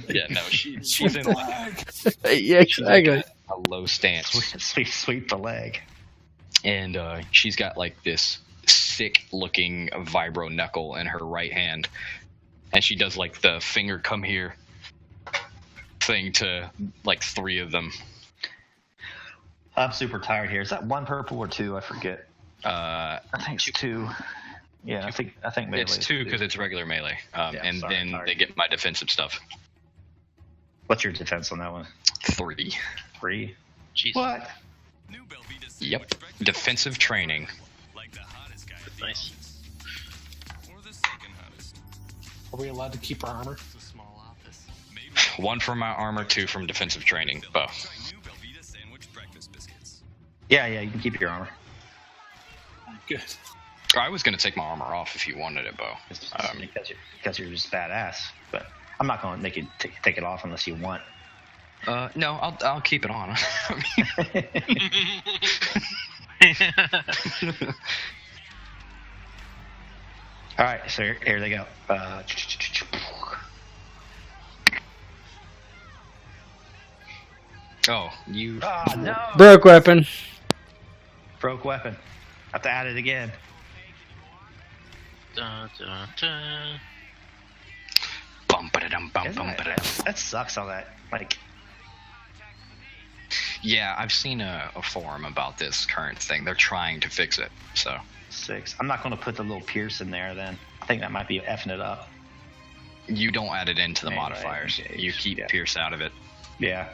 Yeah, no, she's in like yeah, exactly. A low stance. Sweep the leg. And she's got like this sick-looking vibro knuckle in her right hand, and she does like the finger come here thing to like 3 of them. I'm super tired here. Is that 1 purple or 2? I forget. I think it's 2. Yeah, I think melee. It's 2 because it's regular melee. Then they get my defensive stuff. What's your defense on that one? 3. 3? Jeez. What? Yep. Defensive training. Nice. Are we allowed to keep our armor? 1 from my armor, 2 from defensive training. Bo. Yeah, you can keep your armor. Good. I was going to take my armor off if you wanted it, Bo. Because you're just badass. But I'm not going to make you take it off unless you want. No, I'll keep it on. All right, so here they go. Oh, you... no! Broke weapon. Broke weapon. Have to add it again. Dun, dun, dun. That sucks on that. Like... Yeah, I've seen a forum about this current thing. They're trying to fix it, so... 6. I'm not going to put the little pierce in there then. I think that might be effing it up. You don't add it into the modifiers. You keep pierce out of it. Yeah.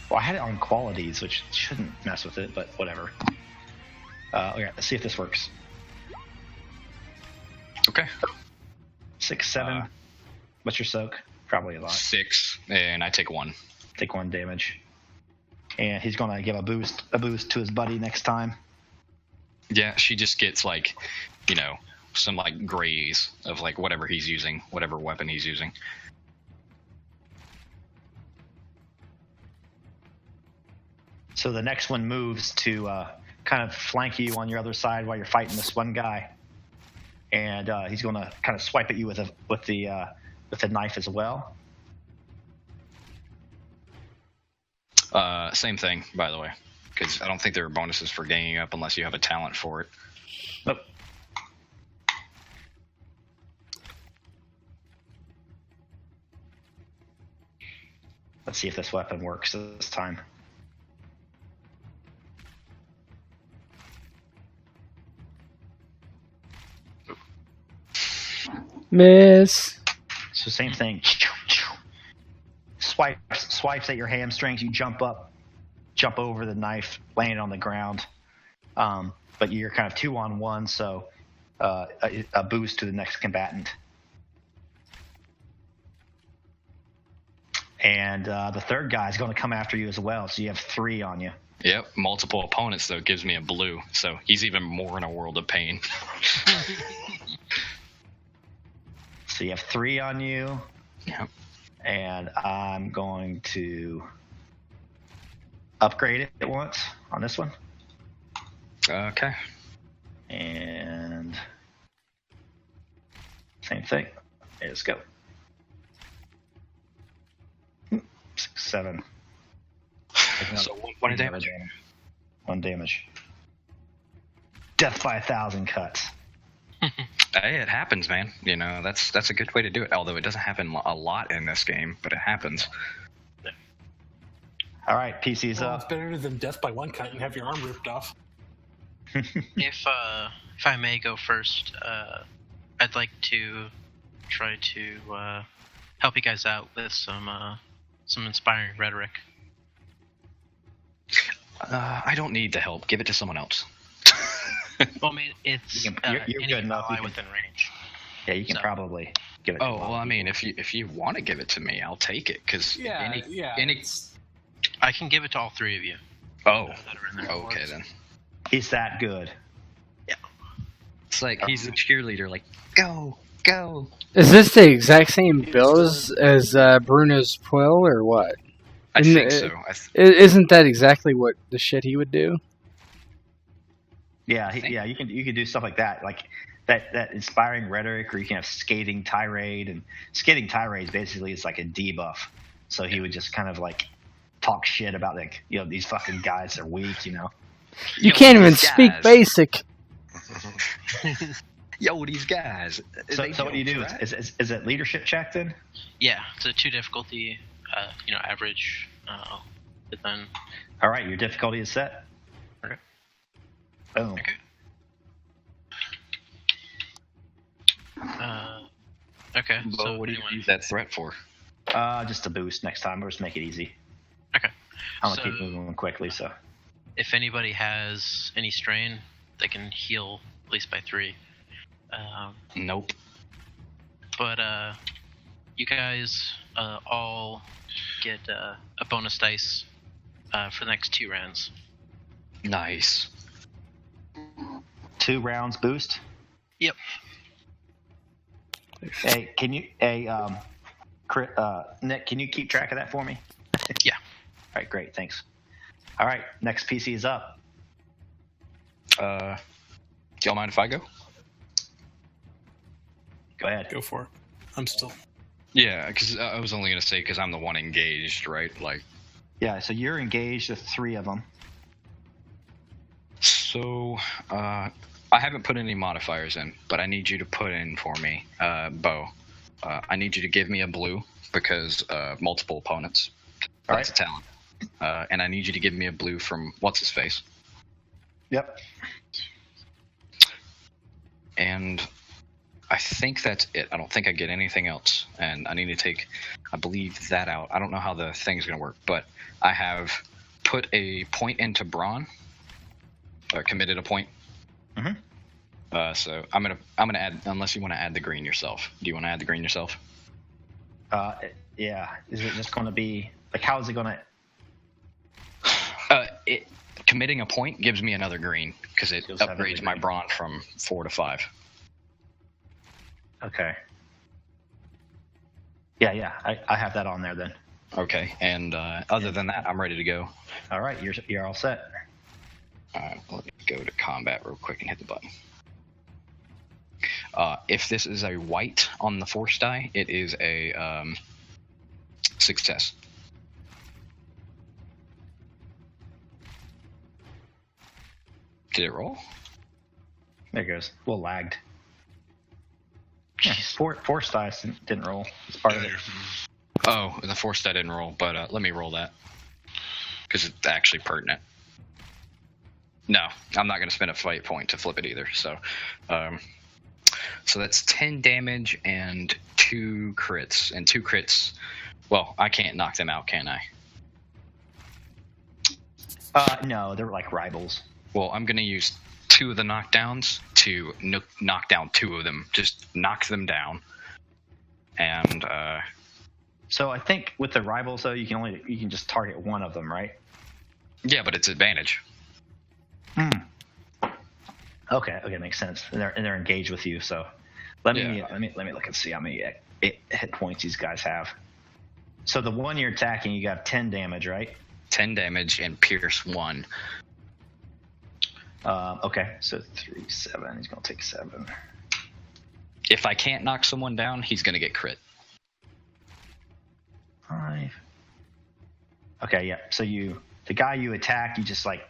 Well, I had it on qualities, which shouldn't mess with it, but whatever. Okay, let's see if this works. Okay. 6, 7. What's your soak? Probably a lot. 6, and I take 1. Take 1 damage. And he's gonna give a boost to his buddy next time. Yeah, she just gets like, some like graze of like whatever he's using, whatever weapon he's using. So the next one moves to kind of flank you on your other side while you're fighting this one guy, and he's going to kind of swipe at you with the knife as well. Same thing, by the way, because I don't think there are bonuses for ganging up unless you have a talent for it. Nope. Let's see if this weapon works this time. Miss. So same thing. Swipes at your hamstrings. You jump over the knife, land on the ground. But you're kind of 2-on-1, so a boost to the next combatant. And the third guy is going to come after you as well, so you have 3 on you. Yep, multiple opponents, though, gives me a blue, so he's even more in a world of pain. So you have 3 on you. Yep. And I'm going to upgrade it at once on this one. Okay. And same thing. Let's go. 6, 7. So 1 damage. 1 damage. Death by 1,000 cuts. Hey, it happens, man. That's a good way to do it. Although it doesn't happen a lot in this game, but it happens. All right, PC's Well, up. it's better than death by 1 cut and have your arm ripped off. If I may go first, I'd like to try to help you guys out with some inspiring rhetoric. I don't need the help. Give it to someone else. Well, I mean, it's you're any good enough. ally You can- within range. Yeah, you can So- probably give it. Oh, well, I mean, if you want to give it to me, I'll take it. Because I can give it to all 3 of you. Oh, That are in there. okay then. He's that good. It's like he's the cheerleader. Like, go. Is this the exact same build as Bruno's Quill, or what? I Isn't think it- so. Isn't that exactly what the shit he would do? Yeah, you can do stuff like that, like that inspiring rhetoric, or you can have scathing tirade, and scathing tirade basically is like a debuff. So he would just kind of like talk shit about like these fucking guys are weak, You can't even speak guys. basic. Yo, these guys. So what do you do? Right? Is it leadership check then? Yeah, it's a 2 difficulty, average. But then, All right, your difficulty is set. Okay. Boom. Okay. Okay. Bo, So what do you anyone- use that threat for? Just a boost next time. We'll just make it easy. Okay. I'm gonna So- keep moving quickly. So If anybody has any strain, they can heal at least by 3. Nope. But you guys all get a bonus dice for the next 2 rounds. Nice. 2 rounds boost. Yep. Hey, can you? Nick, can you keep track of that for me? Yeah. All right, great, thanks. All right, next PC is up. Do y'all mind if I go? Go ahead. Go for it. I'm still. Yeah, because I was only gonna say because I'm the one engaged, right? Like, Yeah, so you're engaged with 3 of them. so I haven't put any modifiers in, but I need you to put in for me, Bo. I need you to give me a blue because multiple opponents. All That's a talent. And I need you to give me a blue from what's his face. Yep. And I think that's it. I don't think I get anything else. And I need to take, I believe, that out. I don't know how the thing's going to work, but I have put a point into Brawn, or committed a point So I'm gonna add, unless you want to add the green yourself. Do you want to add the green yourself? Yeah. Is it just going to be like, how is it going to? Committing a point gives me another green because it You'll have upgrades another my green. brawn from 4 to 5. Okay. Yeah. I have that on there then. Okay, and other than that, I'm ready to go. All right, you're all set. Let me go to combat real quick and hit the button. If this is a white on the force die, it is a success. Did it roll? There it goes. Well, lagged. Yeah, force dice didn't roll. It's part of it. Oh, the force die didn't roll, but let me roll that because it's actually pertinent. No, I'm not going to spend a fight point to flip it either. So that's 10 damage and 2 crits. And 2 crits, well, I can't knock them out, can I? No, they're like rivals. Well, I'm going to use 2 of the knockdowns to knock down 2 of them. Just knock them down. And So I think with the rivals though, you can just target one of them, right? yeah, but it's advantage. Okay, makes sense. And they're engaged with you. So let me Yeah. let me look and see how many hit points these guys have. So the one you're attacking, you got 10 damage, right? 10 damage and pierce 1. Okay, so 3, 7. He's gonna take 7. If I can't knock someone down, he's going to get crit. 5. Okay, yeah. So the guy you attack, you just like,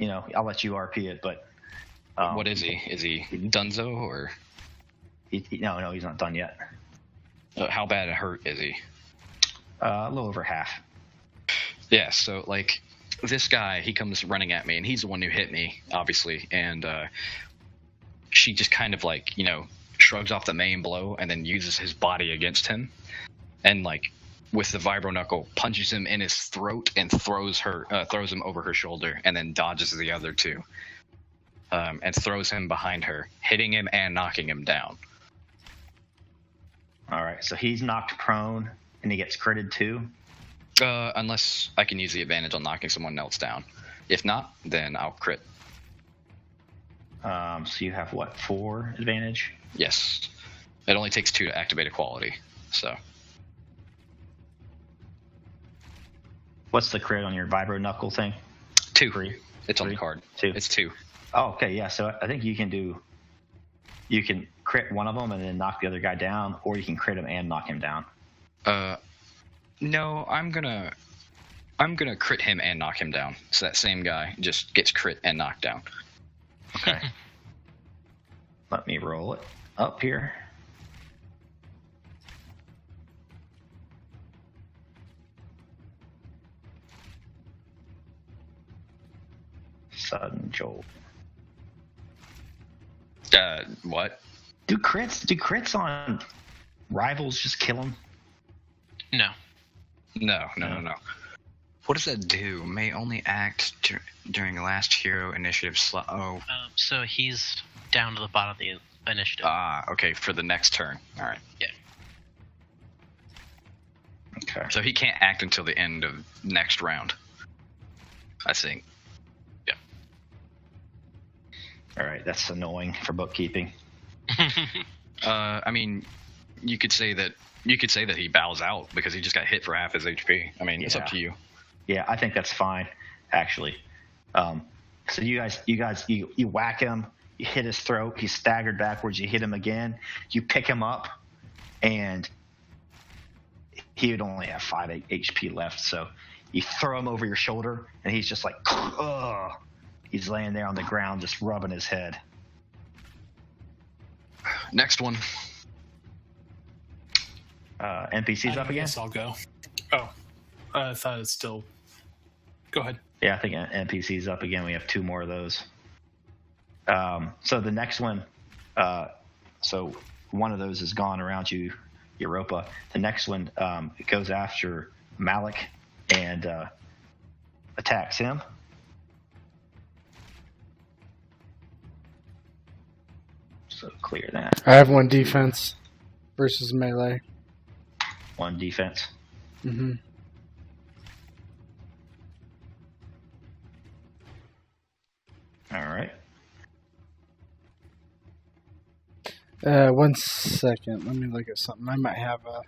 I'll let you RP it, but What is he? Is he Dunzo or no, he's not done yet. how bad hurt is he? A little over half. Yeah, so like this guy, he comes running at me, and he's the one who hit me, obviously, and she just kind of like shrugs off the main blow and then uses his body against him, and like with the vibro knuckle punches him in his throat and throws him over her shoulder, and then dodges the other 2, and throws him behind her, hitting him and knocking him down. All right, so he's knocked prone and he gets critted too. Unless I can use the advantage on knocking someone else down. If not, then I'll crit. So you have what, 4 advantage? Yes. It only takes 2 to activate a quality. So What's the crit on your vibro knuckle thing? 2. 3. It's on the 3? card. 2. It's 2. Oh, okay, yeah. So I think you can crit one of them and then knock the other guy down, or you can crit him and knock him down. No, I'm gonna crit him and knock him down. So that same guy just gets crit and knocked down. Okay. Let me roll it up here. Sudden jolt. What? Do crits on rivals just kill them? No. No. What does that do? May only act during the last hero initiative slot. Oh. So he's down to the bottom of the initiative. Okay, for the next turn. All right. Yeah. Okay. So he can't act until the end of next round, I think. Yeah. All right, that's annoying for bookkeeping. I mean, you could say that he bows out because he just got hit for half his HP. I mean, it's up to you. Yeah, I think that's fine, actually. So you whack him, you hit his throat, he's staggered backwards, you hit him again, you pick him up, and he would only have 5 HP left. So you throw him over your shoulder, and he's just like, ugh. He's laying there on the ground, just rubbing his head. Next one. NPC's up again? Yes, I'll go. Oh, I thought it's still. Go ahead. Yeah, I think NPC's up again. We have 2 more of those. So the next one, so one of those is gone around you, Europa. The next one it goes after Malik and attacks him. clear that. I have 1 defense versus melee. 1 defense. Mm-hmm. All right. 1 second. Let me look at something. I might have a...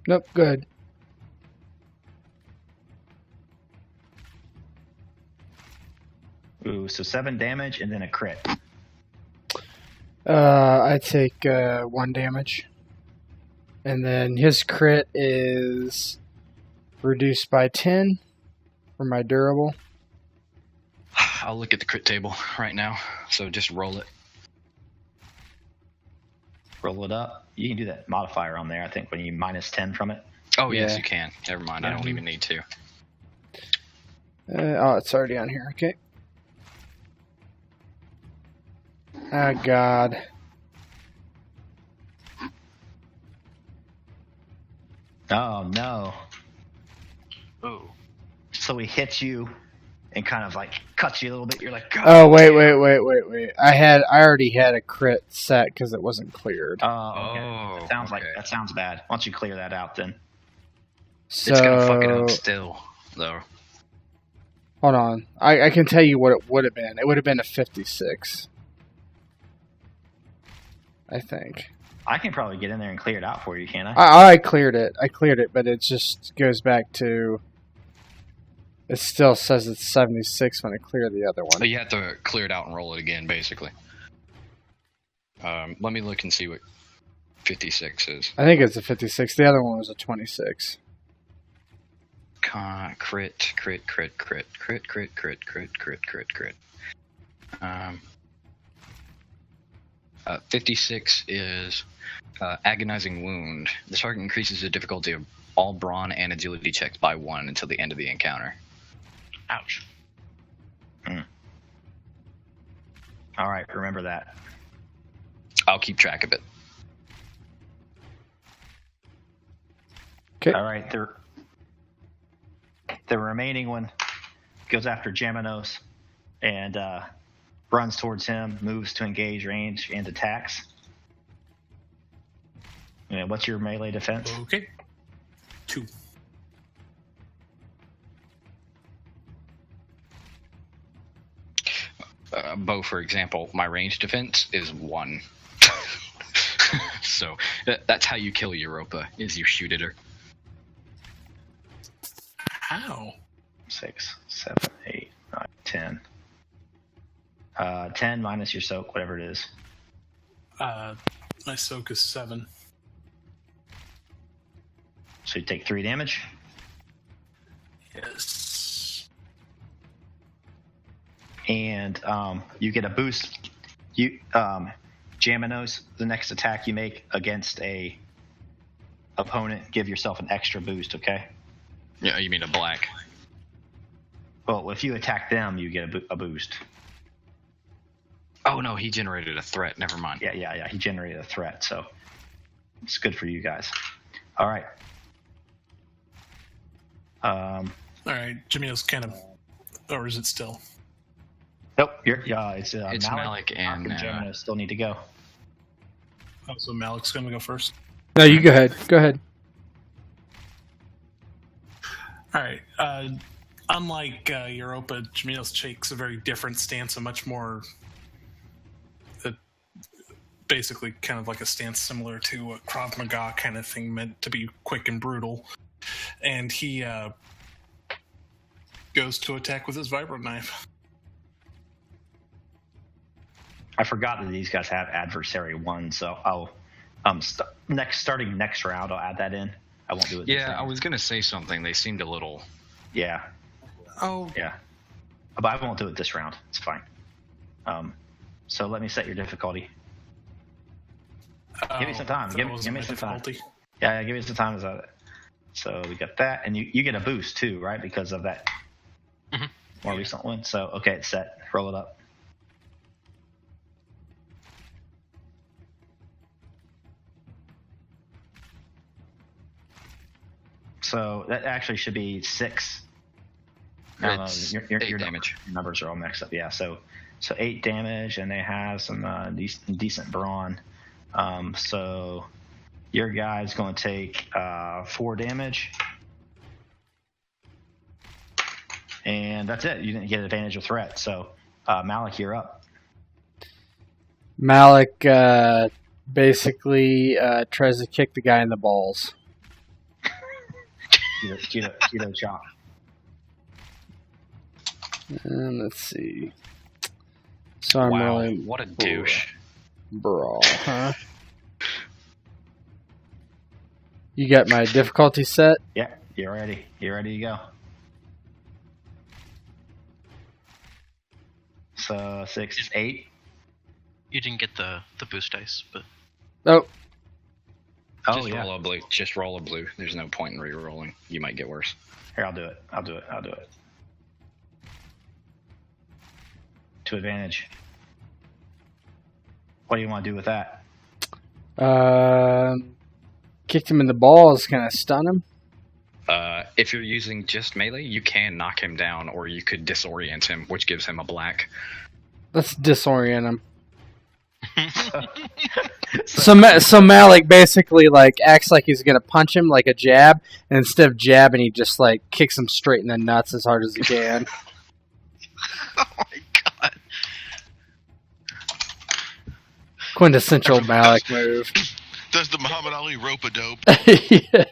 Nope, good. Ooh, so 7 damage and then a crit. I take 1 damage. And then his crit is reduced by 10 for my durable. I'll look at the crit table right now, so just roll it. Roll it up. You can do that modifier on there, I think, when you minus 10 from it. Oh, Yeah. yes, you can. Never mind, I don't even need to. Oh, it's already on here. Okay. Oh, God. Oh, no. Ooh. So he hits you and kind of like cuts you a little bit. You're like, God. Oh, wait. I already had a crit set because it wasn't cleared. Oh, okay. Oh, That sounds okay. that sounds bad. Why don't you clear that out then? So, It's gonna fuck it up still, though. hold on. I can tell you what it would have been. It would have been a 56. I think. I can probably get in there and clear it out for you, can't I? I cleared it. But it just goes back to... It still says it's 76 when I clear the other one. So you have to clear it out and roll it again, basically. Let me look and see what 56 is. I think it's a 56. The other one was a 26. Crit. 56 is agonizing wound. The target increases the difficulty of all brawn and agility checks by 1 until the end of the encounter. Ouch. All right, remember that. I'll keep track of it. Okay. All right, the remaining one goes after Jaminos and runs towards him, moves to engage range, and attacks. And what's your melee defense? Okay. 2. Bo, for example, my range defense is 1. So that's how you kill Europa, is you shoot at her. How? 6, 7, 8, 9, 10. 10 minus your soak, whatever it is. My soak is 7. So you take 3 damage. Yes. And you get a boost. Jaminos, the next attack you make against a opponent, give yourself an extra boost, okay? Yeah, you mean a black? Well, if you attack them, you get a boost. Oh no, he generated a threat. Never mind. Yeah. He generated a threat, so it's good for you guys. All right. All right. Jamil's kind of, or is it still? Nope. It's Malik and Jaminos still need to go. Oh, so Malik's going to go first. No, you go ahead. Go ahead. All right. Unlike Europa, Jamil takes a very different stance, a much more, basically kind of like a stance similar to what Krav Maga kind of thing meant to be quick and brutal. And he goes to attack with his vibro knife. I forgot that these guys have adversary 1, so I'll starting next round, I'll add that in. I won't do it. Yeah, I was gonna say something. They seemed a little. Yeah. Oh. Yeah. But I won't do it this round. It's fine. So let me set your difficulty. Give me some time. Give me some time. Yeah, give me some time. So we got that, and you get a boost too, right? Because of that more recent one. So okay, it's set. Roll it up. So that actually should be 6 No, It's your 8 damage. numbers are all mixed up. Yeah, so 8 damage, and they have some decent brawn. So your guy's going to take 4 damage, and that's it. You didn't get advantage of threat. So Malik, you're up. Malik basically tries to kick the guy in the balls. Keto chop. And let's see. So I'm Wow, rolling what a douche. brawl, huh? You got my difficulty set? Yeah, you're ready. You're ready to go. So 6, 8. You didn't get the boost dice, but Oh, Oh yeah. Just roll a blue. There's no point in re-rolling. You might get worse. Here, I'll do it. To advantage. What do you want to do with that? kicked him in the balls. Can I stun him? If you're using just melee, you can knock him down, or you could disorient him, which gives him a black. Let's disorient him. So Malik basically like acts like he's gonna punch him like a jab, and instead of jabbing, he just like kicks him straight in the nuts as hard as he can. oh my god! Quintessential Malik move. Does the Muhammad Ali rope a dope? Yeah.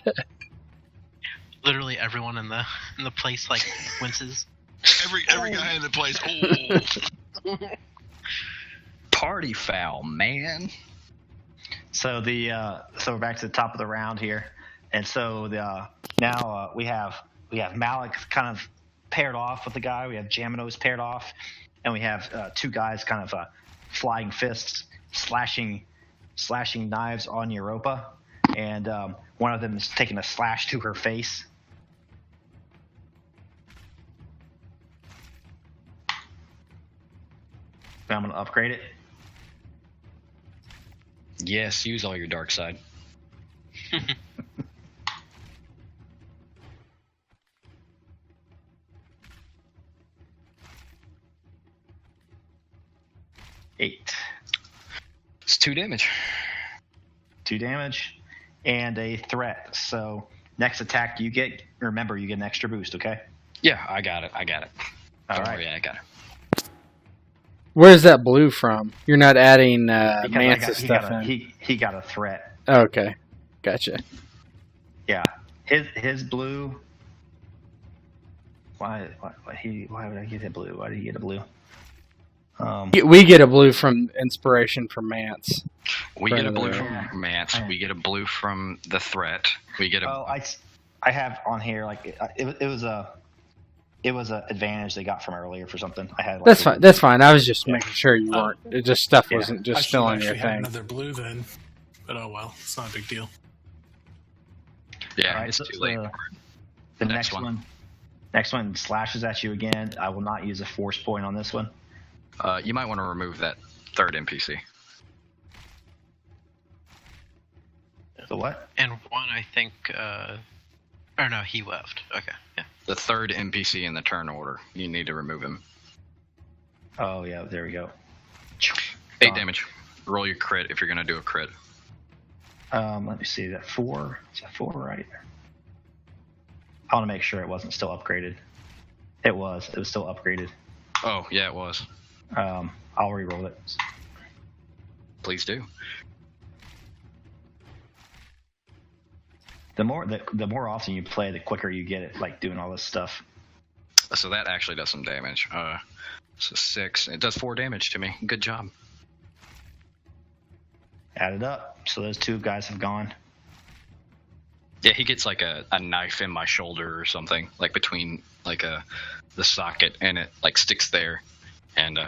Literally everyone in the place like winces. Every guy in the place. Oh. Party foul, man. So so we're back to the top of the round here, and so now we have Malik kind of paired off with the guy. We have Jaminos paired off, and we have 2 guys kind of flying fists, slashing knives on Europa, and one of them is taking a slash to her face. I'm going to upgrade it. Yes, use all your dark side. Eight. It's 2 damage. 2 damage and a threat. So next attack you get, remember you get an extra boost, okay? Yeah, I got it. All Don't right. worry, I got it. Where's that blue from? You're not adding Because Mansa stuff in. he got a threat. Okay, gotcha. Yeah. His blue. Why would I get a blue? Why did he get a blue? We get a blue from inspiration from Mance. We get a blue Yeah. from Mance. We get a blue from the threat. We get a. Oh, I have on here like it was a advantage they got from earlier for something. I had. Like, That's fine. That's fine. I was just making sure you weren't. It just stuff wasn't just I still on should your actually have thing. another blue then, but oh well, it's not a big deal. Yeah, All right, it's so too late. The Next next one slashes at you again. I will not use a force point on this one. You might want to remove that 3rd NPC. The what? And one, I think. Or no, he left. Okay, yeah. The 3rd NPC in the turn order. You need to remove him. Oh yeah, there we go. 8 damage. Roll your crit if you're going to do a crit. Let me see. That 4. Is that 4 right? I want to make sure it wasn't still upgraded. It was. It was still upgraded. Oh, yeah, it was. I'll re-roll it. Please do. The more often you play, the quicker you get it, like doing all this stuff. So that actually does some damage. So 6. It does 4 damage to me. Good job. Add it up. So those 2 guys have gone. Yeah, he gets like a knife in my shoulder or something, like between like the socket, and it like sticks there, and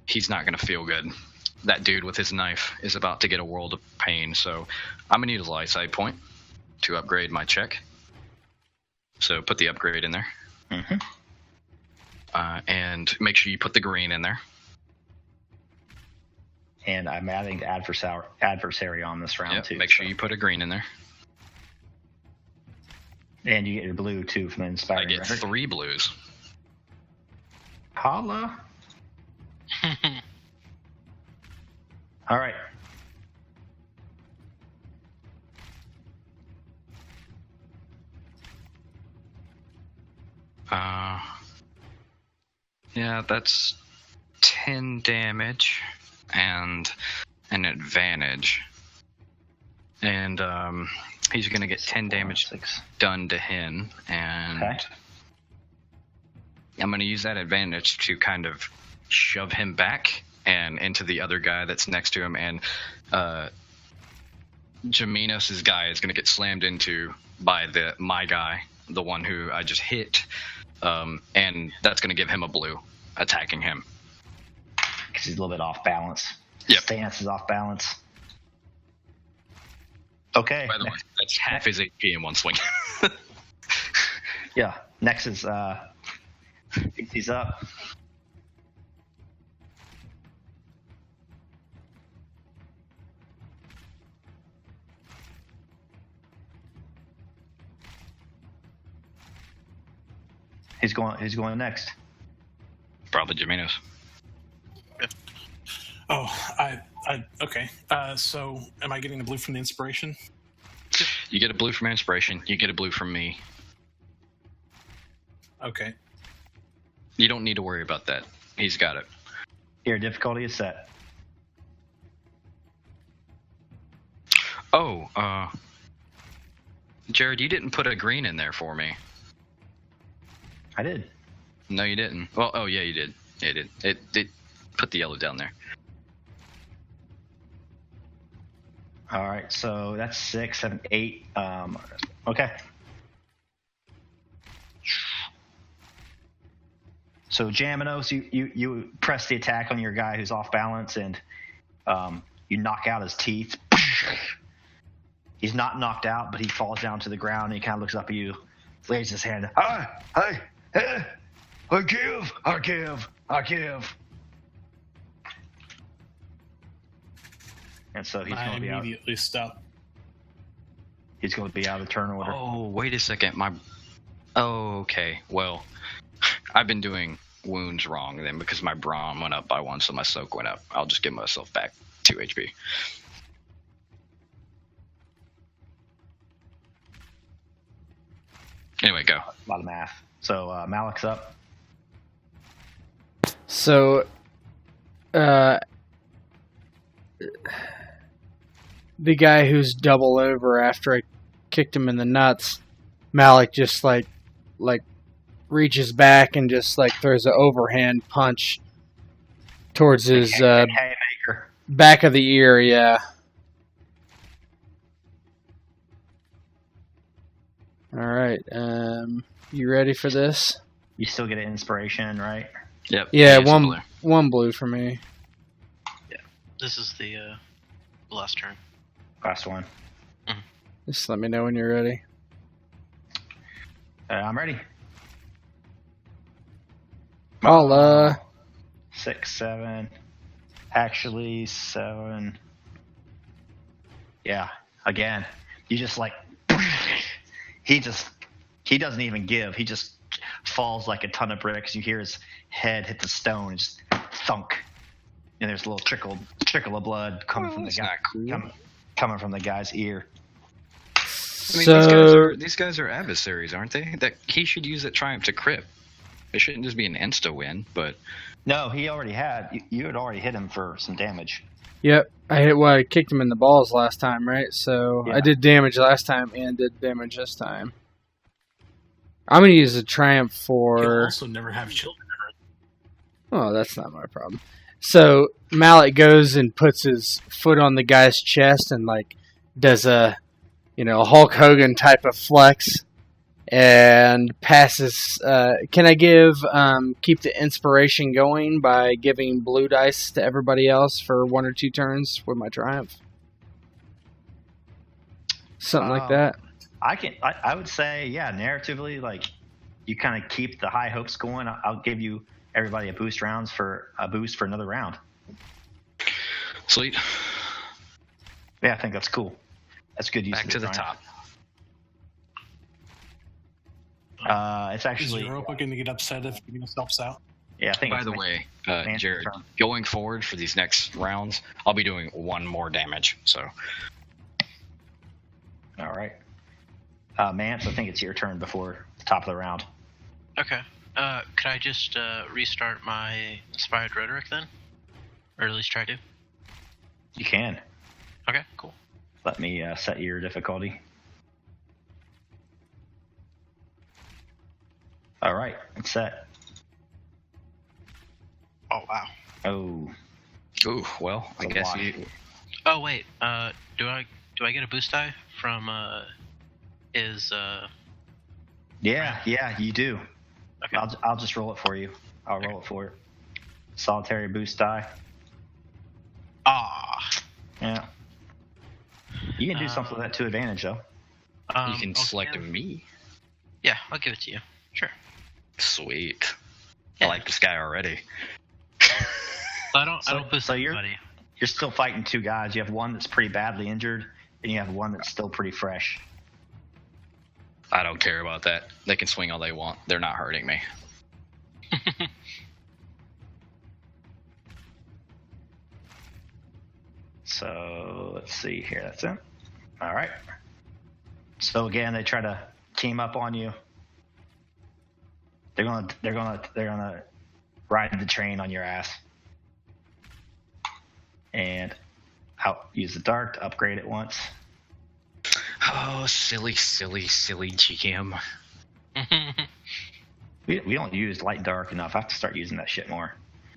he's not gonna feel good. That dude with his knife is about to get a world of pain, so I'm gonna use a light side point to upgrade my check. So put the upgrade in there, and make sure you put the green in there. And I'm adding the adversary on this round too. Make sure you put a green in there. And you get your blue too from the I inspiring. get record. 3 blues. Holla. All right. Yeah, that's 10 damage and an advantage. And he's going to get 10 damage 6. done to him. And Okay. I'm going to use that advantage to kind of shove him back and into the other guy that's next to him. And Jaminos' guy is going to get slammed into by my guy, the one who I just hit. And that's going to give him a blue attacking him. Because he's a little bit off balance. Yep. Stance is off balance. Okay. By the way, that's half his HP in one swing. Yeah. Next is he's up. Who's going next? Probably Jaminos. Oh, okay. So am I getting the blue from the inspiration? You get a blue from inspiration. You get a blue from me. Okay. You don't need to worry about that. He's got it. Your difficulty is set. Oh, Jared, you didn't put a green in there for me. I did. No, you didn't. Well, oh yeah, you did. Yeah, you did. It put the yellow down there. All right, so that's 6, 7, 8. Okay. So Jaminos, you press the attack on your guy who's off balance, and you knock out his teeth. He's not knocked out, but he falls down to the ground, and he kind of looks up at you, raises his hand. Hey, I give. And so he's I going to be out. immediately stop. He's going to be out of the turn order. Oh, wait a second. Oh, okay. Well, I've been doing wounds wrong then because my brawn went up by 1, so my soak went up. I'll just give myself back 2 HP. Anyway, go. A lot of math. So Malik's up. So, the guy who's double over after I kicked him in the nuts, Malik just like reaches back and just like throws an overhand punch towards his Haymaker. back of the ear. Yeah. All right. You ready for this? You still get an inspiration, right? Yep. Yeah, here's the blue. one blue for me. This is the last turn. Last one. Just let me know when you're ready. I'm ready. I'll 6, 7. Actually, 7. Yeah. Again, you just like he doesn't even give. He just falls like a ton of bricks. You hear his head hit the stone, and just thunk. And there's a little trickle of blood coming from the guy. Not cool. Coming from the guy's ear. I mean, So these guys are adversaries, aren't they? That he should use that triumph to crit. It shouldn't just be an insta win, but No, he already had. You had already hit him for some damage. Yep, I kicked him in the balls last time, right? So Yeah. I did damage last time and did damage this time. I'm gonna use a triumph You'll for. also never have children. Oh, that's not my problem. So Malik goes and puts his foot on the guy's chest and like does a Hulk Hogan type of flex and passes. Can I keep the inspiration going by giving blue dice to everybody else for 1 or 2 turns with my triumph? Something like that. I would say, yeah, narratively, like you kind of keep the high hopes going. I'll give you everybody a boost for another round. sweet. Yeah, I think that's cool. That's good use. Back of to the triumph. top. It's actually. Is Europa going to get upset if Venus helps out? Yeah, I think. By the way, Mance's Jared, turn. going forward for these next rounds, I'll be doing 1 more damage. So, All right. Mance, I think it's your turn before the top of the round. Okay. Could I just restart my Inspired Rhetoric then? Or at least try to? You can. Okay, cool. Let me set your difficulty. All right, it's set. Oh, wow. Oh, ooh, well, I It's a guess lot. you. Oh, wait. Do I get a boost die from his yeah, you do. Okay. I'll just roll it for you. I'll roll it for you. Solitary boost die. Ah. Yeah. You can do something with that to advantage, though. You can select give- me. Yeah, I'll give it to you. Sure. Sweet. Yeah. I like this guy already. I don't boost so you're- anybody. You're still fighting two guys. You have one that's pretty badly injured, and you have one that's still pretty fresh. I don't care about that. They can swing all they want. They're not hurting me. So let's see here. That's it. All right. So again, they try to team up on you. They're gonna ride the train on your ass. And I'll use the dart to upgrade it once. Oh, silly GM. We don't use light dark enough. I have to start using that shit more.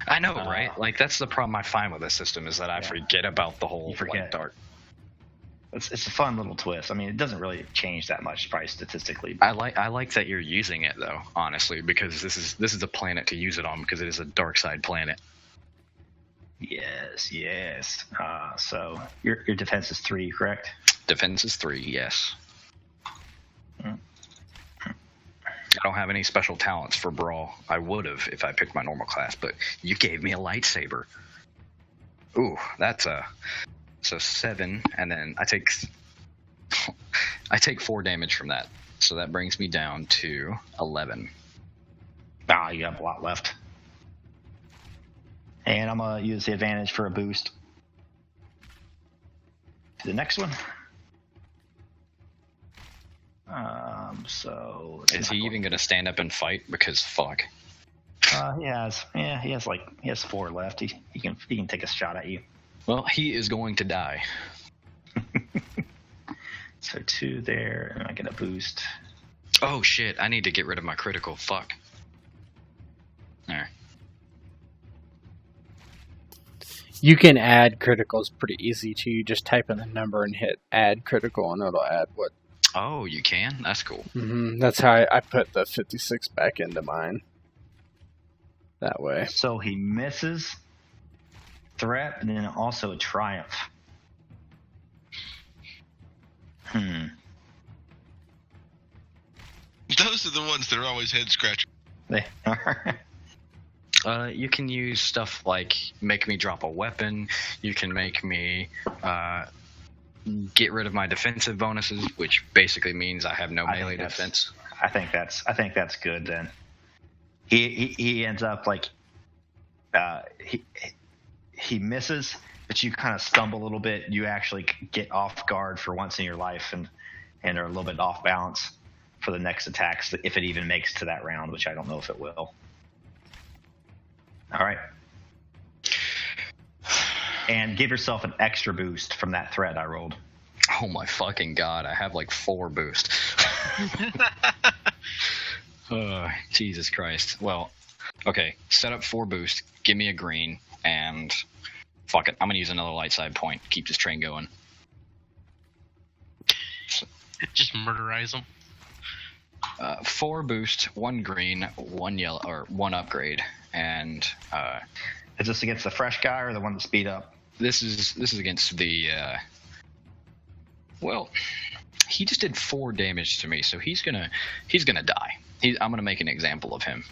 I know, right? Like, that's the problem I find with this system is that I Yeah. forget about the whole You forget. light dart. It's a fun little twist. I mean, it doesn't really change that much, probably statistically. I like that you're using it though, honestly, because this is the planet to use it on because it is a dark side planet. Yes. So your defense is 3, correct? Defense is 3, yes. Mm. I don't have any special talents for Brawl. I would have if I picked my normal class, but you gave me a lightsaber. Ooh, that's so 7, and then I take 4 damage from that. So that brings me down to 11. You have a lot left. And I'm gonna use the advantage for a boost. To the next one. So Is he even going to stand up and fight? Because fuck. He has 4 left. He can take a shot at you. Well, he is going to die. So 2 there, and I get a boost. Oh shit! I need to get rid of my critical. Fuck. There. You can add criticals pretty easy too. You just type in the number and hit add critical, and it'll add what. Oh, you can? That's cool. That's how I put the 56 back into mine. That way. So he misses threat, and then also a triumph. Those are the ones that are always head scratching. They are. You can use stuff like make me drop a weapon. You can make me get rid of my defensive bonuses, which basically means I have no melee defense. I think that's good then. He ends up like he misses, but you kind of stumble a little bit. You actually get off guard for once in your life and are a little bit off balance for the next attacks, if it even makes to that round, which I don't know if it will. All right. And give yourself an extra boost from that threat I rolled. Oh my fucking god! I have like 4 boost. Jesus Christ. Well, okay. Set up 4 boost. Give me a green, and fuck it. I'm gonna use another light side point. Keep this train going. Just murderize them. 4 boost, 1 green, 1 yellow, or 1 upgrade, and Is this against the fresh guy or the one that's beat up? this is against the. Well, he just did 4 damage to me, so he's gonna die. I'm gonna make an example of him.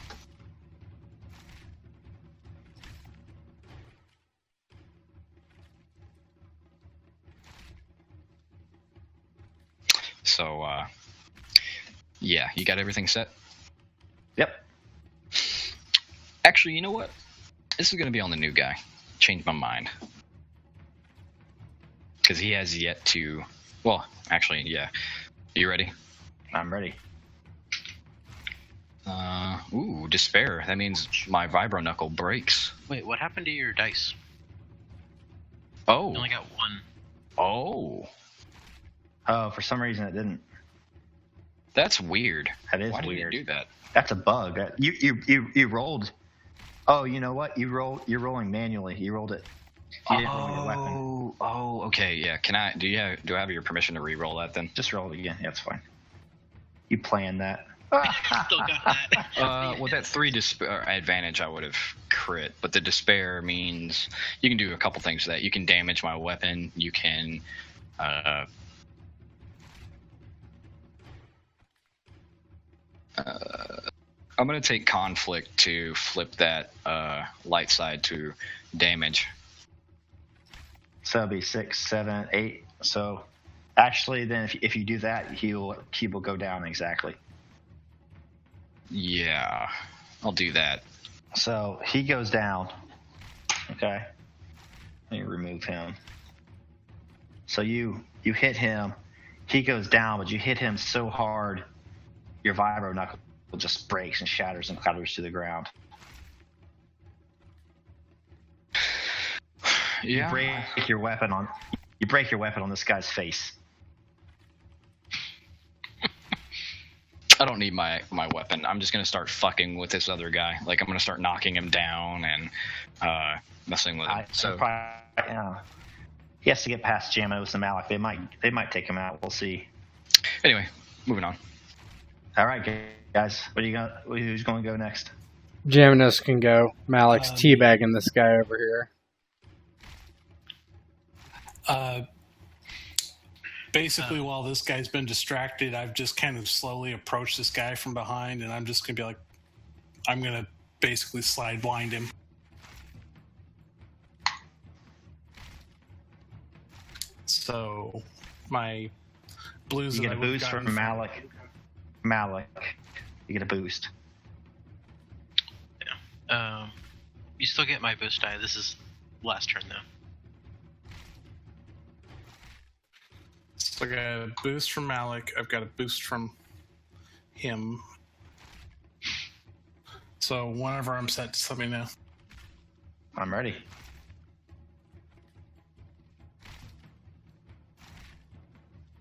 So, yeah, you got everything set? Yep. Actually, you know what? This is going to be on the new guy. Changed my mind. Because he has yet to... Well, actually, yeah. You ready? I'm ready. Ooh, despair. That means my vibro knuckle breaks. Wait, what happened to your dice? Oh. You only got one. Oh. Oh, for some reason it didn't. That's weird. That is Why weird. did you do that? That's a bug. You rolled. Oh, you know what? You're rolling manually. You rolled it. You didn't roll your weapon. Oh, okay, yeah. Do I have your permission to re-roll that then? Just roll it again. Yeah, it's fine. You planned that. Still got that. With that 3 despair advantage, I would have crit, but the despair means you can do a couple things to that. You can damage my weapon. You can. I'm gonna take conflict to flip that light side to damage. So it'll be 6, 7, 8. So actually, then if you do that, he will go down exactly. Yeah, I'll do that. So he goes down. Okay. Let me remove him. So you hit him. He goes down, but you hit him so hard, your vibro knuckle just breaks and shatters and clatters to the ground. Yeah. You break your weapon on this guy's face. I don't need my weapon. I'm just gonna start fucking with this other guy. Like I'm gonna start knocking him down and messing with him. He has to get past Jamos and Malik. They might take him out. We'll see. Anyway, moving on. All right, guys. Who's going to go next? Jaminos can go. Malik's teabagging this guy over here. Basically, while this guy's been distracted, I've just kind of slowly approached this guy from behind, and I'm just going to be like, I'm going to basically slide blind him. So, my blues... You get a boost from Malik. You get a boost. Yeah. You still get my boost die. This is last turn, though. So I got a boost from Malik. I've got a boost from him. So whenever I'm set, just let me know. I'm ready.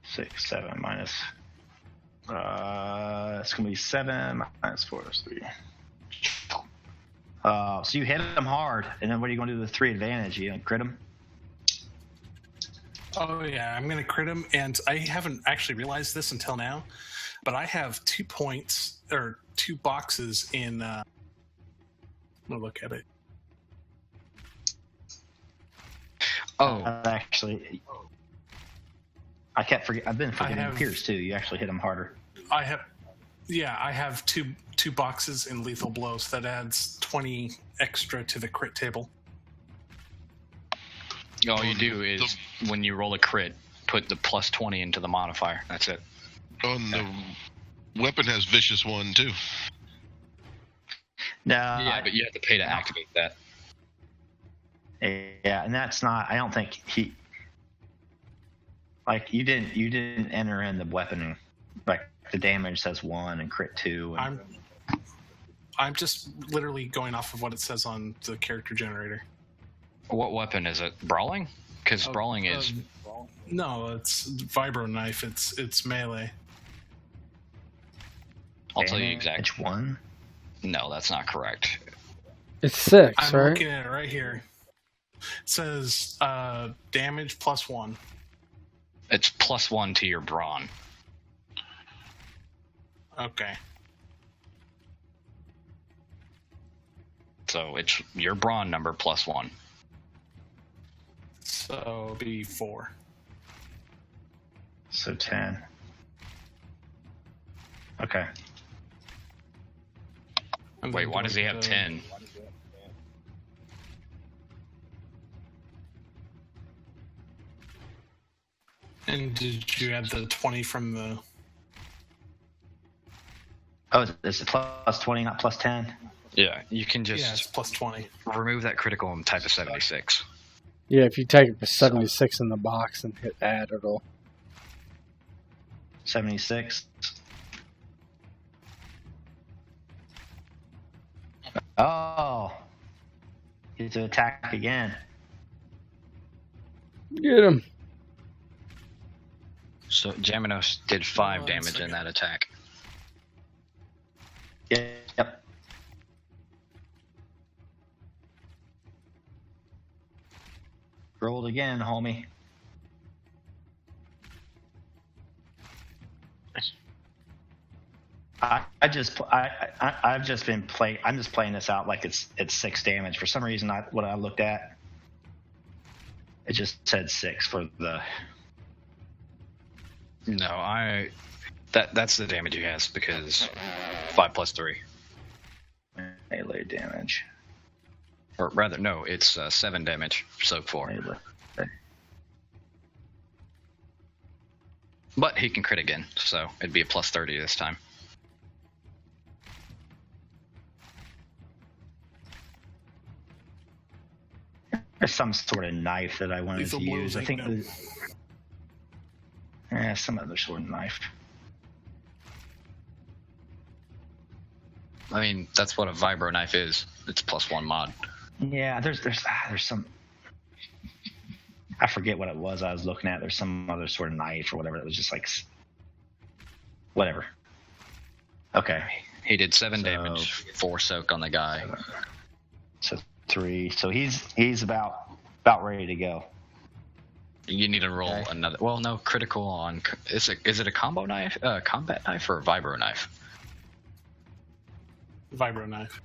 Six, 7 minus. It's gonna be 7 minus 4 is 3. So you hit him hard, and then what are you gonna do with the 3 advantage? You gonna crit him? Oh yeah, I'm gonna crit him, and I haven't actually realized this until now, but I have 2 points or 2 boxes in. I'm gonna look at it. Oh, actually, I kept forgetting. I've been forgetting Pierce too. You actually hit him harder. I have two boxes in lethal blows. That adds 20 extra to the crit table. all you do is when you roll a crit, put the plus 20 into the modifier. That's it. And the weapon has vicious 1 too. No. Yeah, but you have to pay to activate that. Yeah, and that's not. I don't think he. Like you didn't enter in the weapon. Like the damage says 1 and crit 2. And I'm just literally going off of what it says on the character generator. What weapon is it? Brawling? Because brawling is. No, it's vibro knife. It's melee. I'll tell you exactly. Which one? No, that's not correct. It's 6, I'm right? looking at it right here. It says damage plus 1. It's plus 1 to your brawn. Okay. So it's your brawn number plus 1. So it'll be 4. So 10. Okay. Wait, why does he have 10? And did you add the 20 from the... Oh, is it plus 20, not plus 10? Yeah, you can Yeah, it's just plus 20. remove that critical and type a 76. Yeah, if you type 76 in the box and hit add, it'll. 76. Oh. Get to attack again. Get him. So Jaminos did 5 1 damage second. in that attack. Yep. Rolled again, homie. Nice. I've just been I'm just playing this out like it's 6 damage. For some reason, what I looked at, it just said 6 for the. No, that's the damage he has because 5 plus 3. Melee damage. Or rather, no, it's 7 damage, so 4. Melee. But he can crit again, so it'd be a plus 30 this time. There's some sort of knife that I wanted Lethal to use. blows I ain't think. no. Some other sort of knife. I mean, that's what a vibro knife is. It's plus 1 mod. Yeah, there's some. I forget what it was I was looking at. There's some other sort of knife or whatever that was just like. Whatever. Okay. He did 7 So- damage, 4 soak on the guy. So 3. So he's about ready to go. You need to roll Okay. another. Well, no, critical on. Is it a combo knife, combat knife, or a vibro knife? Vibro knife.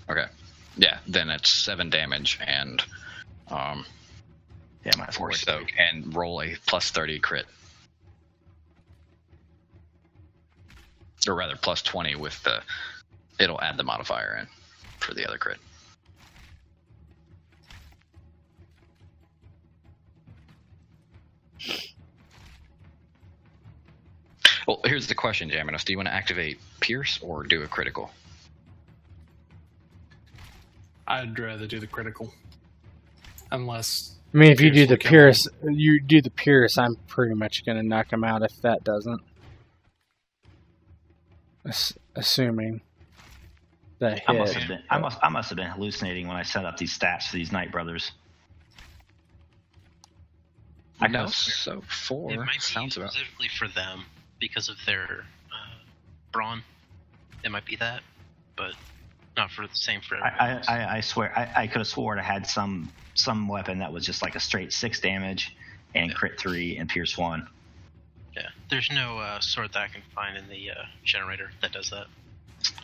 Okay. Yeah, then it's 7 damage and Yeah, my 4 soak, and roll a plus 30 crit. Or rather, plus 20 with the. It'll add the modifier in for the other crit. Well, here's the question, Jaminos. Do you want to activate Pierce or do a critical? I'd rather do the critical. Unless. I mean, if you do Pierce the will kill him. Pierce, you do the Pierce, I'm pretty much gonna knock him out if that doesn't. Assuming that I must hit. have been. I must have been hallucinating when I set up these stats for these Night Brothers. I know. know. So It 4 might be sounds about. specifically for them because of their brawn. It might be that, but not for the same for everyone else. I swear I could have sworn I had some weapon that was just like a straight 6 damage and crit 3 and pierce 1. Yeah, there's no sword that I can find in the generator that does that.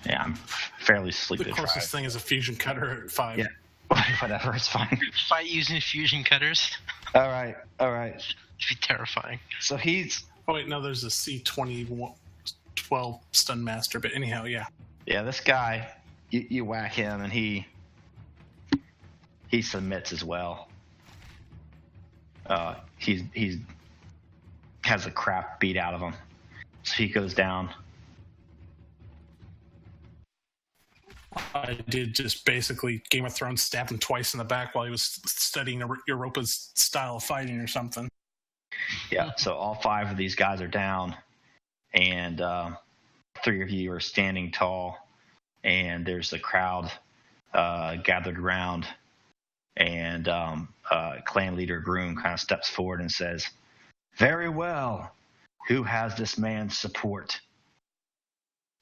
Yeah, I'm fairly sleepy The deprived. closest thing is a fusion cutter at 5. Yeah. Whatever, it's fine. Fight using fusion cutters. All right. It'd be terrifying. So he's Oh, wait, no, there's a C-12 stun master, but anyhow, yeah. this guy. You whack him and he submits as well. He's has the crap beat out of him, so he goes down. I did just basically Game of Thrones stab him twice in the back while he was studying Europa's style of fighting or something. Yeah, so all 5 of these guys are down, and 3 of you are standing tall, and there's a crowd gathered around, and clan leader Groom kind of steps forward and says, "Very well, who has this man's support?"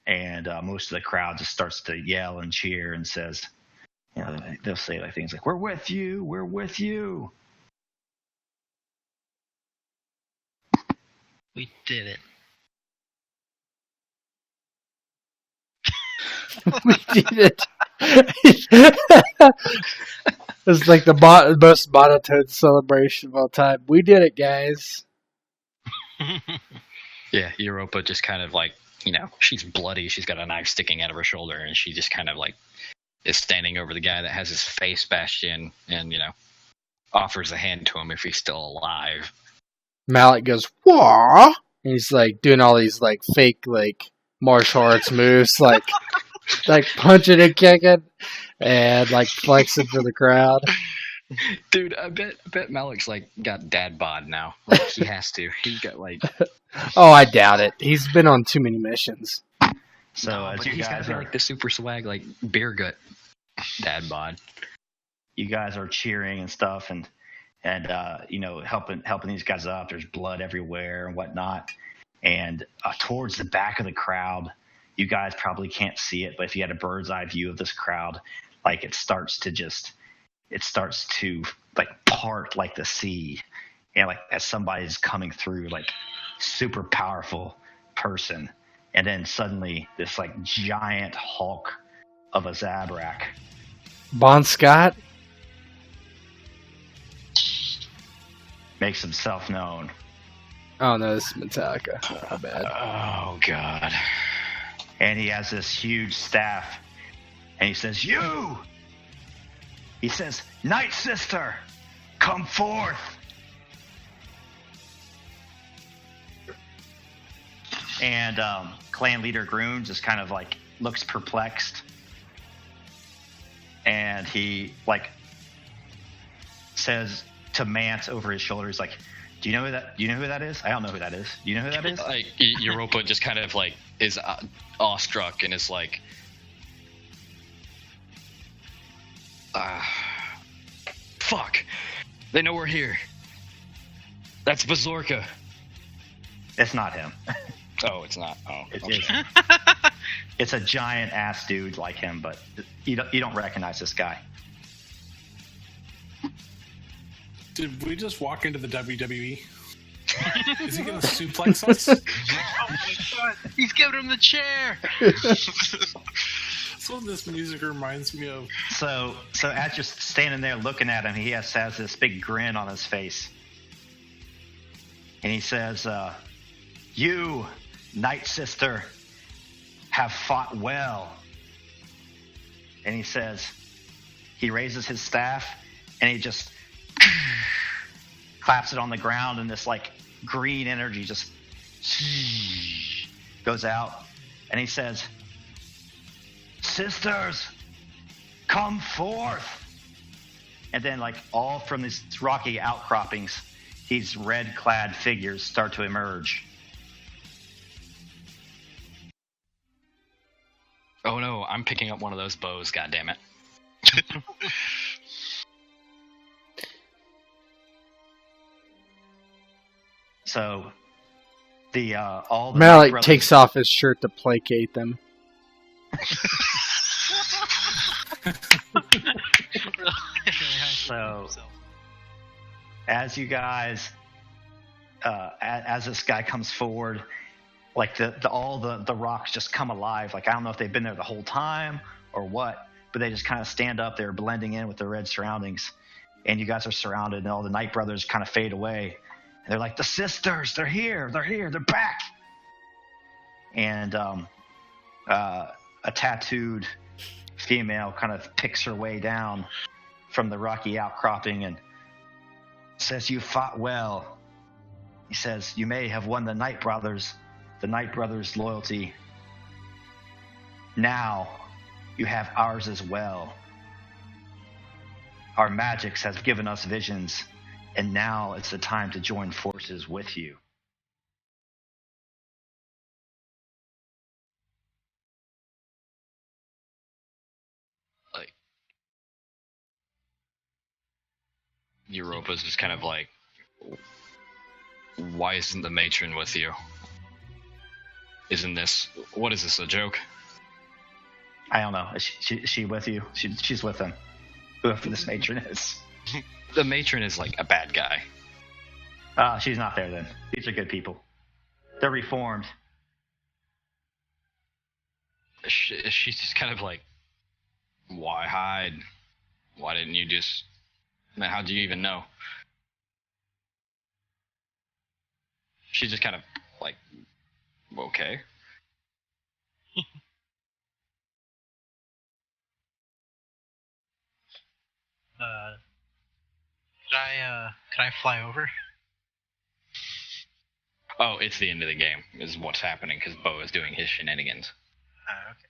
And most of the crowd just starts to yell and cheer and says, they'll say like things like, "We're with you, we're with you." We did it. We did it. It's like the most monotone celebration of all time. We did it, guys. Yeah, Europa just kind of like, she's bloody. She's got a knife sticking out of her shoulder, and she just kind of like is standing over the guy that has his face bashed in and, offers a hand to him if he's still alive. Malik goes, "Wah!" And he's like doing all these like fake like martial arts moves, like punching and kicking, and like flexing for the crowd. Dude, I bet Malik's like got dad bod now. Like he has to. He's got like Oh, I doubt it. He's been on too many missions. So no, as but you he's got guys to be are like the super swag like beer gut dad bod. you guys are cheering and stuff, and helping these guys up. There's blood everywhere and whatnot. And towards the back of the crowd, you guys probably can't see it, but if you had a bird's eye view of this crowd, like it starts to like part like the sea, and like as somebody's coming through, like super powerful person, and then suddenly this like giant hulk of a Zabrak Bon Scott? makes himself known. Oh no, this is Metallica. My bad. Oh god. And he has this huge staff, and he says, "You!" He says, "Night Sister, come forth." And clan leader Groon just kind of like looks perplexed, and he like says to Mance over his shoulder, he's like, Do you know who that is? I don't know who that is. Do you know who that is? Like Europa just kind of like is awestruck and is like, fuck, they know we're here. That's Bazorka. It's not him. Oh, it's not. Oh, It's a giant ass dude like him, but you don't recognize this guy. Did we just walk into the WWE? Is he going to suplex us? Oh my god, he's giving him the chair. That's what this music reminds me of. So as you're standing there looking at him, he has this big grin on his face, and he says, "You, Night Sister, have fought well." And he says, he raises his staff, and he just claps it on the ground, and this like green energy just goes out, and he says, "Sisters, come forth." And then like all from these rocky outcroppings, these red clad figures start to emerge. Oh no, I'm picking up one of those bows, goddammit. So the all the Malik brothers- takes off his shirt to placate them. So as you guys as this guy comes forward, like all the rocks just come alive. Like I don't know if they've been there the whole time or what, but they just kind of stand up there blending in with the red surroundings, and you guys are surrounded, and all the Night Brothers kind of fade away, and they're like, "The sisters, they're here, they're back." And a tattooed female kind of picks her way down from the rocky outcropping and says, "You fought well." He says, "You may have won the Night Brothers' loyalty. Now you have ours as well. Our magics has given us visions, and now it's the time to join forces with you." Like Europa's just kind of like, why isn't the matron with you? What is this, a joke? I don't know. Is she with you? She's with him. Whoever this matron is. The matron is like a bad guy. She's not there then. These are good people. They're reformed. She's just kind of like, why hide? Why didn't you just... Man, how do you even know? She's just kind of like, okay. Could I fly over? Oh, it's the end of the game, is what's happening, because Bo is doing his shenanigans. Okay.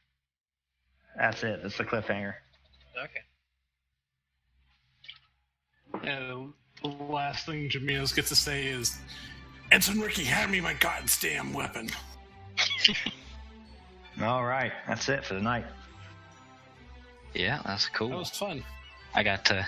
That's it. That's the cliffhanger. Okay. And the last thing Jameos gets to say is, Ensign Ricky, hand me my goddamn weapon. All right. That's it for the night. Yeah, that's cool. That was fun. I got to